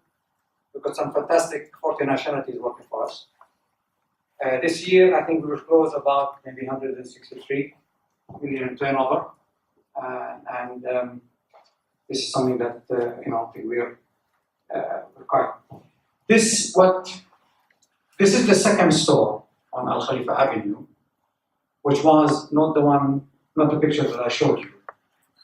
We've got some fantastic 40 nationalities working for us. This year, I think we will close about maybe 163 million in turnover, and this is something that I think we are quite. This is the second store on Al Khalifa Avenue, which was not the picture that I showed you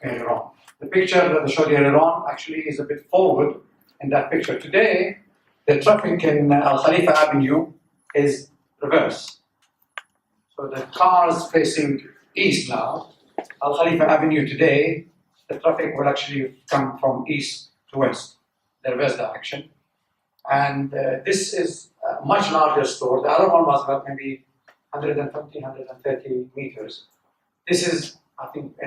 earlier on. The picture that I showed you earlier on actually is a bit forward in that picture. Today, the traffic in Al Khalifa Avenue is reverse. So the cars facing east now, Al Khalifa Avenue today, the traffic will actually come from east to west, the reverse direction. And this is a much larger store. The other one was about maybe 120, 130 meters. This is, I think,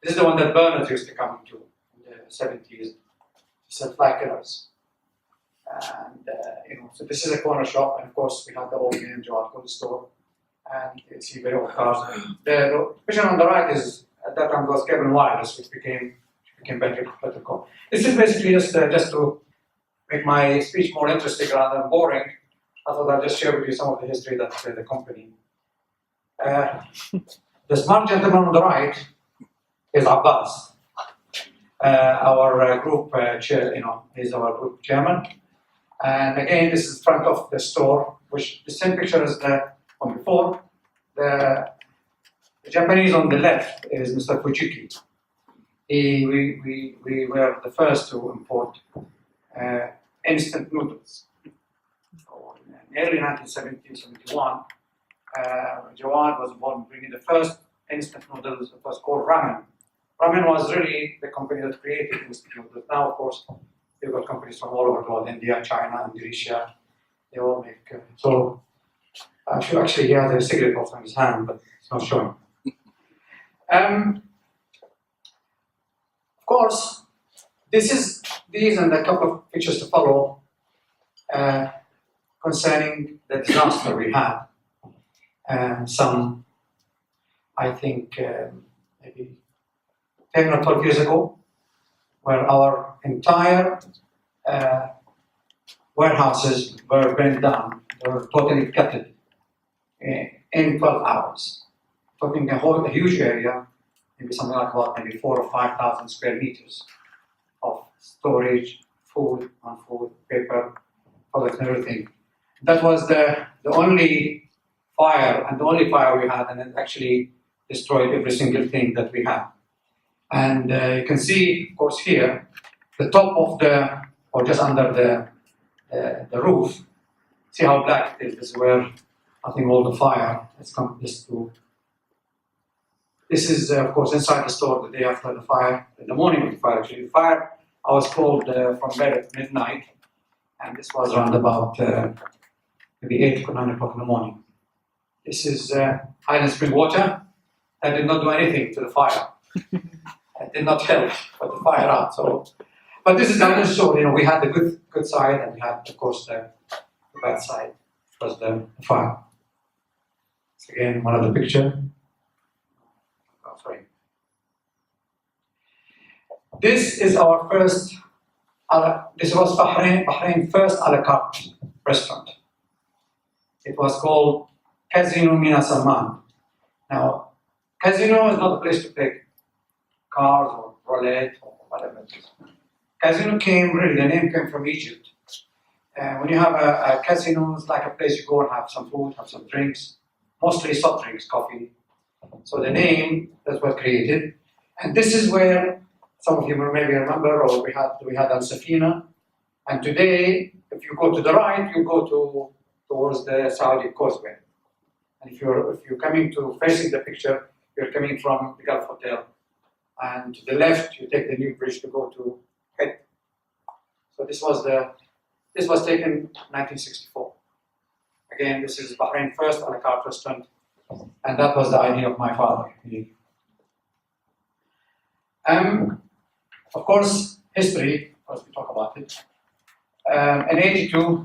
this is the one that Bernard used to come to in the 70s to sell fly killers. And so this is a corner shop, and of course we have the old name Jawad Code store, and you see very old cars. The picture on the right is at that time was Kevin Wireless, which became better called. This is basically just to make my speech more interesting rather than boring. I thought I'd just share with you some of the history that the company. The smart gentleman on the right is Abbas, our group chair. He's our group chairman. And again, this is front of the store, which the same picture as the one before. The Japanese on the left is Mr. Fujiki. We were the first to import instant noodles. So in early 1970, 71, Jawad was involved in bringing the first instant noodles. It was called ramen. Ramen was really the company that created instant noodles. Now, of course, you've got companies from all over the world, India, China, Indonesia. They all make. So I'm sure actually he has a cigarette also in his hand, but it's not showing. Of course, these and a couple of pictures to follow concerning the disaster we had. Some, I think, maybe 10 or 12 years ago, where our entire warehouses were burned down. They were totally gutted in 12 hours. Talking a huge area, maybe something like about maybe 4,000 or 5,000 square meters of storage, food, non-food, paper, products, and everything. That was the only fire, and the only fire we had, and it actually destroyed every single thing that we had. And you can see, of course, here, the top of or just under the roof, see how black it is. This is where I think all the fire has come just to This is, of course, inside the store the day after the fire, in the morning of the fire, actually. The fire, I was called from bed at midnight, and this was around about maybe 8 or 9 o'clock in the morning. This is Highland Spring water. That did not do anything to the fire. It did not help put the fire out. So, but this is the other show. We had the good side, and we had, of course, the bad side. It was the fire. So again, one of the picture. Oh, sorry. This is our first. This was Bahrain's first a la carte restaurant. It was called Casino Mina Salman. Now, casino is not a place to play cards or roulette or whatever it is. Casino the name came from Egypt. When you have a casino, it's like a place you go and have some food, have some drinks, mostly soft drinks, coffee. So the name, that's what created. And this is where some of you will maybe remember, or we had Al Safina. And today, if you go to the right, you go towards the Saudi causeway. And if you're coming to facing the picture, you're coming from the Gulf Hotel. And to the left, you take the new bridge to go to Het. So this was taken in 1964. Again, this is Bahrain's first a la carte restaurant, and that was the idea of my father. Of course, history, as we talk about it. In '82,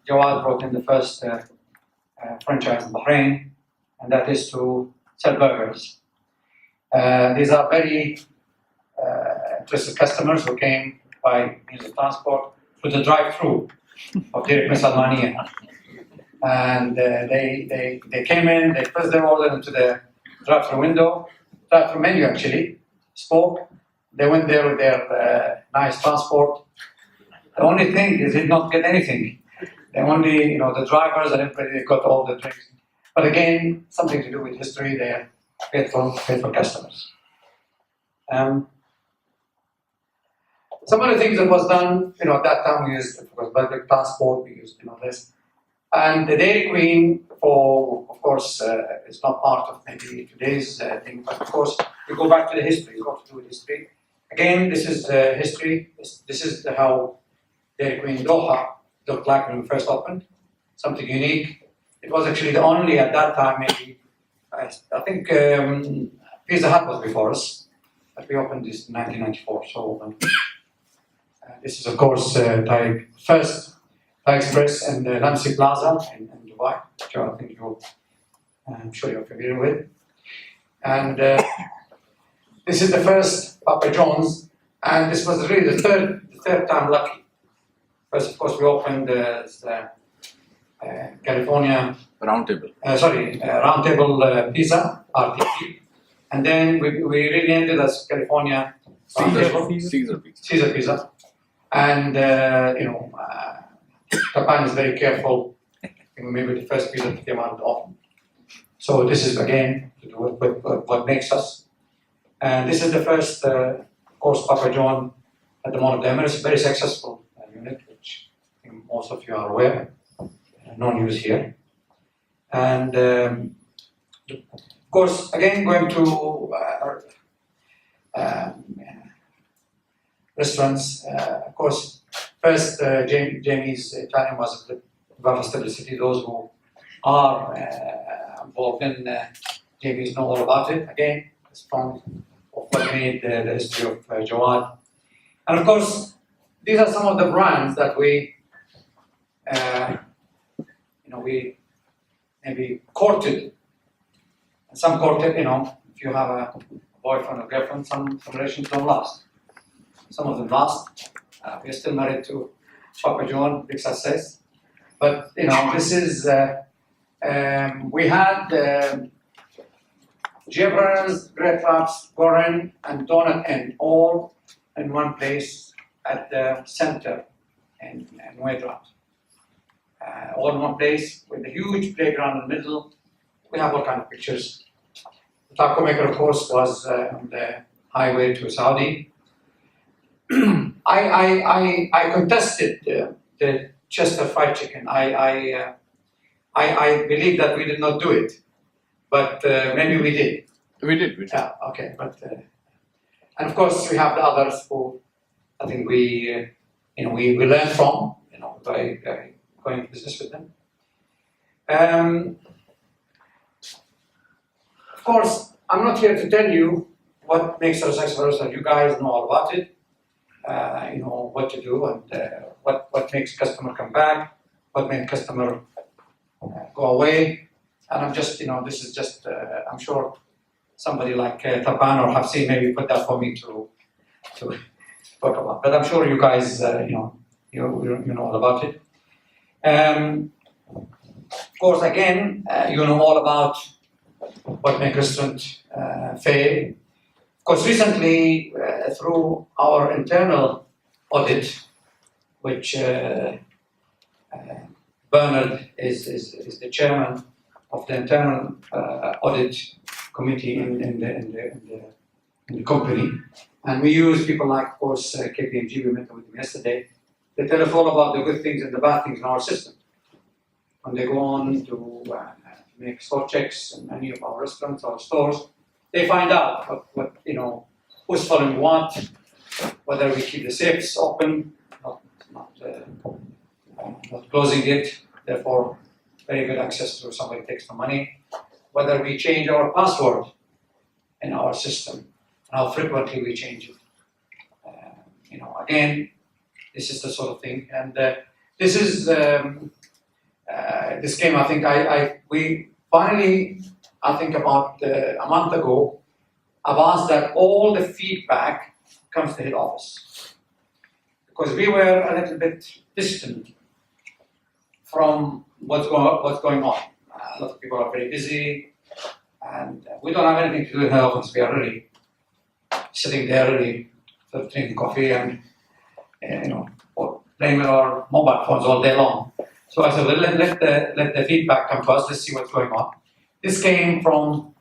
Jawad brought in the first franchise in Bahrain, and that is to sell burgers. These are very interested customers who came by means of transport to the drive-through of Dirk Salmania. And they came in, they pressed their order into the drive-through menu actually, spoke. They went there with their nice transport. The only thing is they did not get anything. They only, the drivers and everybody got all the drinks. But again, something to do with history, they're faithful customers. Some of the things that was done, at that time we used, of course, public transport, we used, this. And the Dairy Queen, of course, is not part of maybe today's thing, but of course, we go back to the history, it's got to do with history. Again, this is history. This is how Dairy Queen Doha looked like when we first opened. Something unique. It was actually the only, at that time, maybe, I think Pizza Hut was before us, but we opened this in 1994. So this is, of course, first Thai Express and Ramsey Plaza in Dubai, which I think I'm sure you're familiar with. And this is the first Papa John's, and this was really the third time lucky. First, of course, we opened the California Roundtable. Roundtable Pizza, RTP. And then we really ended as California Caesar Pizza. And, Japan is very careful. Maybe the first pizza that came out of the oven. So this is, again, to do with what makes us. And this is the first, of course, Papa John at the Mall of the Emirates, very successful unit, which I think most of you are aware. No news here. And of course, again, going to restaurants. Of course, first, Jamie's Italian was Vava Stability. Those who are involved in Jamie's know all about it. Again, it's from what made the history of Jawad. And of course, these are some of the brands that we maybe courted. And some courted, if you have a boyfriend or girlfriend, some relations don't last. Some of them last. We're still married to Papa John, big success. But, this is, we had Jefferson's, Great Traps, Goren, and Donut Inn all in one place at the center in Waydraft. All in one place with a huge playground in the middle. We have all kinds of pictures. The taco maker, of course, was on the highway to Saudi. I contested the Chester fried chicken. I believe that we did not do it. but maybe we did. We did. Yeah, okay, but and of course we have the others who I think we we learn from by going to business with them. Of course, I'm not here to tell you what makes us successful. You guys know all about it. You know what to do and what makes customer come back, what makes customer go away. And I'm just, this is just, I'm sure somebody like Tapan or Hafsi maybe put that for me to talk about. But I'm sure you guys, you know all about it. Of course, again, you know all about what makes restaurant fail. Of course, recently, through our internal audit, which Bernard is the chairman of the internal audit committee in the company, and we use people like, of course, KPMG. We met with them yesterday. They tell us all about the good things and the bad things in our system. When they go on to make store checks in many of our restaurants or stores, they find out what who's following what, whether we keep the safes open, not closing it, therefore very good access to somebody takes the money, whether we change our password in our system, and how frequently we change it. Again, this is the sort of thing, and this is this came. I think we finally, I think about a month ago, I've asked that all the feedback comes to head office, because we were a little bit distant from what's going on. A lot of people are very busy, and we don't have anything to do in head office. We are really sitting there, really drinking coffee and or playing with our mobile phones all day long. So I said, well, let the feedback come to us. Let's see what's going on. This came from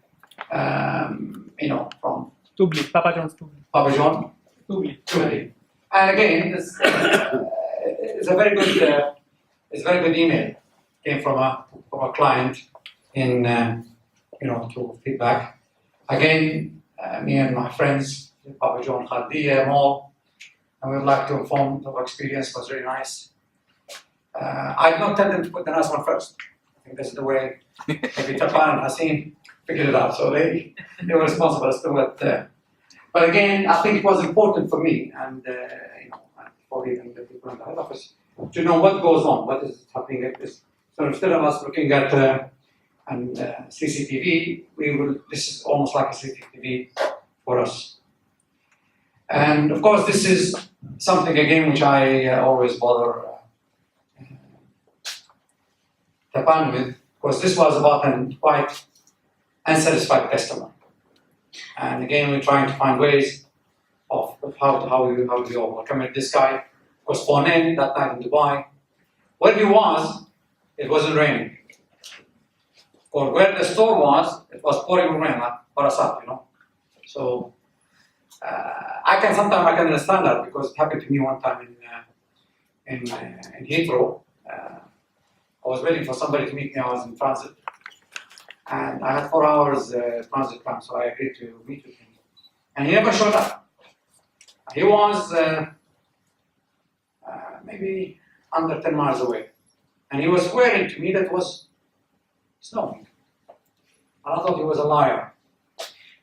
from Tubli, Papa John's Tubli. Papa John. Tubli. And again, it's a very good email. Came from a client in to feedback. Again, me and my friends, Papa John Khaldiya Mall, and we would like to inform the experience was very nice. I did not tell them to put the nice one first. I think this is the way maybe Tapan and Haseen figured it out. So they were responsible as to what. But again, I think it was important for me and for even the people in the head office to know what goes on, what is happening at this. So instead of us looking at CCTV, this is almost like a CCTV for us. And of course, this is something again which I always bother Tapan with, because this was about a quite unsatisfied customer. And again, we're trying to find ways of how we overcome it. This guy was phoned in that night in Dubai. Where he was, it wasn't raining. Or where the store was, it was pouring rain, like Parasat, So sometimes I can understand that, because it happened to me one time in Heathrow. I was waiting for somebody to meet me. I was in transit, and I had 4 hours transit time, so I agreed to meet with him. And he never showed up. He was maybe under 10 miles away, and he was swearing to me that it was snowing. And I thought he was a liar,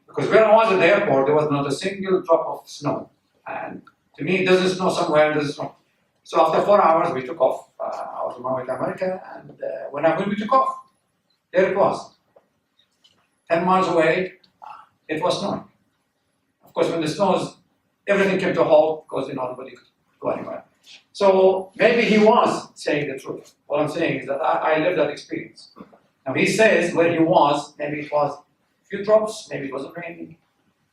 because where I was at the airport, there was not a single drop of snow. And to me, it doesn't snow somewhere, it doesn't snow. So after 4 hours, we took off. I was on my way to America, and when we took off, there it was. 10 miles away, it was snowing. Of course, when the snows, everything came to a halt, because nobody could go anywhere. So maybe he was saying the truth. What I'm saying is that I lived that experience. Now he says where he was, maybe it was a few drops, maybe it wasn't raining.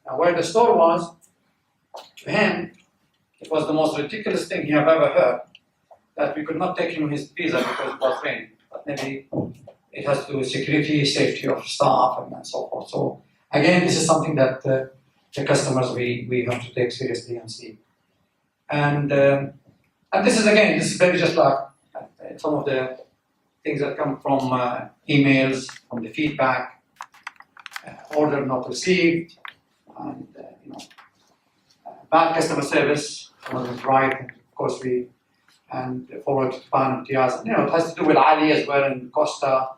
Now where the store was, to him, it was the most ridiculous thing he have ever heard, that we could not take him his visa because it was raining. But maybe it has to do with security, safety of staff, and so forth. So again, this is something that the customers we have to take seriously and see. And this is very just like some of the things that come from emails, from the feedback. order not received, and bad customer service wasn't right. And of course, we forward to Pan and Tiaz. It has to do with Ali as well, and Costa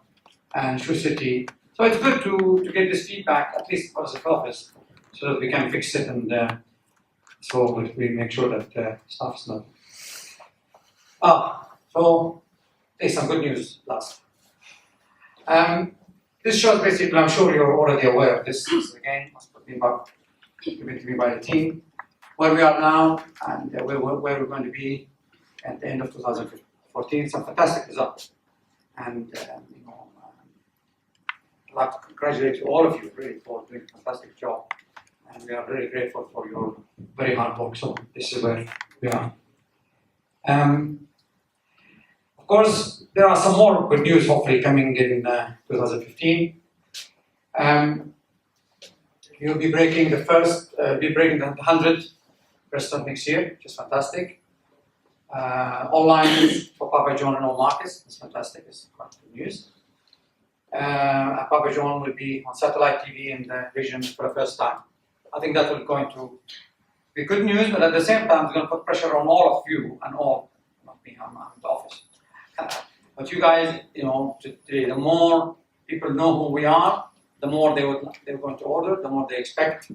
and Shoe City. So it's good to get this feedback, at least for the office, so that we can fix it, and so we make sure that stuff is not. So there's some good news last. This shows basically, I'm sure you're already aware of this. Again, given to me by the team, where we are now and where we're going to be at the end of 2014. Some fantastic results, and I'd like to congratulate all of you really for doing a fantastic job, and we are very grateful for your very hard work. So this is where we are. Of course, there are some more good news hopefully coming in 2015. You'll be breaking the 100 restaurant next year, which is fantastic. Online for Papa John in all markets, it's fantastic, it's quite good news. Papa John will be on satellite TV in the region for the first time. I think that will going to be good news, but at the same time, it's going to put pressure on all of you and all, not me, I'm in the office. But you guys, today, the more people know who we are, the more they're going to order, the more they expect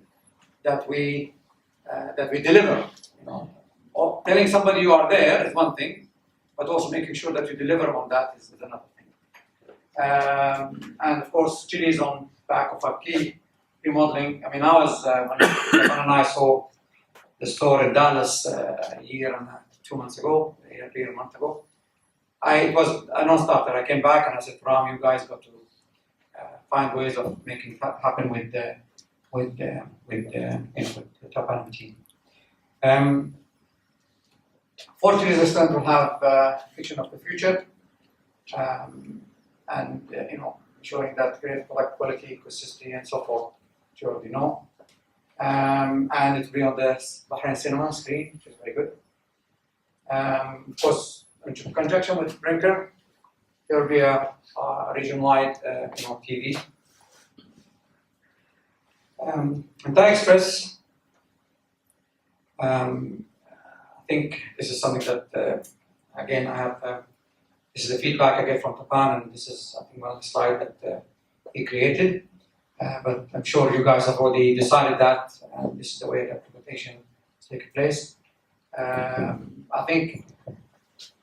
that we deliver. Or telling somebody you are there is one thing, but also making sure that you deliver on that is another thing. And of course, Chile is on back of our key remodeling. I mean, I was when Stefan and I saw the store in Dallas a year and 2 months ago, a month ago. It was a non-starter. I came back and I said, Ram, you guys got to find ways of making that happen with the Tapan team. Fortunately, the restaurant will have Kitchen of the Future, and ensuring that great product quality, consistency, and so forth, which you already know. And it will be on the Bahrain cinema screen, which is very good. Of course, in conjunction with Brinker, there will be a region-wide TV. And Thai Express, I think this is something that, again, I have, this is the feedback I get from Tapan, and this is, I think, one of the slides that he created. But I'm sure you guys have already decided that, and this is the way the implementation is taking place. I think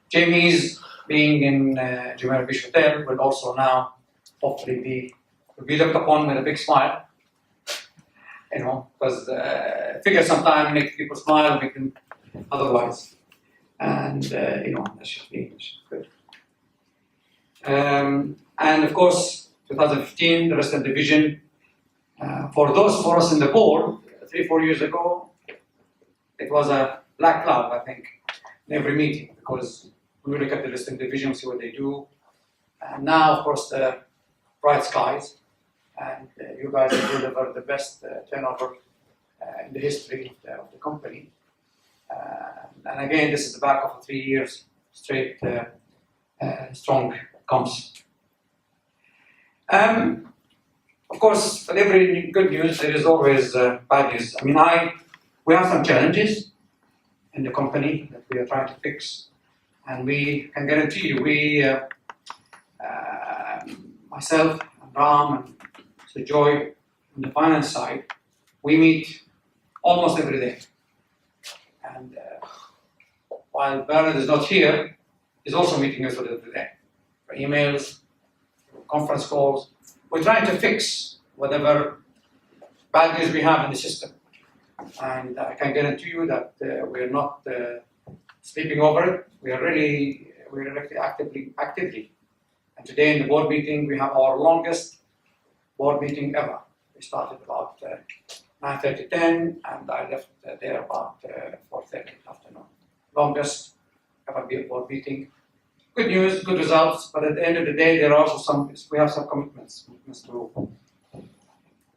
Jamie's being in Jumeirah Beach Hotel will also now hopefully be looked upon with a big smile. Because figure sometime make people smile, make them otherwise. And that should be good. And of course, 2015, the restaurant division. For those for us in the board, 3-4 years ago, it was a black cloud, I think, in every meeting, because we look at the restaurant division, see what they do. And now, of course, the bright skies, and you guys have delivered the best turnover in the history of the company. And again, this is the back of 3 years straight strong comps. Of course, for every good news, there is always bad news. I mean, we have some challenges in the company that we are trying to fix, and we can guarantee you, myself and Ram and Sir Joy on the finance side, we meet almost every day. And while Bernard is not here, he's also meeting us every day. For emails, conference calls. We're trying to fix whatever bad news we have in the system. And I can guarantee you that we're not sleeping over it. We're actively. And today in the board meeting, we have our longest board meeting ever. We started about 9:30, 10, and I left there about 4:30 afternoon. Longest ever board meeting. Good news, good results, but at the end of the day, there are also we have some commitments to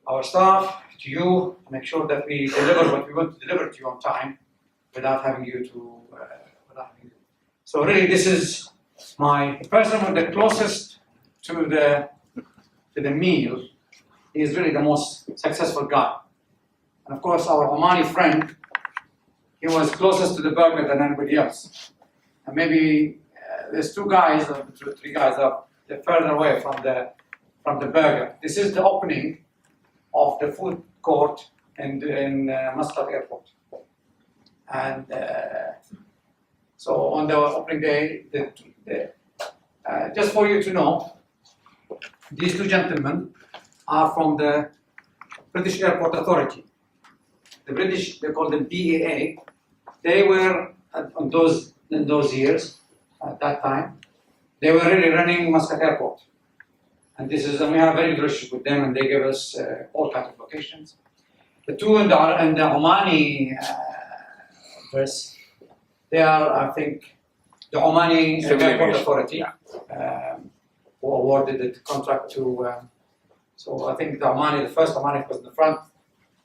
our staff, to you, to make sure that we deliver what we want to deliver to you on time, without having you to. So really, this is my person with the closest to the meal he is really the most successful guy. And of course, our Omani friend, he was closest to the burger than anybody else. And maybe there's two guys, or three guys they're further away from the burger. This is the opening of the food court in Muscat Airport. And so on the opening day, just for you to know, these two gentlemen are from the British Airport Authority. The British, they call them BAA. They were in those years, at that time, they were really running Muscat Airport. And we have a very good relationship with them, and they give us all kinds of locations. The two in the Omani verse, they are, I think, the Omani Airport Authority who awarded the contract to. So I think the first Omani was in the front. I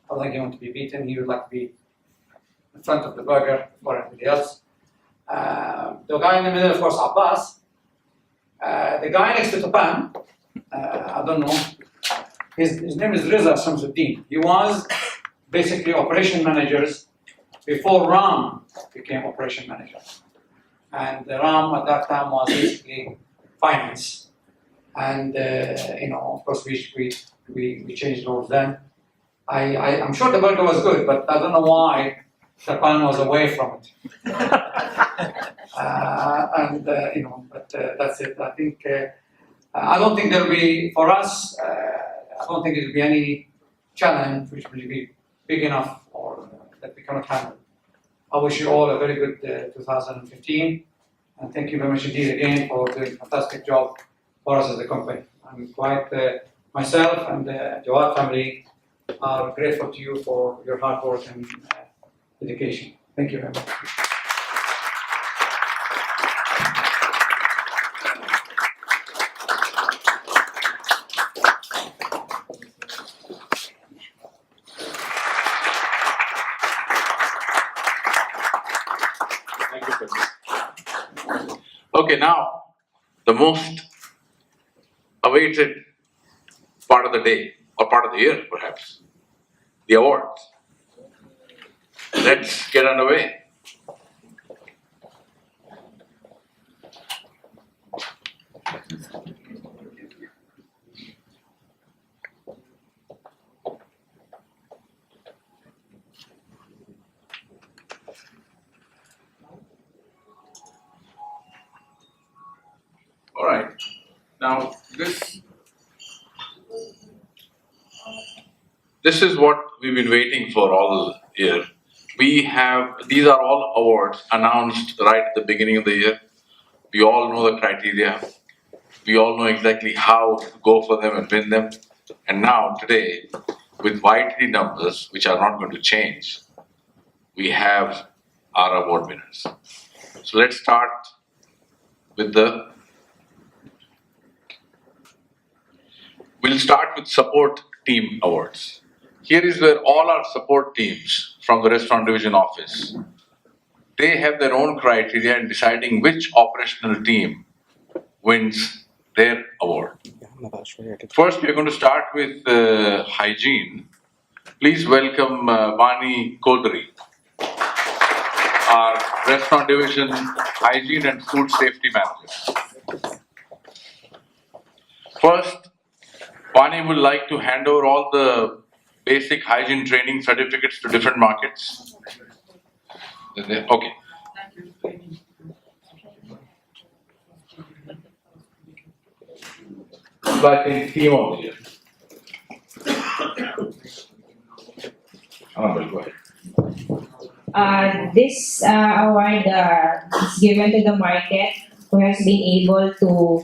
don't think he wanted to be beaten. He would like to be in front of the burger for everybody else. The guy in the middle, of course, Abbas. The guy next to Tapan, I don't know. His name is Reza Shamsuddin. He was basically operation managers before Ram became operation manager. And Ram at that time was basically finance. And of course, we changed roles then. I'm sure the burger was good, but I don't know why Tapan was away from it. But that's it. I think I don't think there'll be for us. I don't think it'll be any challenge which will be big enough or that we cannot handle. I wish you all a very good 2015, and thank you very much indeed again for doing a fantastic job for us as a company. I'm quite myself and the Jawad family are grateful to you for your hard work and dedication. Thank you very much. Okay, now the most awaited part of the day, or part of the year perhaps, the awards. Let's get underway. All right. Now this is what we've been waiting for all year. These are all awards announced right at the beginning of the year. We all know the criteria. We all know exactly how to go for them and win them. And now today, with YTD numbers, which are not going to change, we have our award winners. So let's start with we'll start with support team awards. Here is where all our support teams from the restaurant division office, they have their own criteria in deciding which operational team wins their award. First, we are going to start with hygiene. Please welcome Vani Kodri, our restaurant division hygiene and food safety manager. First, Vani would like to hand over all the basic hygiene training certificates to different markets. Okay. Like a team over here. Go ahead. This award is given to the market who has been able to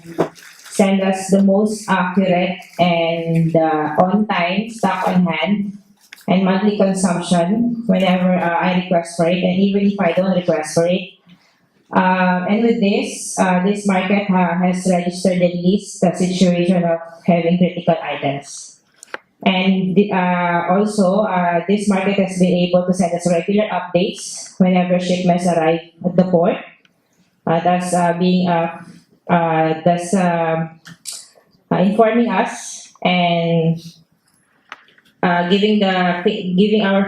send us the most accurate and on-time stock on hand and monthly consumption whenever I request for it, and even if I don't request for it. And with this market has registered at least the situation of having critical items. And also, this market has been able to send us regular updates whenever shipments arrive at the port. Thus informing us and giving our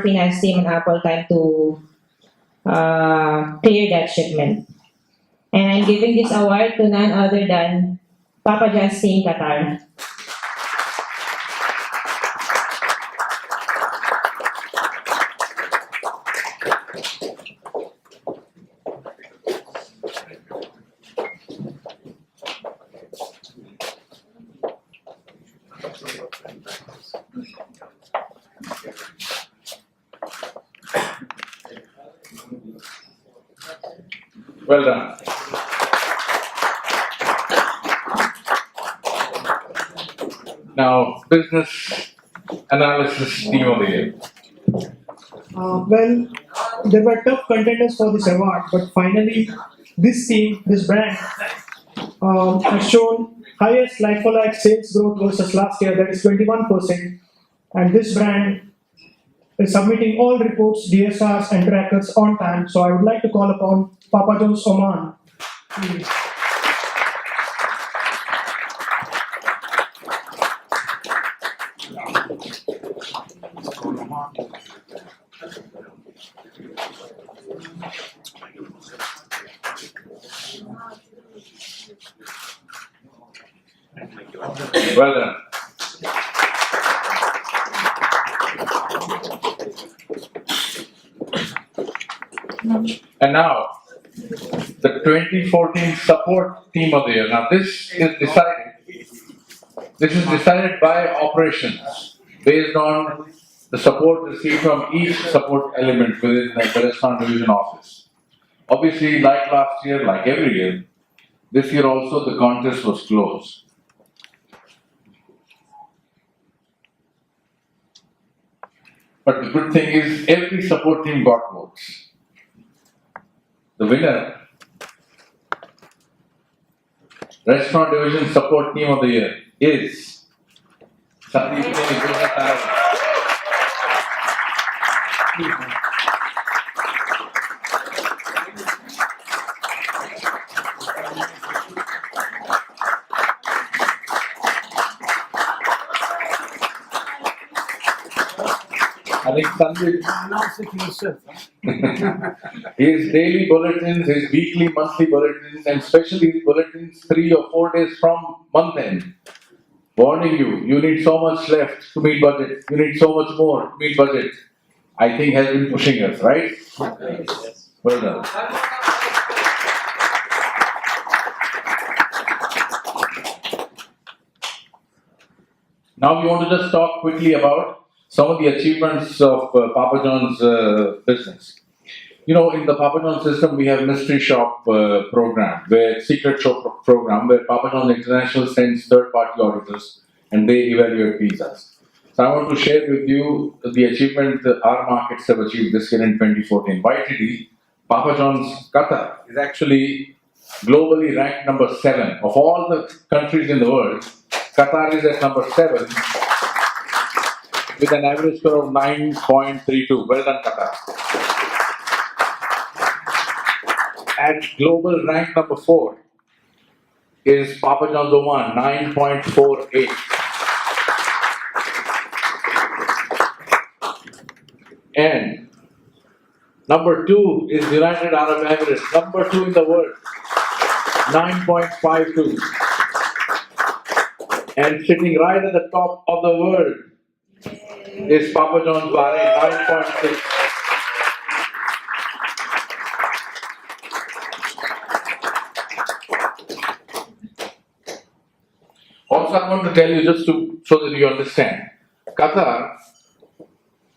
finance team and Apple time to clear that shipment. And I'm giving this award to none other than Papa John's team Qatar. Well done. Now, business analysis team of the year. Well, there were tough contenders for this award, but finally, this team, this brand, has shown highest like-for-like sales growth versus last year, that is 21%. And this brand is submitting all reports, DSRs, and trackers on time. So I would like to call upon Papa John's Oman. Well done. And now, the 2014 support team of the year. Now, this is decided by operations based on the support received from each support element within the restaurant division office. Obviously, like last year, like every year, this year also the contest was close. But the good thing is every support team got votes. The winner, Restaurant Division Support Team of the Year, is Sandeep Singh. I think Sandeep Announce it yourself. his daily bulletins, his weekly, monthly bulletins, and especially his bulletins 3 or 4 days from month end, warning you, you need so much left to meet budget, you need so much more to meet budget, I think has been pushing us, right? Yes. Well done. Now we want to just talk quickly about some of the achievements of Papa John's business. You know, in the Papa John's system, we have mystery shop program, secret shop program, where Papa John's International sends third-party auditors and they evaluate pizzas. So I want to share with you the achievement that our markets have achieved this year in 2014. YTD, Papa John's Qatar is actually globally ranked number 7 of all the countries in the world. Qatar is at number 7 with an average score of 9.32. Well done, Qatar. At global rank number 4 is Papa John's Oman, 9.48. And number 2 is United Arab Emirates, number 2 in the world, 9.52. And sitting right at the top of the world is Papa John's Bahrain, 9.6. Also, I want to tell you just so that you understand, Qatar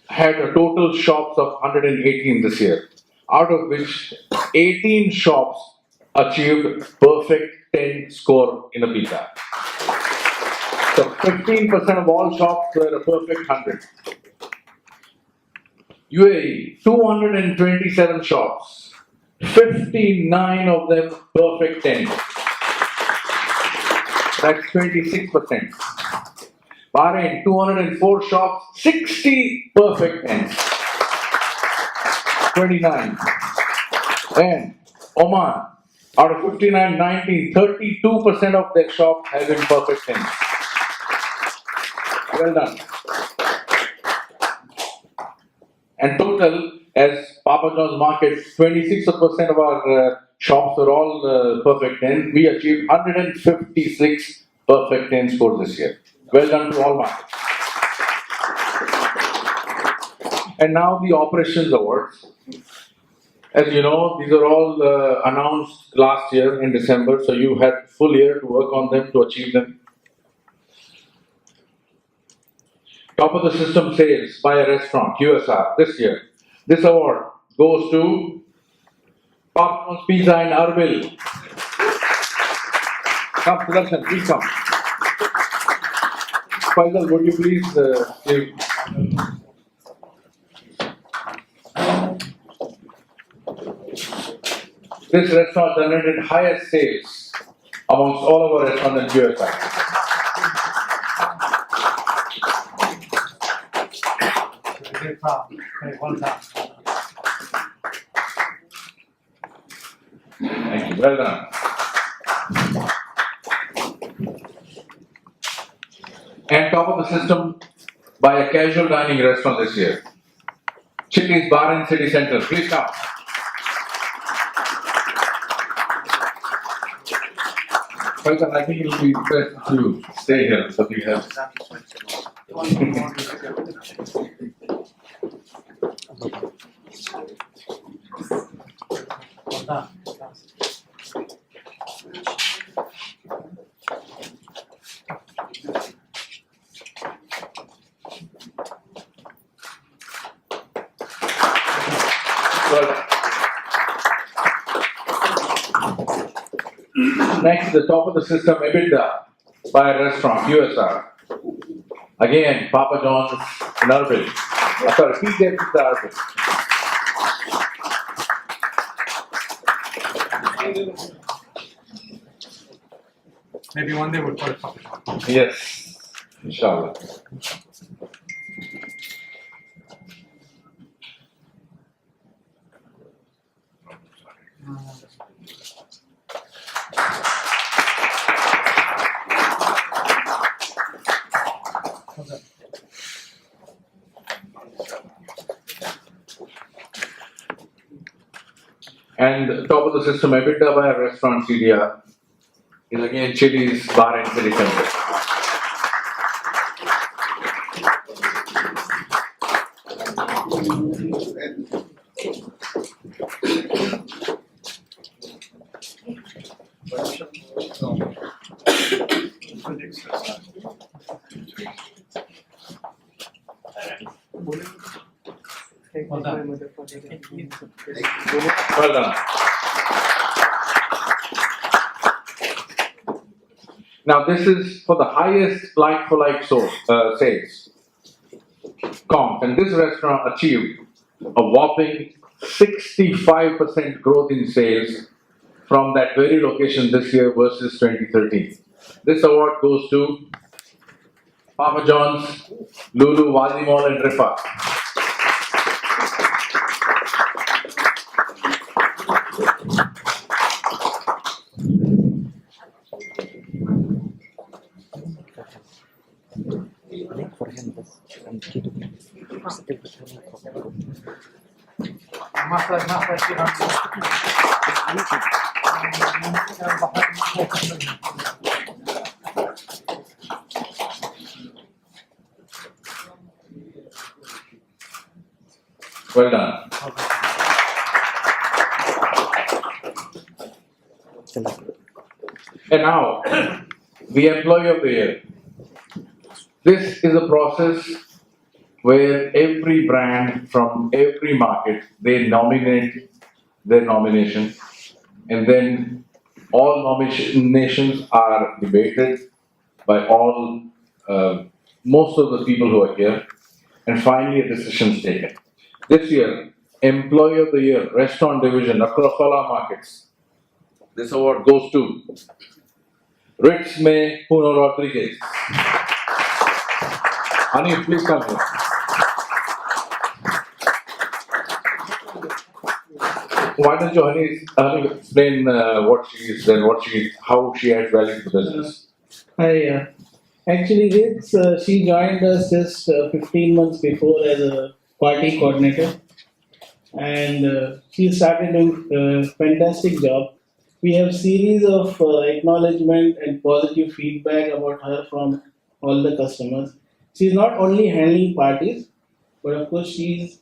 had a total shops of 118 this year, out of which 18 shops achieved perfect 10 score in a pizza. So 15% of all shops were a perfect 100. UAE, 227 shops, 59 of them perfect 10. That's 26%. Bahrain, 204 shops, 60 perfect 10s. 29. And Oman, out of 59, 19, 32% of their shops have been perfect 10s. Well done. And total, as Papa John's market, 26% of our shops are all perfect 10. We achieved 156 perfect 10 scores this year. Well done to all markets. And now the operations awards. As you know, these are all announced last year in December, so you had full year to work on them to achieve them. Top of the system sales by a restaurant, QSR, this year. This award goes to Papa John's Pizza in Arbil. Come, production, please come. Faisal, would you please give? This restaurant generated highest sales amongst all of our restaurants in QSR. Very proud. Very well done. Thank you. Well done. And top of the system by a casual dining restaurant this year. Chili's Bar in City Center. Please come. Faisal, I think it will be best to stay here so we have. Well done. Next, the top of the system, EBITDA by a restaurant, QSR. Again, Papa John's in Arbil. Sorry, PJ Pizza Arbil. Maybe one day we'll call it Papa John. Yes, inshallah. And top of the system, EBITDA by a restaurant, CDR, is again Chili's Bar and City Center. Well done. Well done. Now this is for the highest like-for-like sales comp, and this restaurant achieved a whopping 65% growth in sales from that very location this year versus 2013. This award goes to Papa John's, Lulu, Wadi Mall and Rifa. Well done. And now, the Employee of the Year. This is a process where every brand from every market, they nominate their nomination, and then all nominations are debated by all, most of the people who are here, and finally a decision is taken. This year, Employee of the Year, Restaurant Division across all our markets. This award goes to Ritz May Puno Rodriguez. Hanif, please come here. Why don't you, Hanif, explain what she is and how she adds value to the business? Hi, actually, Ritz, she joined us just 15 months before as a party coordinator, and she started doing a fantastic job. We have series of acknowledgement and positive feedback about her from all the customers. She's not only handling parties, but of course she's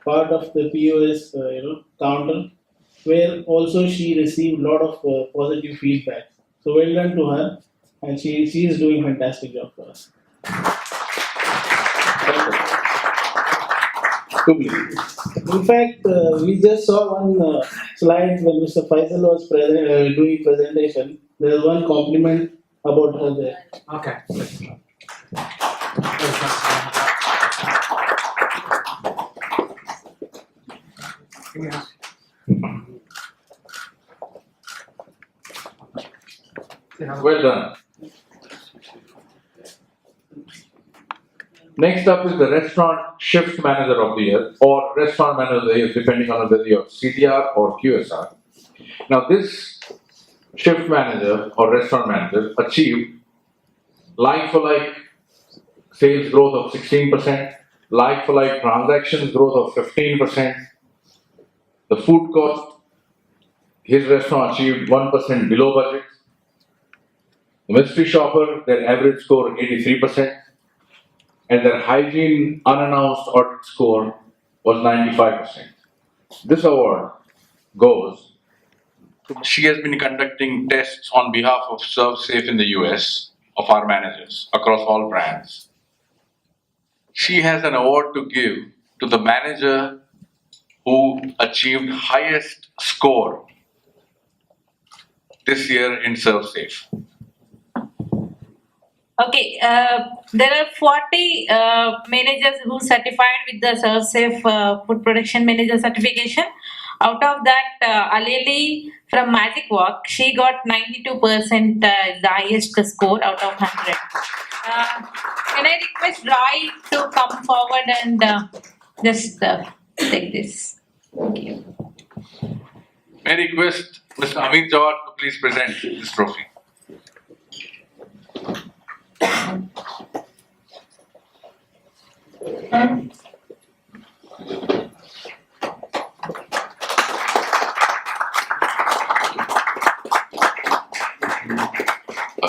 part of the POS counter, where also she received a lot of positive feedback. So well done to her, and she is doing fantastic job for us. In fact, we just saw one slide when Mr. Faisal was doing presentation. There was one compliment about her there. Okay. Yeah. Well done. Next up is the restaurant shift manager of the year or restaurant manager of the year, depending on whether you're CTR or QSR. Now, this shift manager or restaurant manager achieved like-for-like sales growth of 16%, like-for-like transactions growth of 15%. The food cost, his restaurant achieved 1% below budget. The mystery shopper, their average score 83%, and their hygiene unannounced audit score was 95%. This award goes. She has been conducting tests on behalf of ServeSafe in the US of our managers across all brands. She has an award to give to the manager who achieved highest score this year in ServeSafe. Okay, there are 40 managers who certified with the ServeSafe Food Protection Manager certification. Out of that, Aleli from Magic Walk, she got 92%, the highest score out of 100. Can I request Roy to come forward and just take this? Thank you. May I request Mr. Amir Jawad to please present this trophy.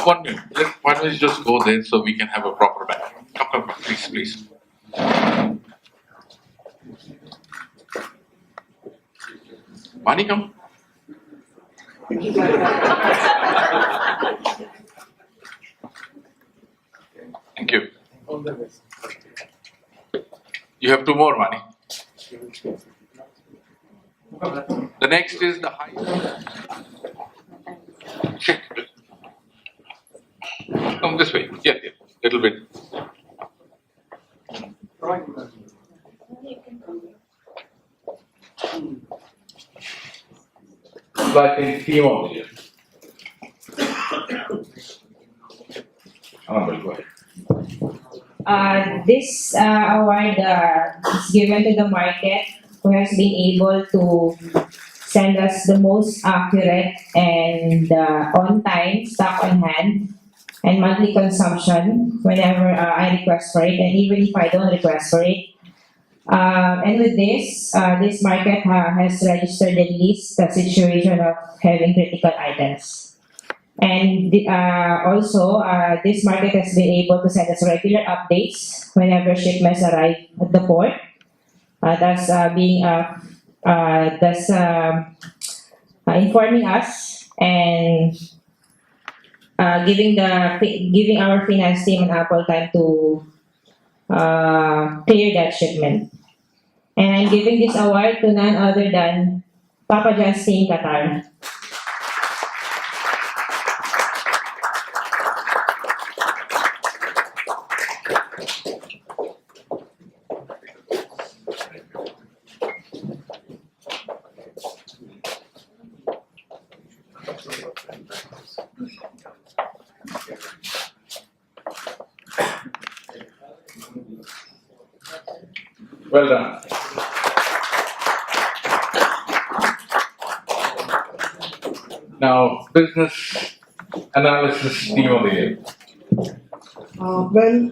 One minute. Why don't we just go there so we can have a proper background? Come, please. Mani, come. Thank you. You have two more, Mani. The next is the high. Come this way. Yeah, little bit. Like team of the year. Go ahead. This award is given to the market who has been able to send us the most accurate and on-time stock on hand and monthly consumption whenever I request for it, and even if I don't request for it. And with this, this market has registered at least the situation of having critical items. And also, this market has been able to send us regular updates whenever shipments arrive at the port. Thus informing us and giving our finance team an ample time to clear that shipment. And I'm giving this award to none other than Papa John's team Qatar. Well done. Now, business analysis team of the year. Well,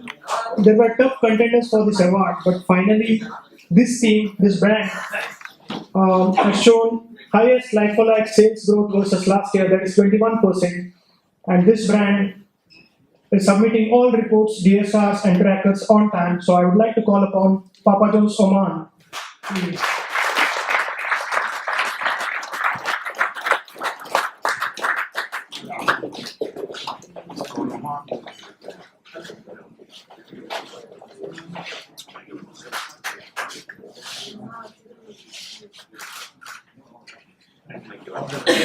there were tough contenders for this award, but finally this team, this brand, has shown highest like-for-like sales growth versus last year, that is 21%. And this brand is submitting all reports, DSRs, and trackers on time. So I would like to call upon Papa John's Oman.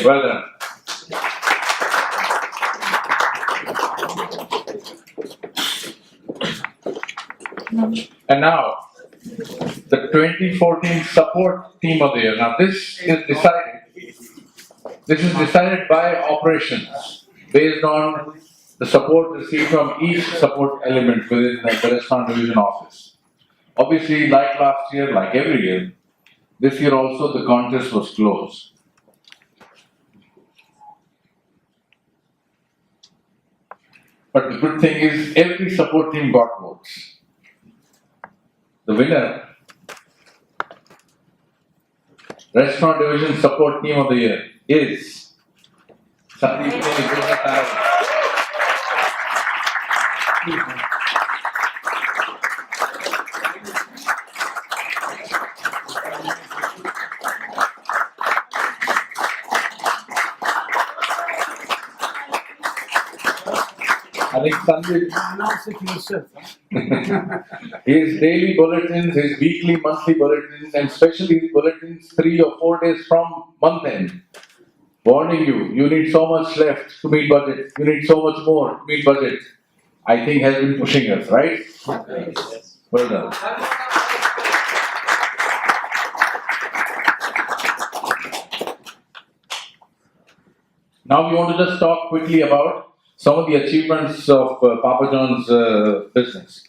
Well done. And now, the 2014 support team of the year. Now this is decided by operations based on the support received from each support element within the restaurant division office. Obviously, like last year, like every year, this year also the contest was close. But the good thing is every support team got votes. The winner, Restaurant Division Support Team of the Year, is Sandeep Juffair. I think Sandeep. Announce it yourself. His daily bulletins, his weekly, monthly bulletins, and especially his bulletins 3 or 4 days from month end, warning you, you need so much left to meet budget, you need so much more to meet budget, I think has been pushing us, right? Yes. Well done. Now we want to just talk quickly about some of the achievements of Papa John's business.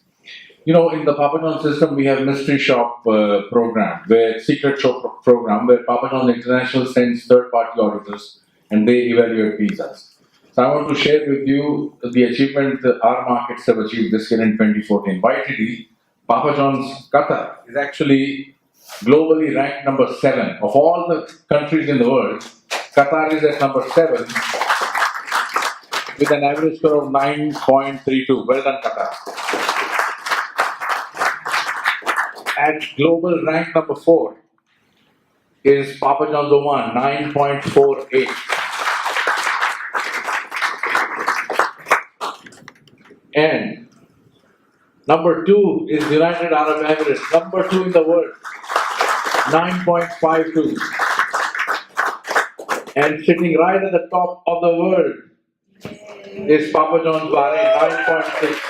You know, in the Papa John's system, we have mystery shop program, where secret shop program, where Papa John's International sends third-party auditors and they evaluate pizzas. So I want to share with you the achievement that our markets have achieved this year in 2014. YTD, Papa John's Qatar is actually globally ranked number 7 of all the countries in the world. Qatar is at number 7 with an average score of 9.32. Well done, Qatar. At global rank number 4 is Papa John's Oman, 9.48. And number 2 is United Arab Emirates, number 2 in the world, 9.52. And sitting right at the top of the world is Papa John's Bahrain, 9.6.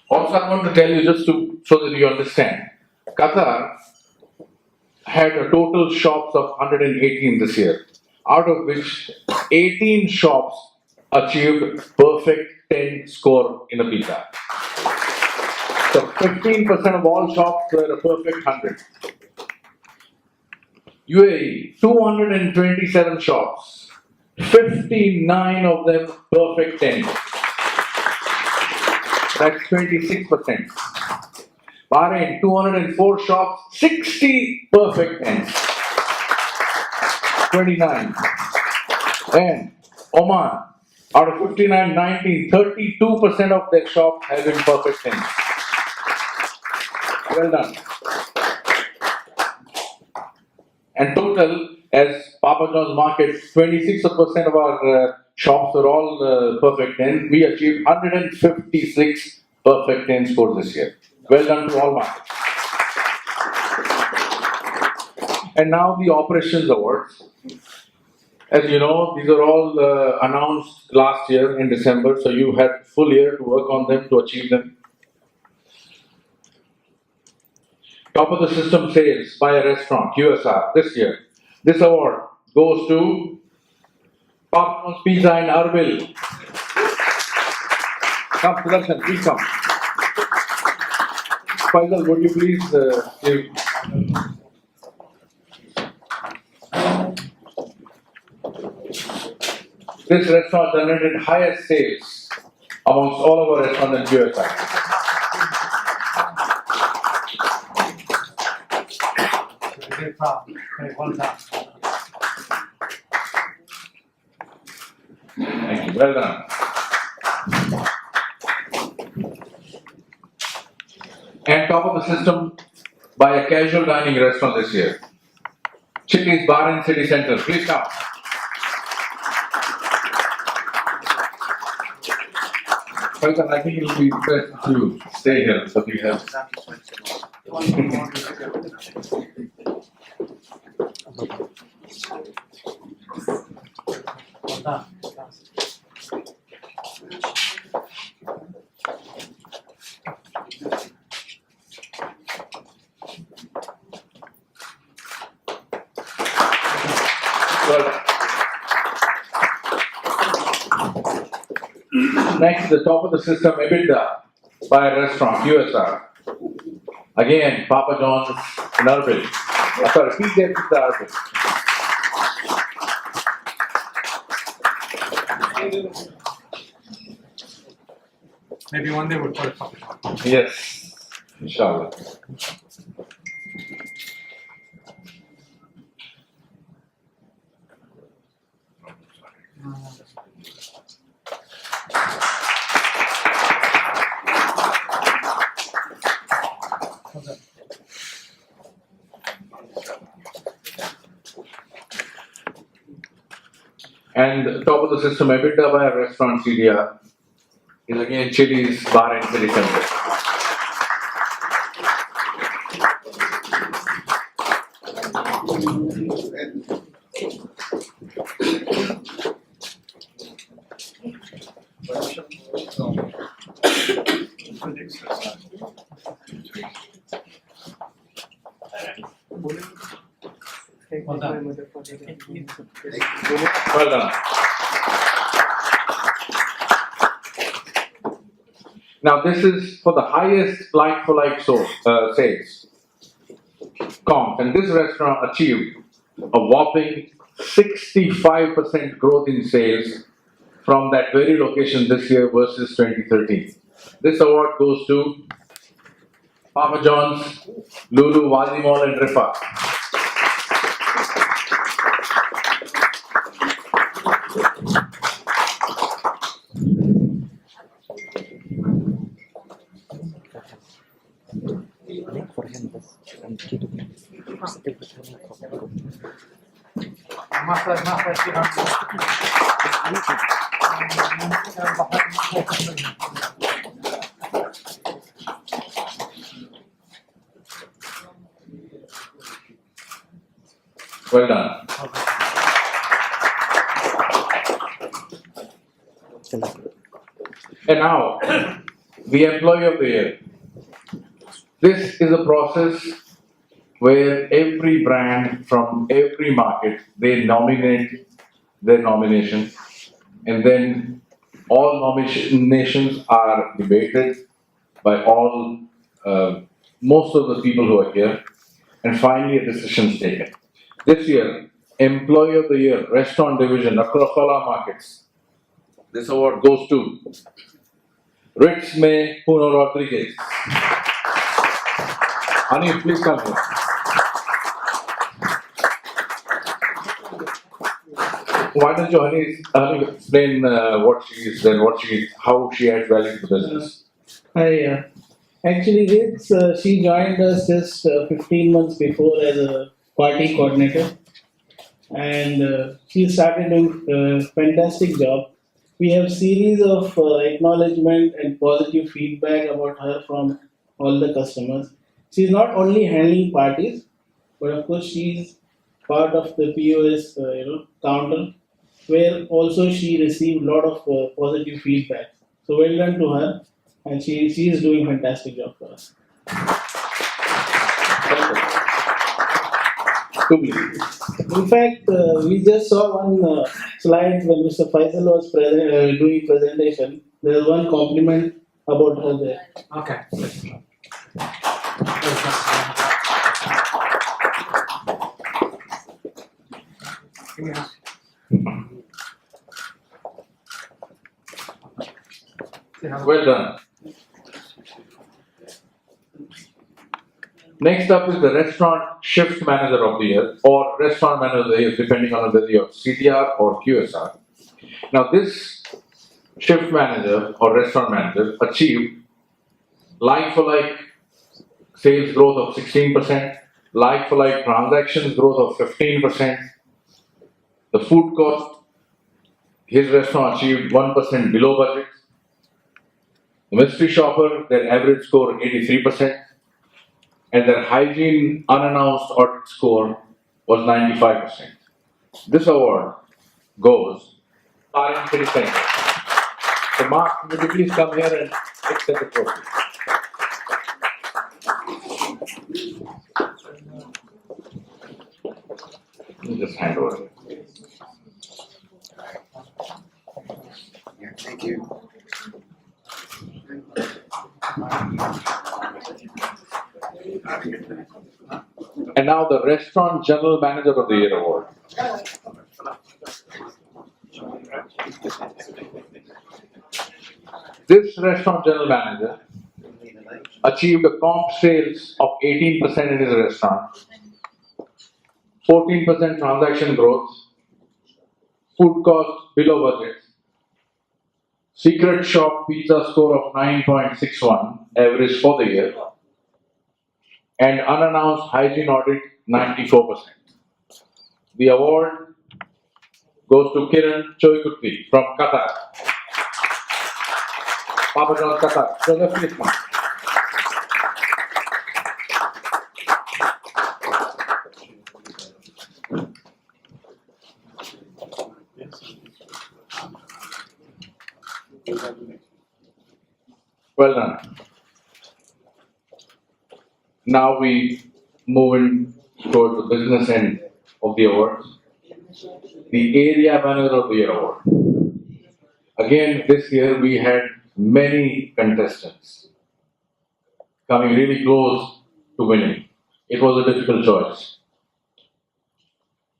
Also, I want to tell you just so that you understand, Qatar had a total shops of 118 this year, out of which 18 shops achieved perfect 10 score in a pizza. So 15% of all shops were a perfect 100. UAE, 227 shops, 59 of them perfect 10. That's 26%. Bahrain, 204 shops, 60 perfect 10s. 29. And Oman, out of 59, 19, 32% of their shops have been perfect 10s. Well done. And total, as Papa John's market, 26% of our shops are all perfect 10. We achieved 156 perfect 10 scores this year. Well done to all markets. And now the operations awards. As you know, these are all announced last year in December, so you had full year to work on them to achieve them. Top of the system sales by a restaurant, QSR, this year. This award goes to Papa John's Pizza in Arbil. Come, Sudarshan, please come. Faisal, would you please give? This restaurant generated highest sales amongst all of our restaurants in QSR. Very proud. Very well done. Thank you. Well done. And top of the system by a casual dining restaurant this year. Chili's Bar in City Center. Please come. Welcome. I think it will be best to stay here so we have. Well done. Next, the top of the system, EBITDA by a restaurant, QSR. Again, Papa John's in Urban. Sorry, PJ Pizza Urban. Maybe one day we'll call it Papa John. Yes, inshallah. And top of the system, EBITDA by a restaurant, CDR, is again Chili's Bar in City Center. Well done. Well done. Now this is for the highest like-for-like sales comp, and this restaurant achieved a whopping 65% growth in sales from that very location this year versus 2013. This award goes to Papa John's, Lulu, Wadi Mall and Rifa. Well done. And now, the Employee of the Year. This is a process where every brand from every market, they nominate their nomination, and then all nominations are debated by all, most of the people who are here, and finally a decision is taken. This year, Employee of the Year, Restaurant Division across all our markets. This award goes to Ritz May Puno Rodriguez. Anil, please come here. Why don't you, Anil, explain what she is and how she adds value to the business? Hi, actually, she joined us just 15 months before as a party coordinator, and she started doing a fantastic job. We have series of acknowledgement and positive feedback about her from all the customers. She's not only handling parties, but of course she's part of the POS counter, where also she received a lot of positive feedback. So well done to her, and she is doing a fantastic job for us. In fact, we just saw one slide when Mr. Faisal was doing presentation. There's one compliment about her there. Okay. Well done. Next up is the Restaurant Shift Manager of the Year or Restaurant Manager of the Year, depending on whether you're CDR or QSR. Now, this shift manager or restaurant manager achieved like-for-like sales growth of 16%, like-for-like transactions growth of 15%. The food cost, his restaurant achieved 1% below budget. The mystery shopper, their average score 83%, and their hygiene unannounced audit score was 95%. This award goes to City Center. So Mark, would you please come here and accept the trophy? You just hand over. Thank you. And now the Restaurant General Manager of the Year award. This restaurant general manager achieved a comp sales of 18% in his restaurant, 14% transaction growth, food cost below budget, secret shop pizza score of 9.61 average for the year, and unannounced hygiene audit 94%. The award goes to Kiran Choikutli from Qatar. Papa John's Qatar. Joseph, please come. Well done. Now we move in toward the business end of the awards. The Area Manager of the Year award. Again, this year we had many contestants coming really close to winning. It was a difficult choice.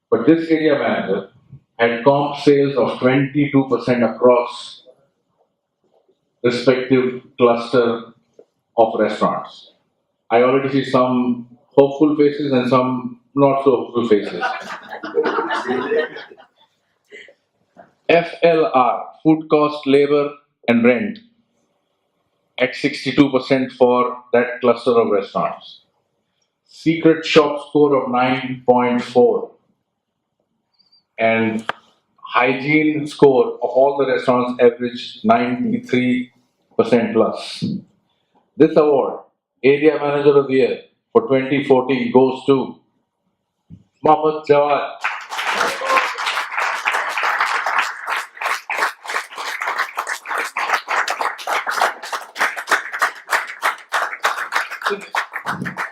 But this area manager had comp sales of 22% across respective cluster of restaurants. I already see some hopeful faces and some not so hopeful faces. FLR, food cost, labor and rent, at 62% for that cluster of restaurants. Secret shop score of 9.4 and hygiene score of all the restaurants averaged 93% plus. This award, Area Manager of the Year for 2014 goes to Mohammed Jawad.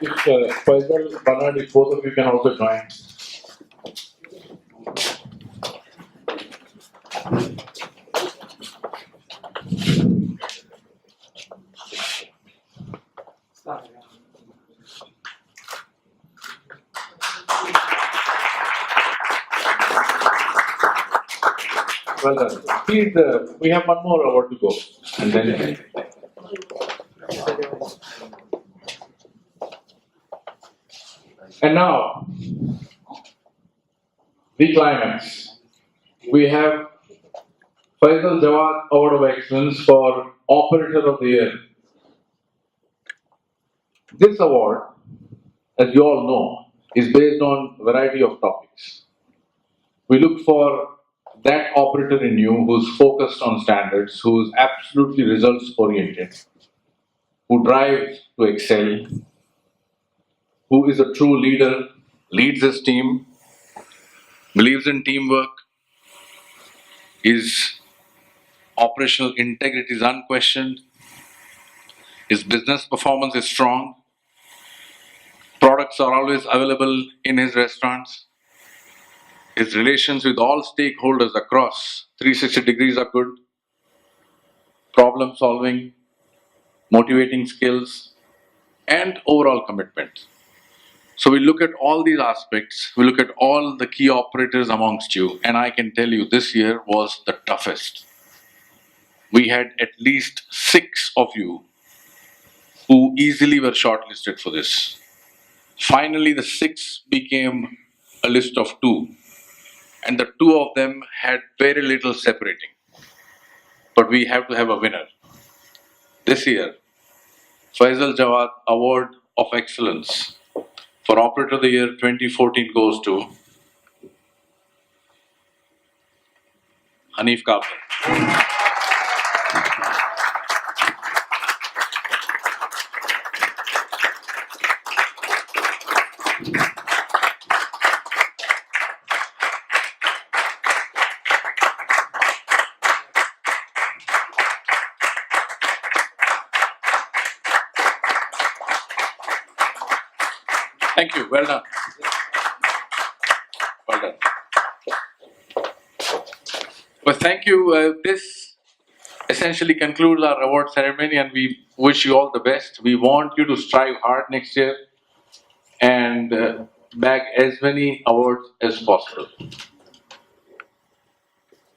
If Faisal, Bernard, if both of you can also join. Well done. Please, we have one more award to go. And then. And now, the climax. We have Faisal Jawad Award of Excellence for Operator of the Year. This award, as you all know, is based on a variety of topics. We look for that operator in you who's focused on standards, who's absolutely results oriented, who drives to excel, who is a true leader, leads his team, believes in teamwork, his operational integrity is unquestioned, his business performance is strong, products are always available in his restaurants, his relations with all stakeholders across 360 degrees are good, problem solving, motivating skills, and overall commitment. So we look at all these aspects, we look at all the key operators amongst you, and I can tell you this year was the toughest. we had at least 6 of you who easily were shortlisted for this. Finally, the 6 became a list of 2, and the 2 of them had very little separating. But we have to have a winner. This year, Faisal Jawad Award of Excellence for Operator of the Year 2014 goes to Hanif Kaplan. Thank you. Well done. Well done. Well, thank you. This essentially concludes our award ceremony, and we wish you all the best. We want you to strive hard next year and bag as many awards as possible.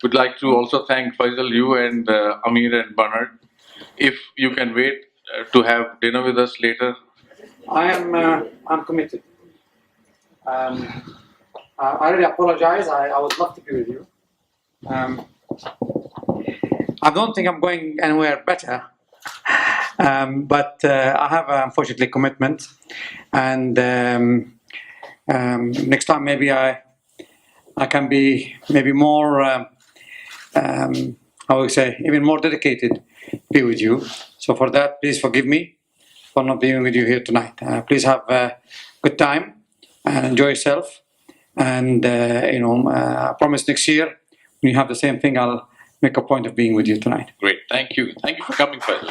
We'd like to also thank Faisal, you and Amir and Bernard. If you can wait to have dinner with us later. I'm committed. I really apologize. I would love to be with you. I don't think I'm going anywhere better, but I have unfortunately commitment, and next time maybe I can be maybe more I would say even more dedicated to be with you. So for that, please forgive me for not being with you here tonight. Please have a good time and enjoy yourself. And I promise next year when you have the same thing, I'll make a point of being with you tonight. Great, thank you. Thank you for coming, Faisal.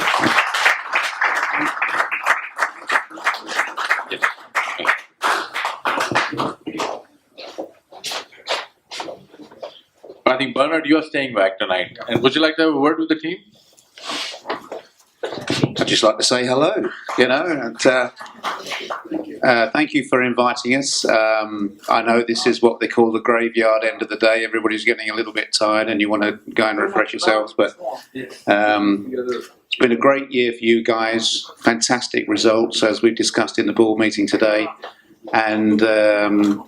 I think Bernard, you are staying back tonight. And would you like to have a word with the team? I'd just like to say hello, and thank you for inviting us. I know this is what they call the graveyard end of the day. Everybody's getting a little bit tired and you want to go and refresh yourselves, but it's been a great year for you guys. Fantastic results, as we've discussed in the board meeting today. And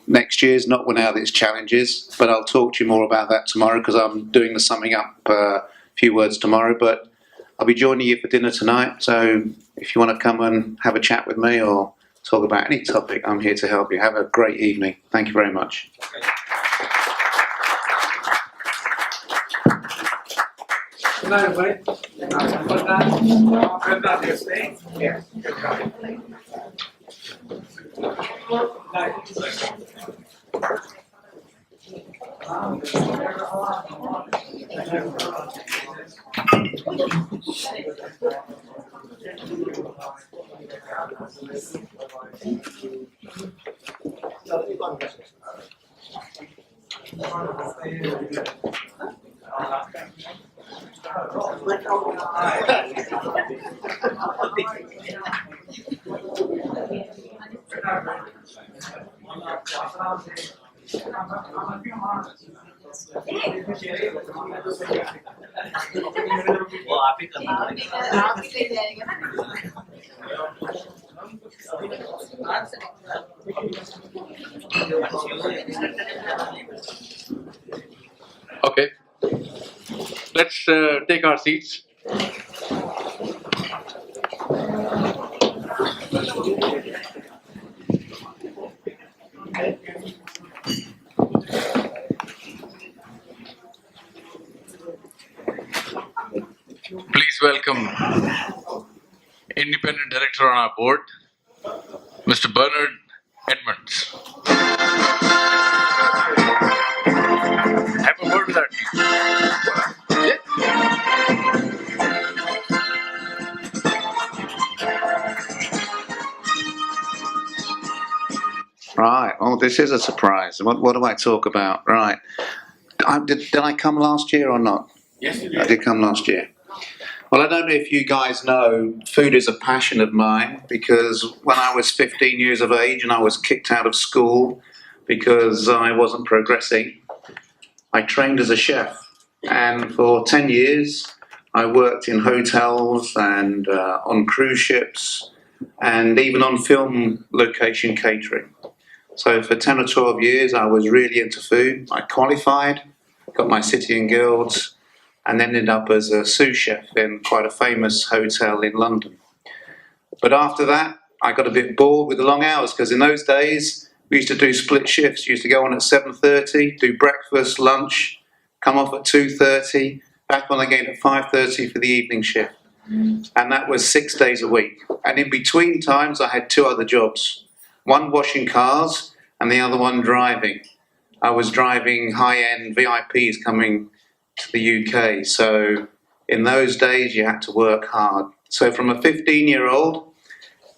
next year's not without its challenges, but I'll talk to you more about that tomorrow because I'm doing the summing up few words tomorrow. But I'll be joining you for dinner tonight, so if you want to come and have a chat with me or talk about any topic, I'm here to help you. Have a great evening. Thank you very much. Good night, everybody. Good night. You're staying? Yes. Good night. वो आप ही करना आप ही ले जाएगा ना। Okay, let's take our seats. Please welcome Independent Director on our board, Mr. Bernard Edmonds. Have a word with our team. Right. Oh, this is a surprise. What do I talk about? Right. Did I come last year or not? Yes, you did. I did come last year. Well, I don't know if you guys know, food is a passion of mine because when I was 15 years of age and I was kicked out of school because I wasn't progressing, I trained as a chef. And for 10 years, I worked in hotels and on cruise ships and even on film location catering. So for 10 or 12 years, I was really into food. I qualified, got my City and Guilds, and ended up as a sous chef in quite a famous hotel in London. But after that, I got a bit bored with the long hours because in those days, we used to do split shifts. We used to go on at 7:30, do breakfast, lunch, come off at 2:30, back on again at 5:30 for the evening shift. And that was 6 days a week. And in between times, I had two other jobs. One washing cars and the other one driving. I was driving high-end VIPs coming to the UK. So in those days, you had to work hard. So from a 15-year-old,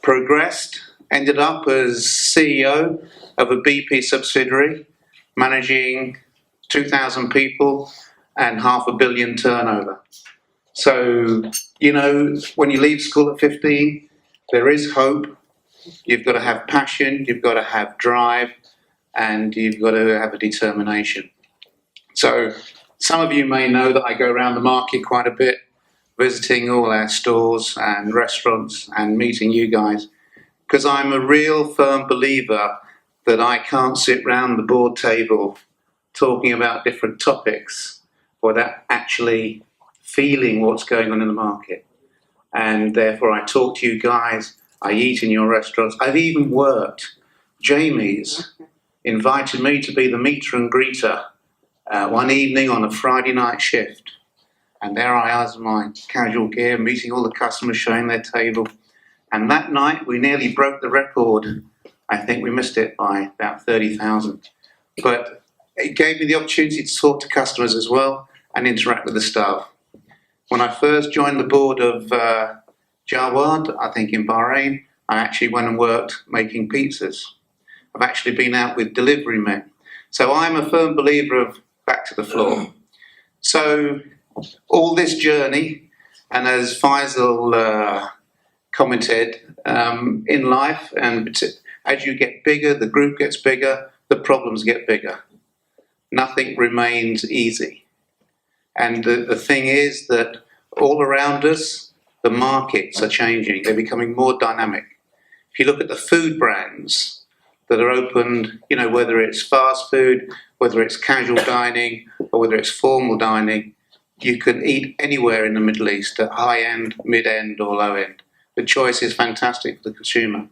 progressed, ended up as CEO of a BP subsidiary, managing 2,000 people and $500 million turnover. So, you know, when you leave school at 15, there is hope. You've got to have passion, you've got to have drive, and you've got to have a determination. So some of you may know that I go around the market quite a bit, visiting all our stores and restaurants and meeting you guys, because I'm a real firm believer that I can't sit round the board table talking about different topics without actually feeling what's going on in the market. And therefore I talk to you guys, I eat in your restaurants, I've even worked. Jamie's invited me to be the meter and greeter one evening on a Friday night shift. And there I was in my casual gear, meeting all the customers, showing their table. And that night we nearly broke the record. I think we missed it by about 30,000. But it gave me the opportunity to talk to customers as well and interact with the staff. When I first joined the board of Jawad, I think in Bahrain, I actually went and worked making pizzas. I've actually been out with delivery men. So I'm a firm believer of back to the floor. So all this journey, and as Faisal commented, in life, and as you get bigger, the group gets bigger, the problems get bigger. Nothing remains easy. And the thing is that all around us, the markets are changing. They're becoming more dynamic. If you look at the food brands that are opened, you know, whether it's fast food, whether it's casual dining, or whether it's formal dining, you can eat anywhere in the Middle East, at high end, mid end, or low end. The choice is fantastic for the consumer.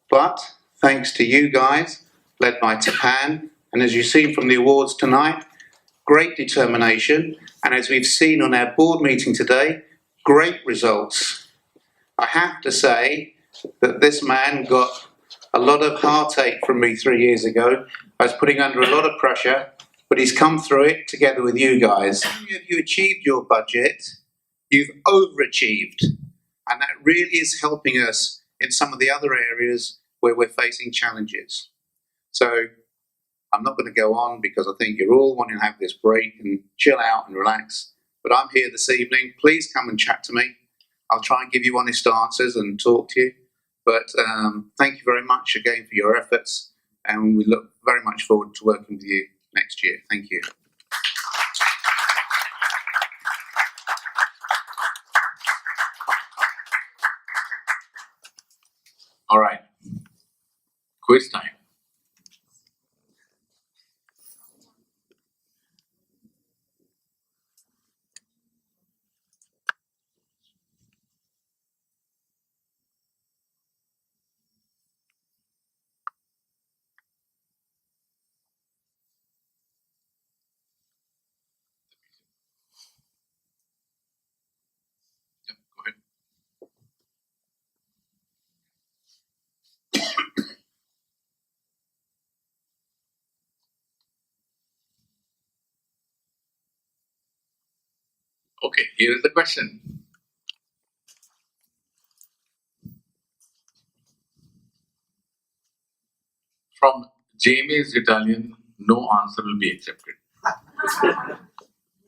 But thanks to you guys, led by Tapan, and as you've seen from the awards tonight, great determination, and as we've seen on our board meeting today, great results. I have to say that this man got a lot of heartache from me 3 years ago. I was putting under a lot of pressure, but he's come through it together with you guys. If you achieved your budget, you've overachieved, and that really is helping us in some of the other areas where we're facing challenges. So I'm not going to go on because I think you're all wanting to have this break and chill out and relax. But I'm here this evening. Please come and chat to me. I'll try and give you honest answers and talk to you. But thank you very much again for your efforts. And we look very much forward to working with you next year. Thank you. All right. Quiz time. Okay, here is the question. From Jamie's Italian, no answer will be accepted.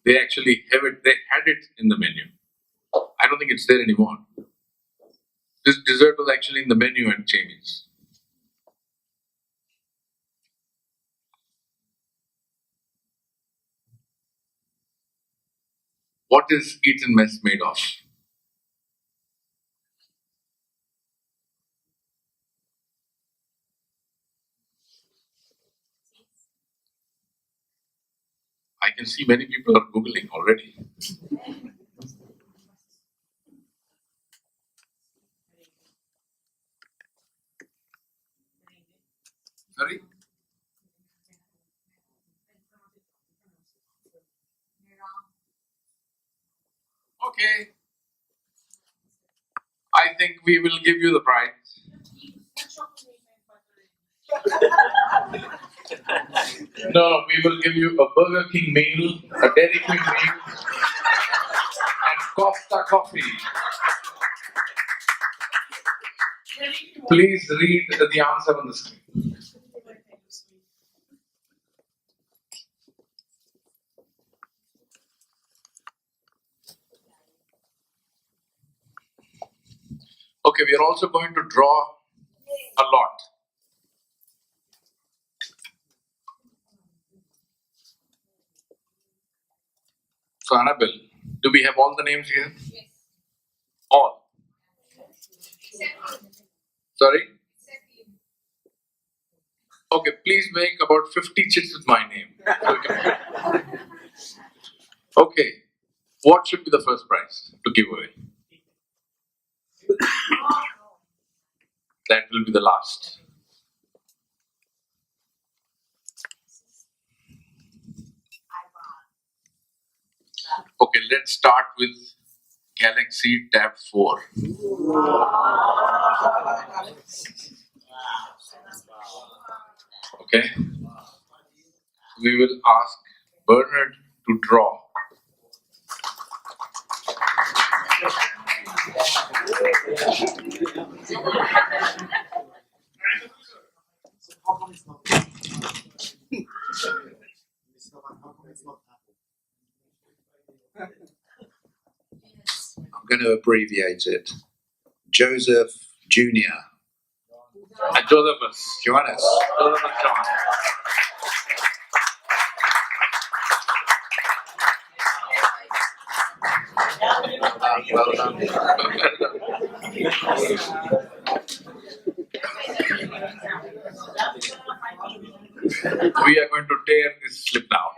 They actually have it, they had it in the menu. I don't think it's there anymore. This dessert was actually in the menu at Jamie's. What is Eton Mess made of? I can see many people are Googling already. Sorry? Okay. I think we will give you the prize. No, we will give you a Burger King meal, a Dairy Queen meal, and Costa coffee. Please read the answer on the screen. Okay, we are also going to draw a lot. So, Annabelle, do we have all the names here? Yes. All? Sorry? Okay, please make about 50 chits with my name. Okay, what should be the first prize to give away? That will be the last. Okay, let's start with Galaxy Tab 4. Okay, we will ask Bernard to draw. I'm going to abbreviate it. Joseph Jr. Josephus. Johannes. Josephus John. Well done. We are going to tear this slip now.